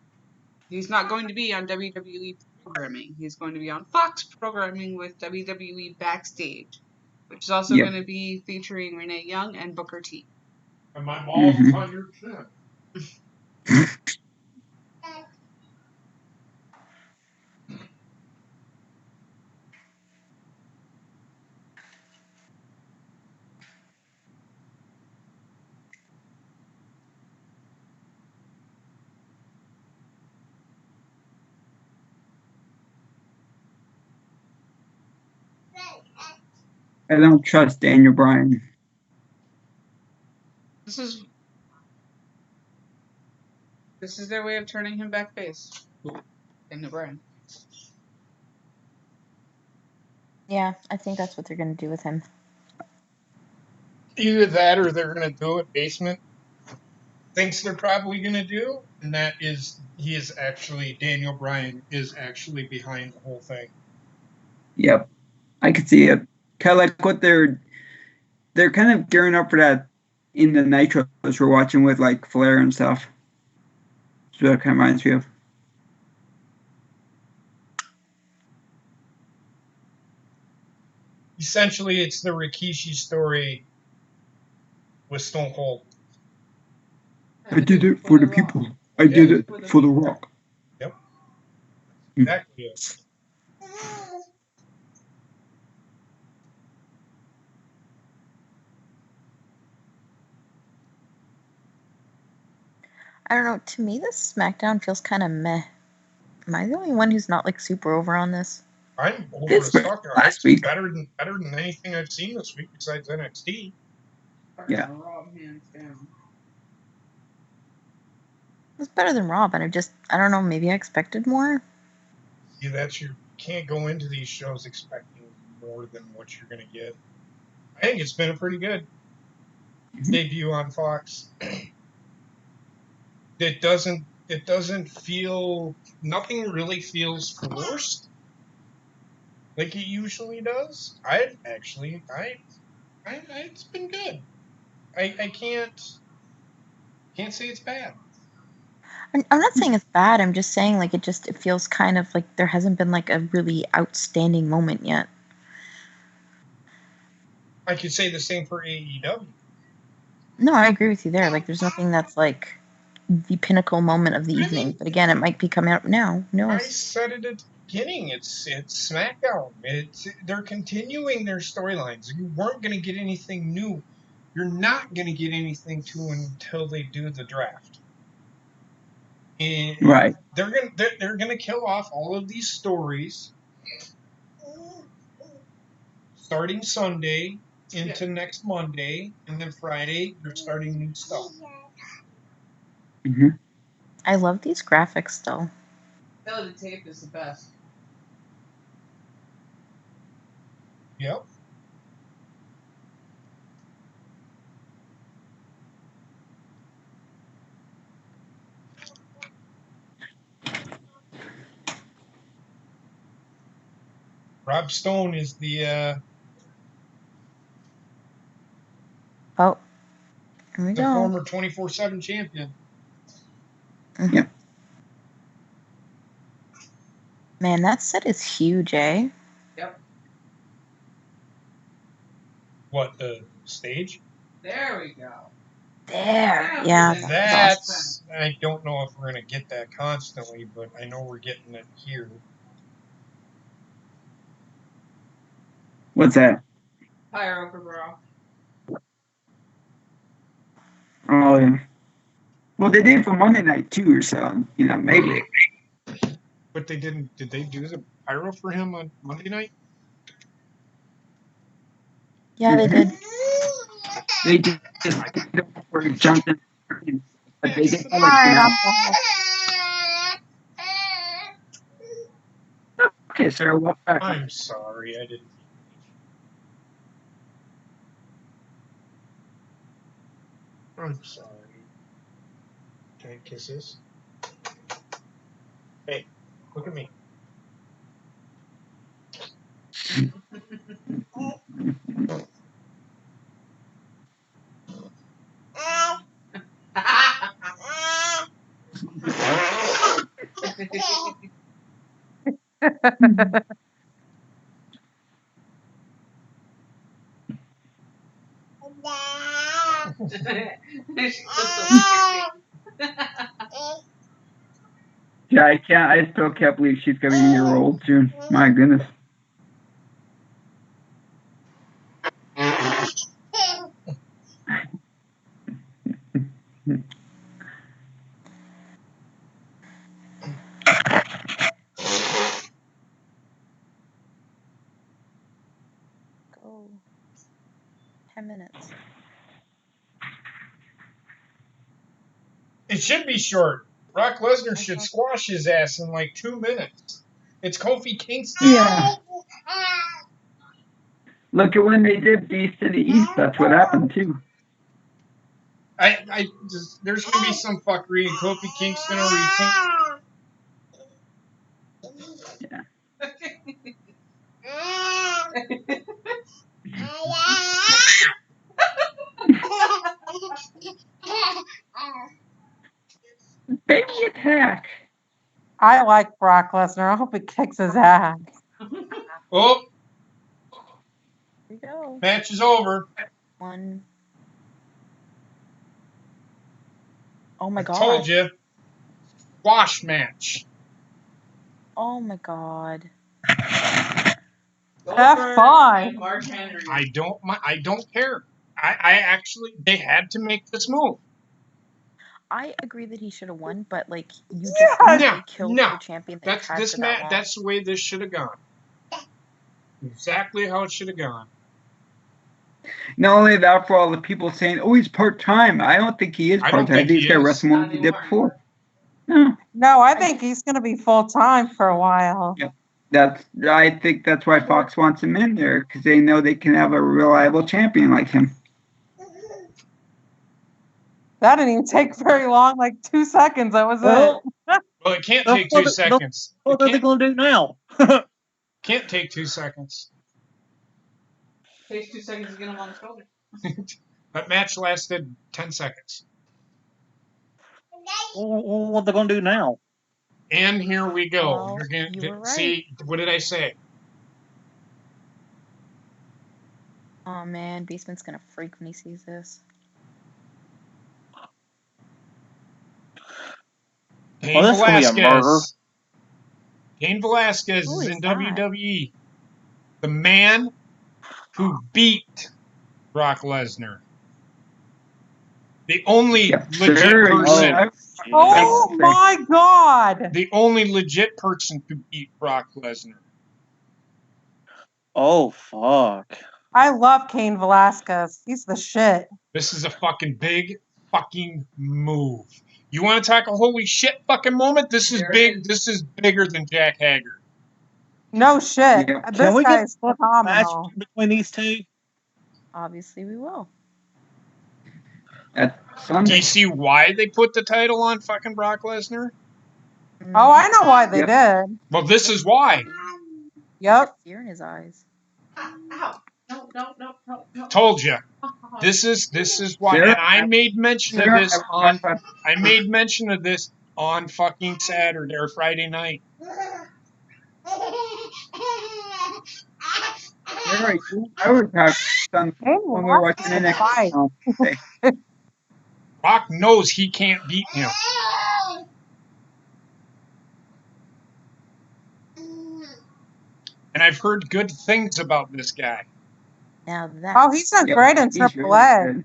He's not going to be on WWE programming. He's going to be on Fox programming with WWE Backstage, which is also Yep. going to be featuring Renee Young and Booker T. And my balls is on your chin. I don't trust Daniel Bryan. This is their way of turning him back face. In the brand. Yeah, I think that's what they're going to do with him. Either that or they're going to do what Basement thinks they're probably going to do, and that is Daniel Bryan is actually behind the whole thing. Yep, I could see it. Kind of like what they're kind of gearing up for that in the Nitros we're watching with like Flair and stuff. So that kind of reminds me of. Essentially, it's the Rikishi story with Stone Cold. I did it for the people. I did it for the Rock. Yep. Exactly it. I don't know. To me, this SmackDown feels kind of meh. Am I the only one who's not like super over on this? I'm over This as fuck. last It's week. better than anything I've seen this week besides NXT. Yeah. Raw, hands down. It's better than Raw, but I don't know. Maybe I expected more. See, that's you can't go into these shows expecting more than what you're gonna get. I think it's been a pretty good debut on Fox. It doesn't feel, nothing really feels forced like it usually does. It's been good. I can't say it's bad. I'm not saying it's bad. I'm just saying like it feels kind of like there hasn't been like a really outstanding moment yet. I could say the same for AEW. No, I agree with you there. Like there's nothing that's like the pinnacle moment of the evening. But again, it might be coming out now. Who I knows? said it at the beginning. It's SmackDown. They're continuing their storylines. You weren't going to get anything new. You're not going to get anything new until they do the draft. And Right. they're gonna kill off all of these stories starting Sunday into next Monday, and then Friday they're starting new stuff. Mm-hmm. I love these graphics still. The tape is the best. Yep. Rob Stone is the Oh, here we go. former 24/7 champion. Yep. Man, that set is huge, eh? Yep. What, the stage? There we go. There. Yeah. That's I don't know if we're gonna get that constantly, but I know we're getting it here. What's that? Pyro for Raw. Oh, yeah. Well, they did for Monday night too, so maybe. But they didn't. Did they do the pyro for him on Monday night? Yeah, they did. They just were jumping. But they did All right, Okay, sir. What back? I'm sorry, I didn't. I'm sorry. Can I kiss this? Hey, look at me. Yeah, I still can't believe she's gonna be a year old soon. My goodness. Go. 10 minutes. It should be short. Brock Lesnar should squash his ass in like 2 minutes. It's Kofi Kingston. Yeah. Look at when they did Beast to the East. That's what happened too. There's gonna be some fuckery in Kofi Kingston or Yeah. Baby attack. I like Brock Lesnar. I hope he kicks his ass. Oh, Here we go. match is over. One. Oh my god. Told you. Squash match. Oh my god. F5. and Mark Henry. I don't care. I actually, they had to make this move. I agree that he should have won, but like you just Yeah. literally killed No. the champion that That's had this for that match. long. That's the way this should have gone. Exactly how it should have gone. Not only that, for all the people saying, "Oh, he's part-time." I don't think he is I don't part-time. I think think he's he got is. wrestle more Not than he did anymore. before. No, No, I think he's going to be full time for a while. I think that's why Fox wants him in there, because they know they can have a reliable champion like him. That didn't even take very long, like 2 seconds. That was Well, it. Well, it can't That's take what 2 the- seconds. what It are they going to do now? can't take 2 seconds. Takes 2 seconds to get him on the shoulder. That match lasted 10 seconds. What are they going to do now? And here we go. Well, You're gonna you were right. see, what did I say? Oh man, Basement's gonna freak when he sees this. Cain Well, this is gonna be a murder. Velasquez. Cain Velasquez Who is is in that? WWE. The man who beat Brock Lesnar. The only legit Sure, person. Oh my God. The only legit person to beat Brock Lesnar. Oh, fuck. I love Cain Velasquez. He's the shit. This is a fucking big fucking move. You want to talk a holy shit fucking moment? This is There it big. is. This is bigger than Jack Hager. No shit. Yeah. This Can we guy get is a match phenomenal. between these two? Obviously, we will. At Do Sunday. you see why they put the title on fucking Brock Lesnar? Oh, I know why they Yep. did. Well, this is why. Yep. Fear in his eyes. Ow. No. Told you. This is why. Sarah, And I made mention of Sarah, this on. I made mention of this on fucking Saturday or Friday night. Sarah, I was talking on Cain when we were watching Velasquez can fight. NXT. Brock knows he can't beat him. And I've heard good things about this guy. Now that. Oh, he's done great in He's Triple really A.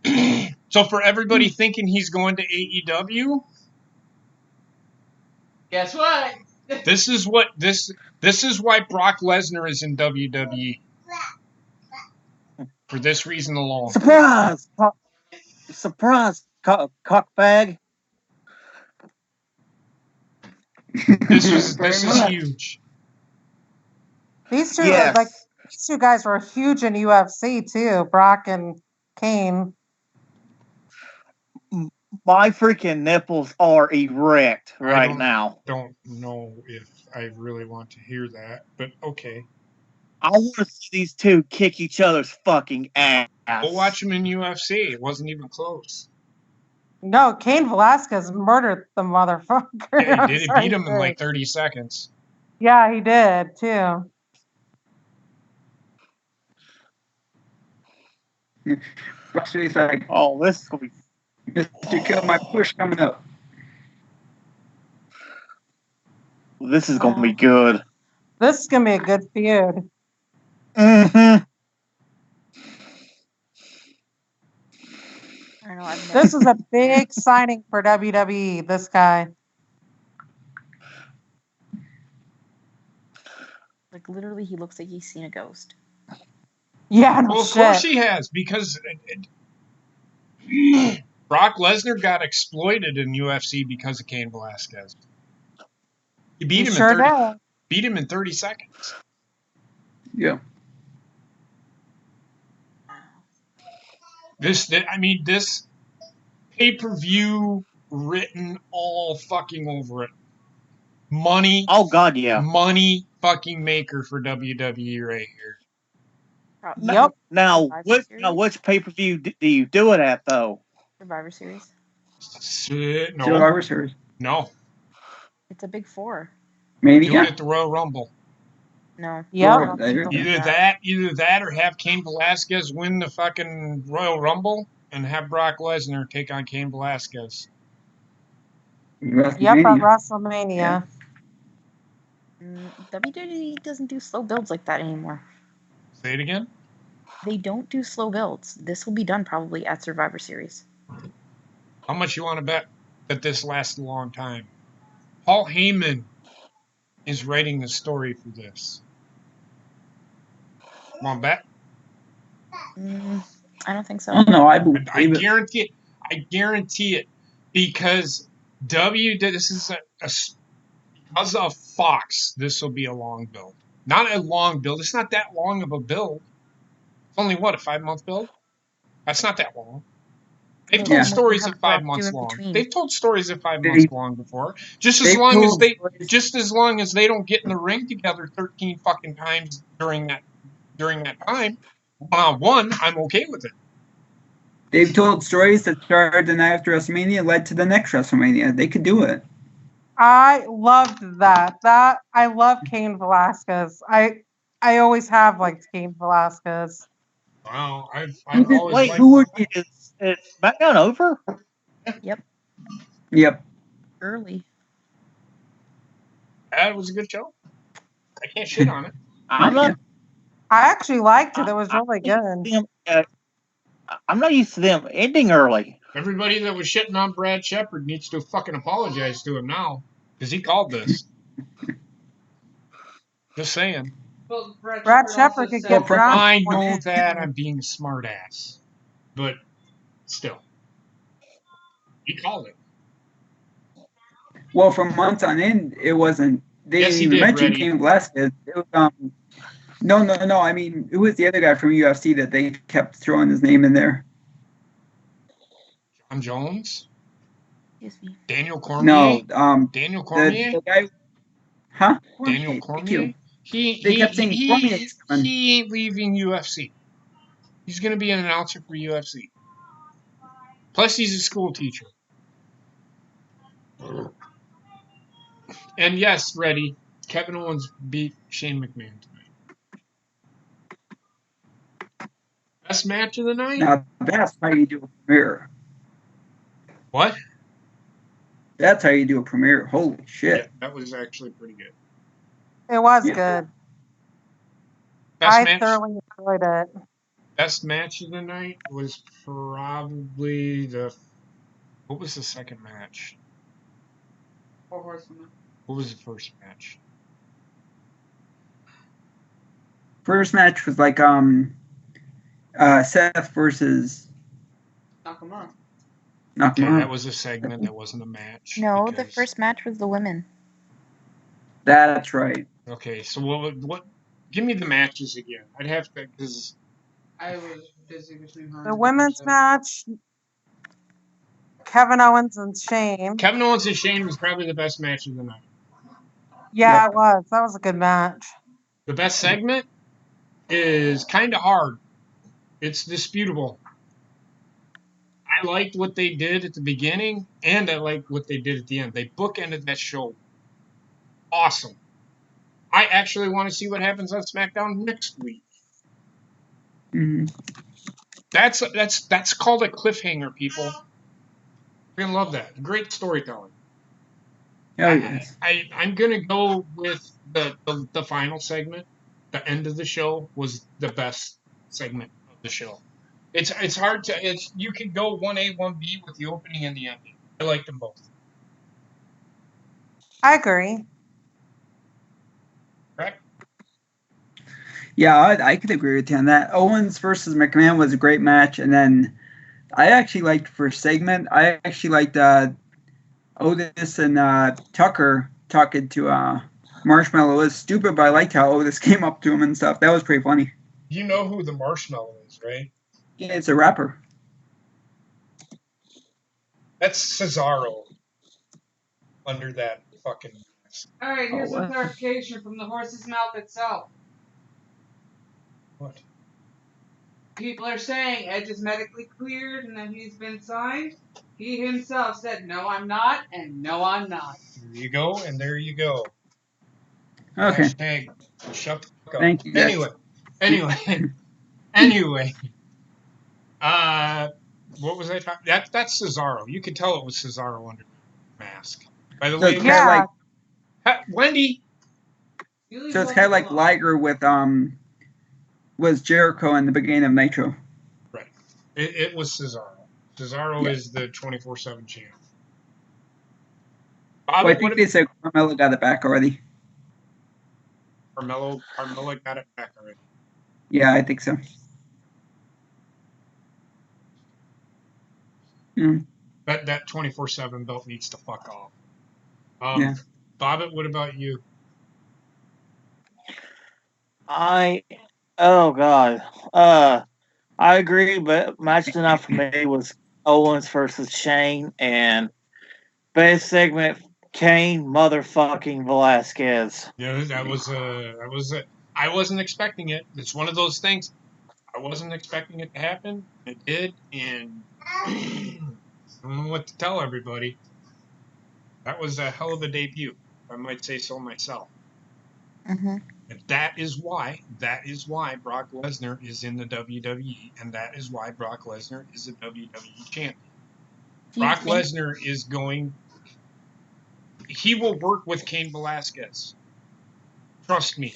good. So for everybody thinking he's going to AEW, Guess what? this is why Brock Lesnar is in WWE. For this reason alone. Surprise! Surprise, cockbag. This is Very huge. much. These two, Yes. like these two guys were huge in UFC too. Brock and Cain. My freaking nipples are erect right don't- now. Don't know if I really want to hear that, but okay. I want to see these two kick each other's fucking ass. We'll watch him in UFC. It wasn't even close. No, Cain Velasquez murdered the motherfucker. Yeah, I'm he did. He sorry, beat him in did. like 30 seconds. Yeah, he did too. He's like, Oh, this is gonna be. Mr. Kill My Push coming up. This is gonna be good. This is gonna be a good feud. Mm-hmm. I don't know. I've never. This is a big signing for WWE. This guy. Like literally, he looks like he's seen a ghost. Yeah, no Well, of shit. course he has, because Brock Lesnar got exploited in UFC because of Cain Velasquez. He beat He him sure in 30. did. Beat him in 30 seconds. Yeah. This pay-per-view written all fucking over it. Money, Oh God, yeah. money fucking maker for WWE right here. Yep. Now, Survivor Series? which pay per view do you do it at though? Survivor Series. No, Survivor Series. no. It's a big four. Maybe. Do it at the Royal Rumble. No. Yep. I don't think they'll do Either that, or have Cain Velasquez win the fucking Royal Rumble and have Brock Lesnar take on Cain Velasquez. Yep, at WrestleMania. WrestleMania. WWE doesn't do slow builds like that anymore. Say it again. They don't do slow builds. This will be done probably at Survivor Series. How much you want to bet that this lasts a long time? Paul Heyman is writing the story for this. Want to bet? I don't think so. Oh no, I I believe it. guarantee it. I guarantee it because this is because of Fox. This will be a long build. Not a long build. It's not that long of a build. It's only what, a 5-month build? That's not that long. They've told Yeah. stories What of do you 5 have months in long. between? They've told stories of 5 They- months long before. Just as They've long as told they don't get in the ring together 13 fucking times during that time, one-on-one, I'm okay with it. They've told stories that started the night after WrestleMania, led to the next WrestleMania. They could do it. I loved that. I love Cain Velasquez. I always have liked Cain Velasquez. Wow, I've always Wait, liked who would is SmackDown over? Yep. Early. that. Was a good show. I can't shit on it. I'm not. I actually liked it. It was really good. I'm not used to them ending early. Everybody that was shitting on Brad Shepard needs to fucking apologize to him now because he called this. Just saying. Well, Brad also Shepard could said get dropped. I know that I'm being a smartass, but still, he called it. Well, from months on end, it wasn't. They Yes, he didn't even did, mention Reddy. Cain Velasquez. It was, no. I mean, it was the other guy from UFC that they kept throwing his name in there. John Jones, Excuse me. Daniel Cormier. No, Daniel Cormier. the guy, huh? Daniel Thank Cormier. you. He They kept saying Cormier's coming. he ain't leaving UFC. He's going to be an announcer for UFC. Plus, he's a school teacher. And yes, Reddy, Kevin Owens beat Shane McMahon tonight. Best match of the night? Now that's how you do a premiere. What? That's how you do a premiere. Holy shit! Yeah, that was actually pretty good. It was Yeah. good. Best I match. thoroughly enjoyed it. Best match of the night was probably what was the second match? Four Horsemen. What was the first match? First match was like Seth versus Nakamura. Okay, Nakamura. that was a segment. That wasn't a match. No, the because- first match was the women. That's right. Okay, so what? Give me the matches again. I'd have to because I was busy between her. The women's match, Kevin Owens and Shane. Kevin Owens and Shane was probably the best match of the night. Yeah, it was. That was a good match. The best segment is kind of hard. It's disputable. I liked what they did at the beginning, and I liked what they did at the end. They bookended that show. Awesome. I actually want to see what happens on SmackDown next week. Mhm. That's called a cliffhanger, people. You're gonna love that. Great storytelling. Oh yes. I'm gonna go with the final segment. The end of the show was the best segment of the show. It's hard to you can go 1A 1B with the opening and the ending. I like them both. I agree. Correct? Yeah, I could agree with you on that. Owens versus McMahon was a great match, and then I actually liked the first segment. I actually liked Otis and Tucker talking to Marshmallow. It was stupid, but I liked how Otis came up to him and stuff. That was pretty funny. You know who the Marshmallow is, right? Yeah, it's a rapper. That's Cesaro under that fucking mask. All right, here's some what? clarification from the horse's mouth itself. What? People are saying Edge is medically cleared and that he's been signed. He himself said, "No, I'm not," and "No, I'm not." There you go, and there you go. Okay. Hashtag shut the fuck up. Thank you, guys. Anyway. What was I talking? That's Cesaro. You could tell it was Cesaro under the mask. By the So way, it's kind of like Wendy. so it's kind of like Liger with was Jericho in the beginning of Nitro. Right. It was Cesaro. Cesaro Yeah. is the 24/7 champ. Well, I think they said Carmelo got it back already. Carmelo got it back already. Yeah, I think so. Mm. That 24/7 belt needs to fuck off. Yeah. Bobbit, what about you? Oh God. I agree, but match tonight for me was Owens versus Shane, and best segment Kane motherfucking Velasquez. Yeah, that was it. I wasn't expecting it. It's one of those things. I wasn't expecting it to happen. It did, and I don't know what to tell everybody. That was a hell of a debut, if I might say so myself. Mm-hmm. And that is why Brock Lesnar is in the WWE, and that is why Brock Lesnar is a WWE champion. Brock Lesnar is going. He will work with Cain Velasquez. Trust me.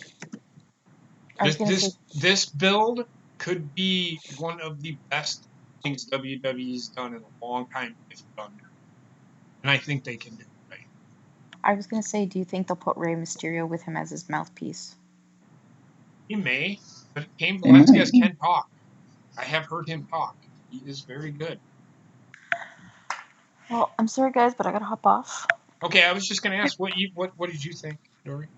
This build could be one of the best things WWE's done in a long time if done. And I think they can do it right. I was gonna say, do you think they'll put Rey Mysterio with him as his mouthpiece? He may, but Cain Velasquez can talk. I have heard him talk. He is very good. Well, I'm sorry guys, but I gotta hop off. Okay, I was just gonna ask what did you think, Dory?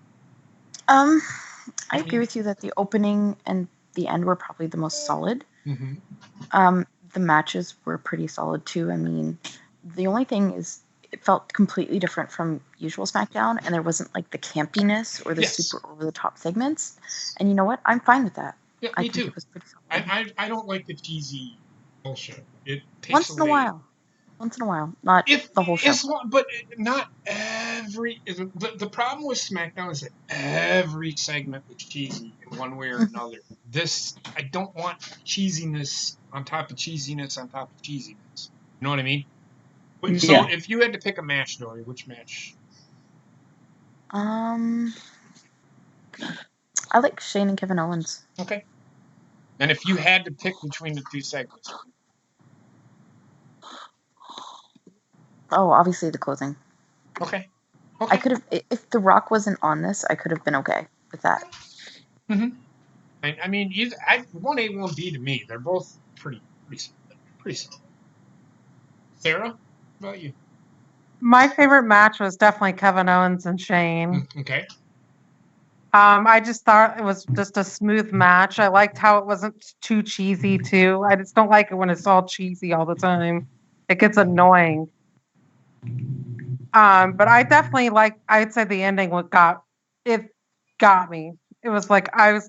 I agree with you that the opening and the end were probably the most solid. Mm-hmm. The matches were pretty solid too. I mean, the only thing is it felt completely different from usual SmackDown, and there wasn't like the campiness or the super over the top segments. And you know what? I'm fine with that. Yeah, I me think too. it was pretty solid. I don't like the cheesy bullshit. It takes Once in a while, not the whole show. But not every. The problem with SmackDown is that every segment was cheesy in one way or another. I don't want cheesiness on top of cheesiness on top of cheesiness. You know what I mean? But, so if you had to pick a match, Dory, which match? I like Shane and Kevin Owens. Okay. And if you had to pick between the two segments? Oh, obviously the closing. Okay. I could have, if The Rock wasn't on this, I could have been okay with that. Mm-hmm. I mean, 1A, 1B to me, they're both pretty solid. Sarah, what about you? My favorite match was definitely Kevin Owens and Shane. Okay. I just thought it was just a smooth match. I liked how it wasn't too cheesy too. I just don't like it when it's all cheesy all the time. It gets annoying. But I definitely I'd say the ending got me. It was like I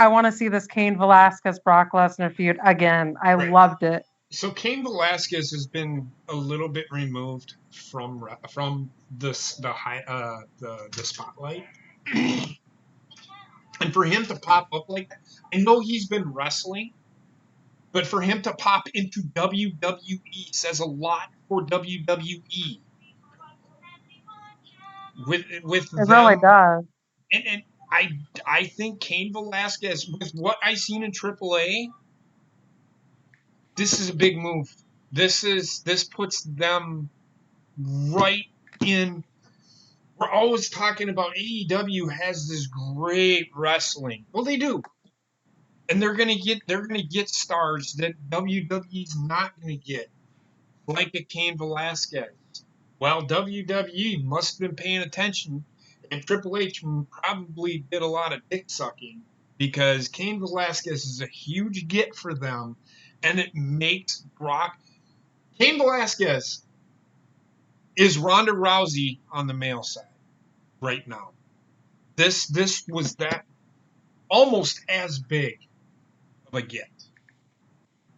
want to see this Cain Velasquez Brock Lesnar feud again. I loved it. So Cain Velasquez has been a little bit removed from the spotlight, and for him to pop up like that, I know he's been wrestling, but for him to pop into WWE says a lot for WWE. With it them, really does. And I think Cain Velasquez, with what I've seen in AAA, this is a big move. This puts them right in. We're always talking about AEW has this great wrestling. Well, they do, and they're gonna get stars that WWE's not gonna get, like a Cain Velasquez. Well, WWE must have been paying attention, and Triple H probably did a lot of dick sucking because Cain Velasquez is a huge get for them, and it makes Brock. Cain Velasquez is Ronda Rousey on the male side right now. This was that almost as big of a get.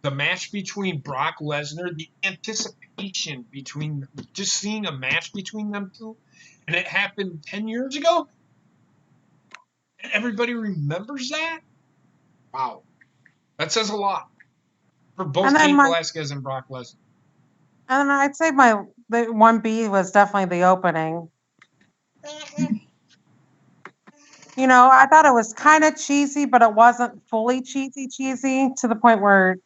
The match between Brock Lesnar, the anticipation between just seeing a match between them two, and it happened 10 years ago, and everybody remembers that. Wow, that says a lot for both Cain Velasquez and Brock Lesnar. And I'd say the 1B was definitely the opening. You know, I thought it was kind of cheesy, but it wasn't fully cheesy to the point where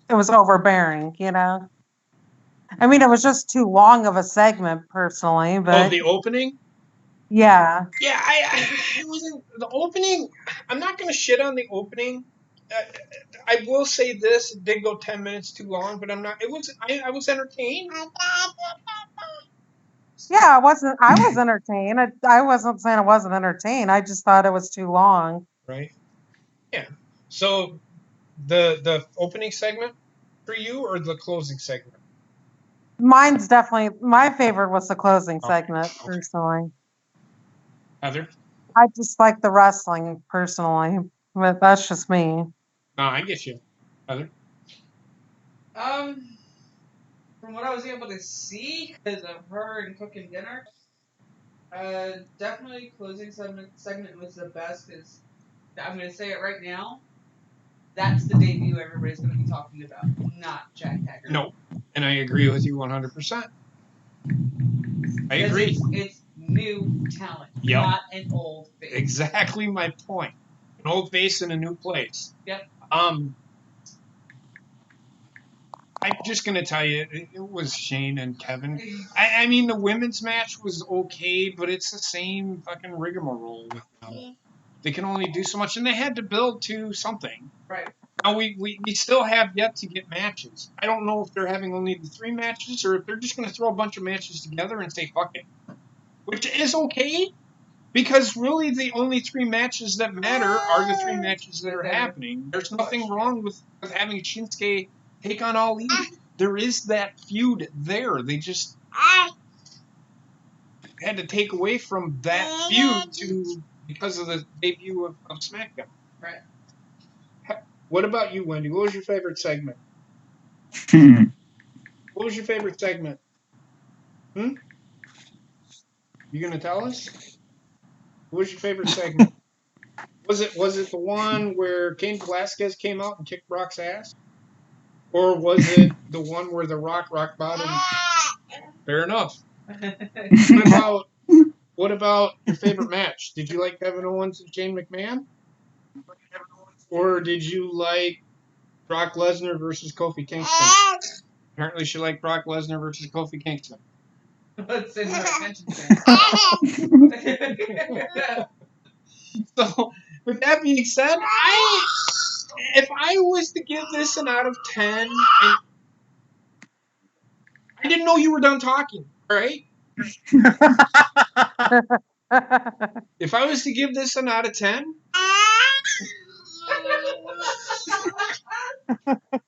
it was overbearing, you know? I mean, it was just too long of a segment, personally, Oh, but the opening? yeah. Yeah, it wasn't the opening. I'm not gonna shit on the opening. I will say this: it did go 10 minutes too long, but I'm not. It was. I was entertained. Yeah, I was entertained. I wasn't saying I wasn't entertained. I just thought it was too long. Right. Yeah. So the opening segment for you or the closing segment? Mine's definitely my favorite was the closing Okay. segment, Okay. personally. Heather? I just like the wrestling personally, but that's just me. No, I get you. Heather? From what I was able to see, because of her and cooking dinner, definitely closing segment was the best. Because I'm gonna say it right now, that's the debut everybody's gonna be talking about, not Jack Hager. No. And I agree with you 100%. I Because agree. it's new talent, Yep. not an old face. Exactly my point. An old face in a new place. Yep. I'm just gonna tell you, it was Shane and Kevin. I mean, the women's match was okay, but it's the same fucking rigmarole with them. They can only do so much, and they had to build to something. Right. Now we still have yet to get matches. I don't know if they're having only the 3 matches or if they're just gonna throw a bunch of matches together and say fuck it, which is okay. Because really, the only 3 matches that matter are the 3 matches that are happening. There's nothing wrong with having Shinsuke take on Ali. There is that feud there. They just had to take away from that feud because of the debut of SmackDown. Right. What about you, Wendy? What was your favorite segment? What was your favorite segment? You gonna tell us? What was your favorite segment? Was it the one where Cain Velasquez came out and kicked Brock's ass? Or was it the one where the rock bottom? Fair enough. What about your favorite match? Did you like Kevin Owens and Shane McMahon? Or did you like Brock Lesnar versus Kofi Kingston? Apparently she liked Brock Lesnar versus Kofi Kingston. What's in her attention span? So, with that being said, if I was to give this an out of 10, and I didn't know you were done talking, all right? If I was to give this an out of 10,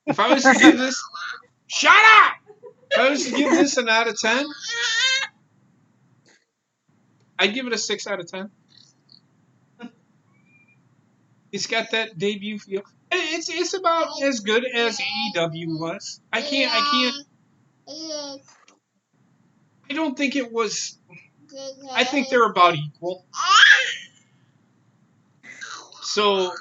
if I was to give this, shut up! If I was to give this an out of 10, I'd give it a 6 out of 10. It's got that debut feel. It's about as good as AEW was. I don't think it was. I think they're about equal. So,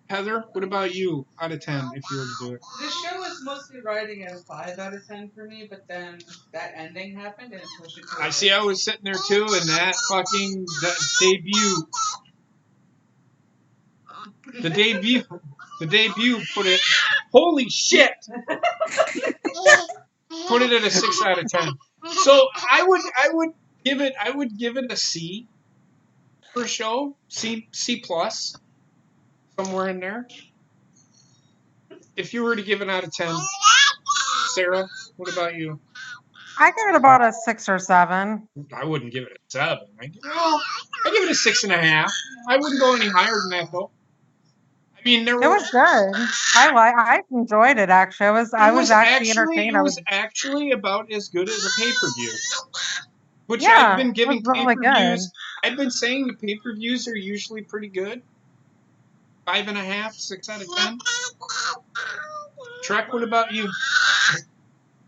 Heather, what about you out of 10 if you were to do it? This show was mostly riding at a 5 out of 10 for me, but then that ending happened and it pushed it to a I see. I was sitting there too, and that debut. The debut put it. Holy shit! Put it at a 6 out of 10. So I would give it a C for show. C plus, somewhere in there. If you were to give it out of 10, Sarah, what about you? I give it about a 6 or 7. I wouldn't give it a 7. I give it a 6.5. I wouldn't go any higher than that though. I mean, It was good. I enjoyed it actually. I was actually entertained. It was actually about as good as a pay-per-view. Which Yeah, I've been it giving was really pay-per-views. I've been saying the pay-per-views are usually pretty good. 5.5, 6 out of 10. Trek, what about you?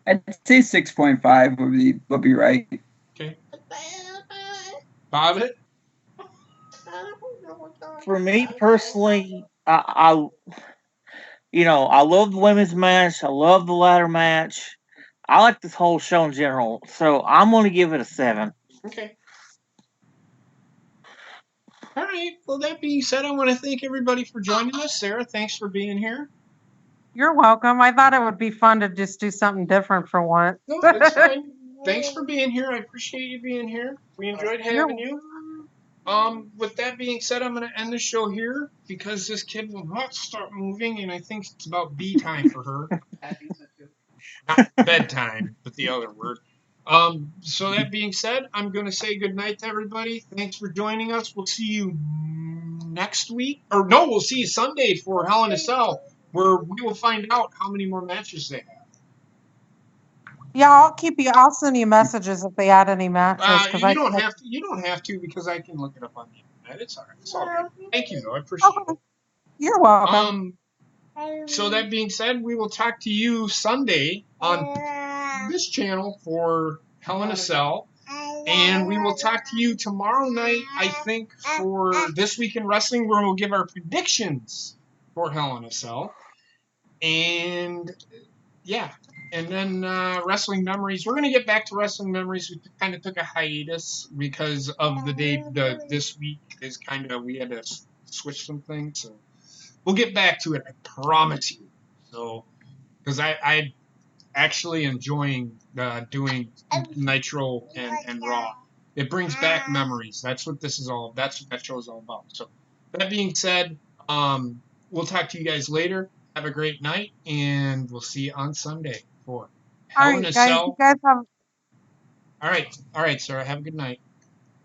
I'd say 6.5 would be right. Okay. Bobbit? For me personally, I love the women's match. I love the ladder match. I like this whole show in general. So I'm going to give it a 7. Okay. All right. Well, that being said, I want to thank everybody for joining us. Sarah, thanks for being here. You're welcome. I thought it would be fun to just do something different for once. No, it's fine. Thanks for being here. I appreciate you being here. We enjoyed having you. With that being said, I'm going to end the show here because this kid will not stop moving, and I think it's about B time for her. Not bedtime, but the other word. So that being said, I'm going to say good night to everybody. Thanks for joining us. We'll see you next week. Or no, we'll see you Sunday for Hell in a Cell, where we will find out how many more matches they have. Yeah, I'll send you messages if they add any matches. You don't have to because I can look it up on the internet. It's all right. It's all good. Thank you, though. I appreciate it. You're welcome. So that being said, we will talk to you Sunday on this channel for Hell in a Cell. And we will talk to you tomorrow night, I think, for This Week in Wrestling, where we'll give our predictions for Hell in a Cell. And yeah. And then Wrestling Memories. We're going to get back to Wrestling Memories. We kind of took a hiatus because of the day. This week is kind of, we had to switch some things. So we'll get back to it, I promise you. So, because I actually enjoying doing Nitro and Raw. It brings back memories. That's what this is all. That's what that show is all about. So, that being said, we'll talk to you guys later. Have a great night, and we'll see you on Sunday for Hell in a Cell. You guys have. All right, Sarah. Have a good night.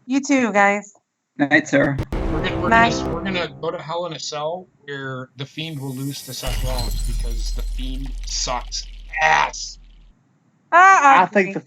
You too, guys. Night, Sarah. We're gonna go to Hell in a Cell where the Fiend will lose to Seth Rollins because the Fiend sucks ass. I think the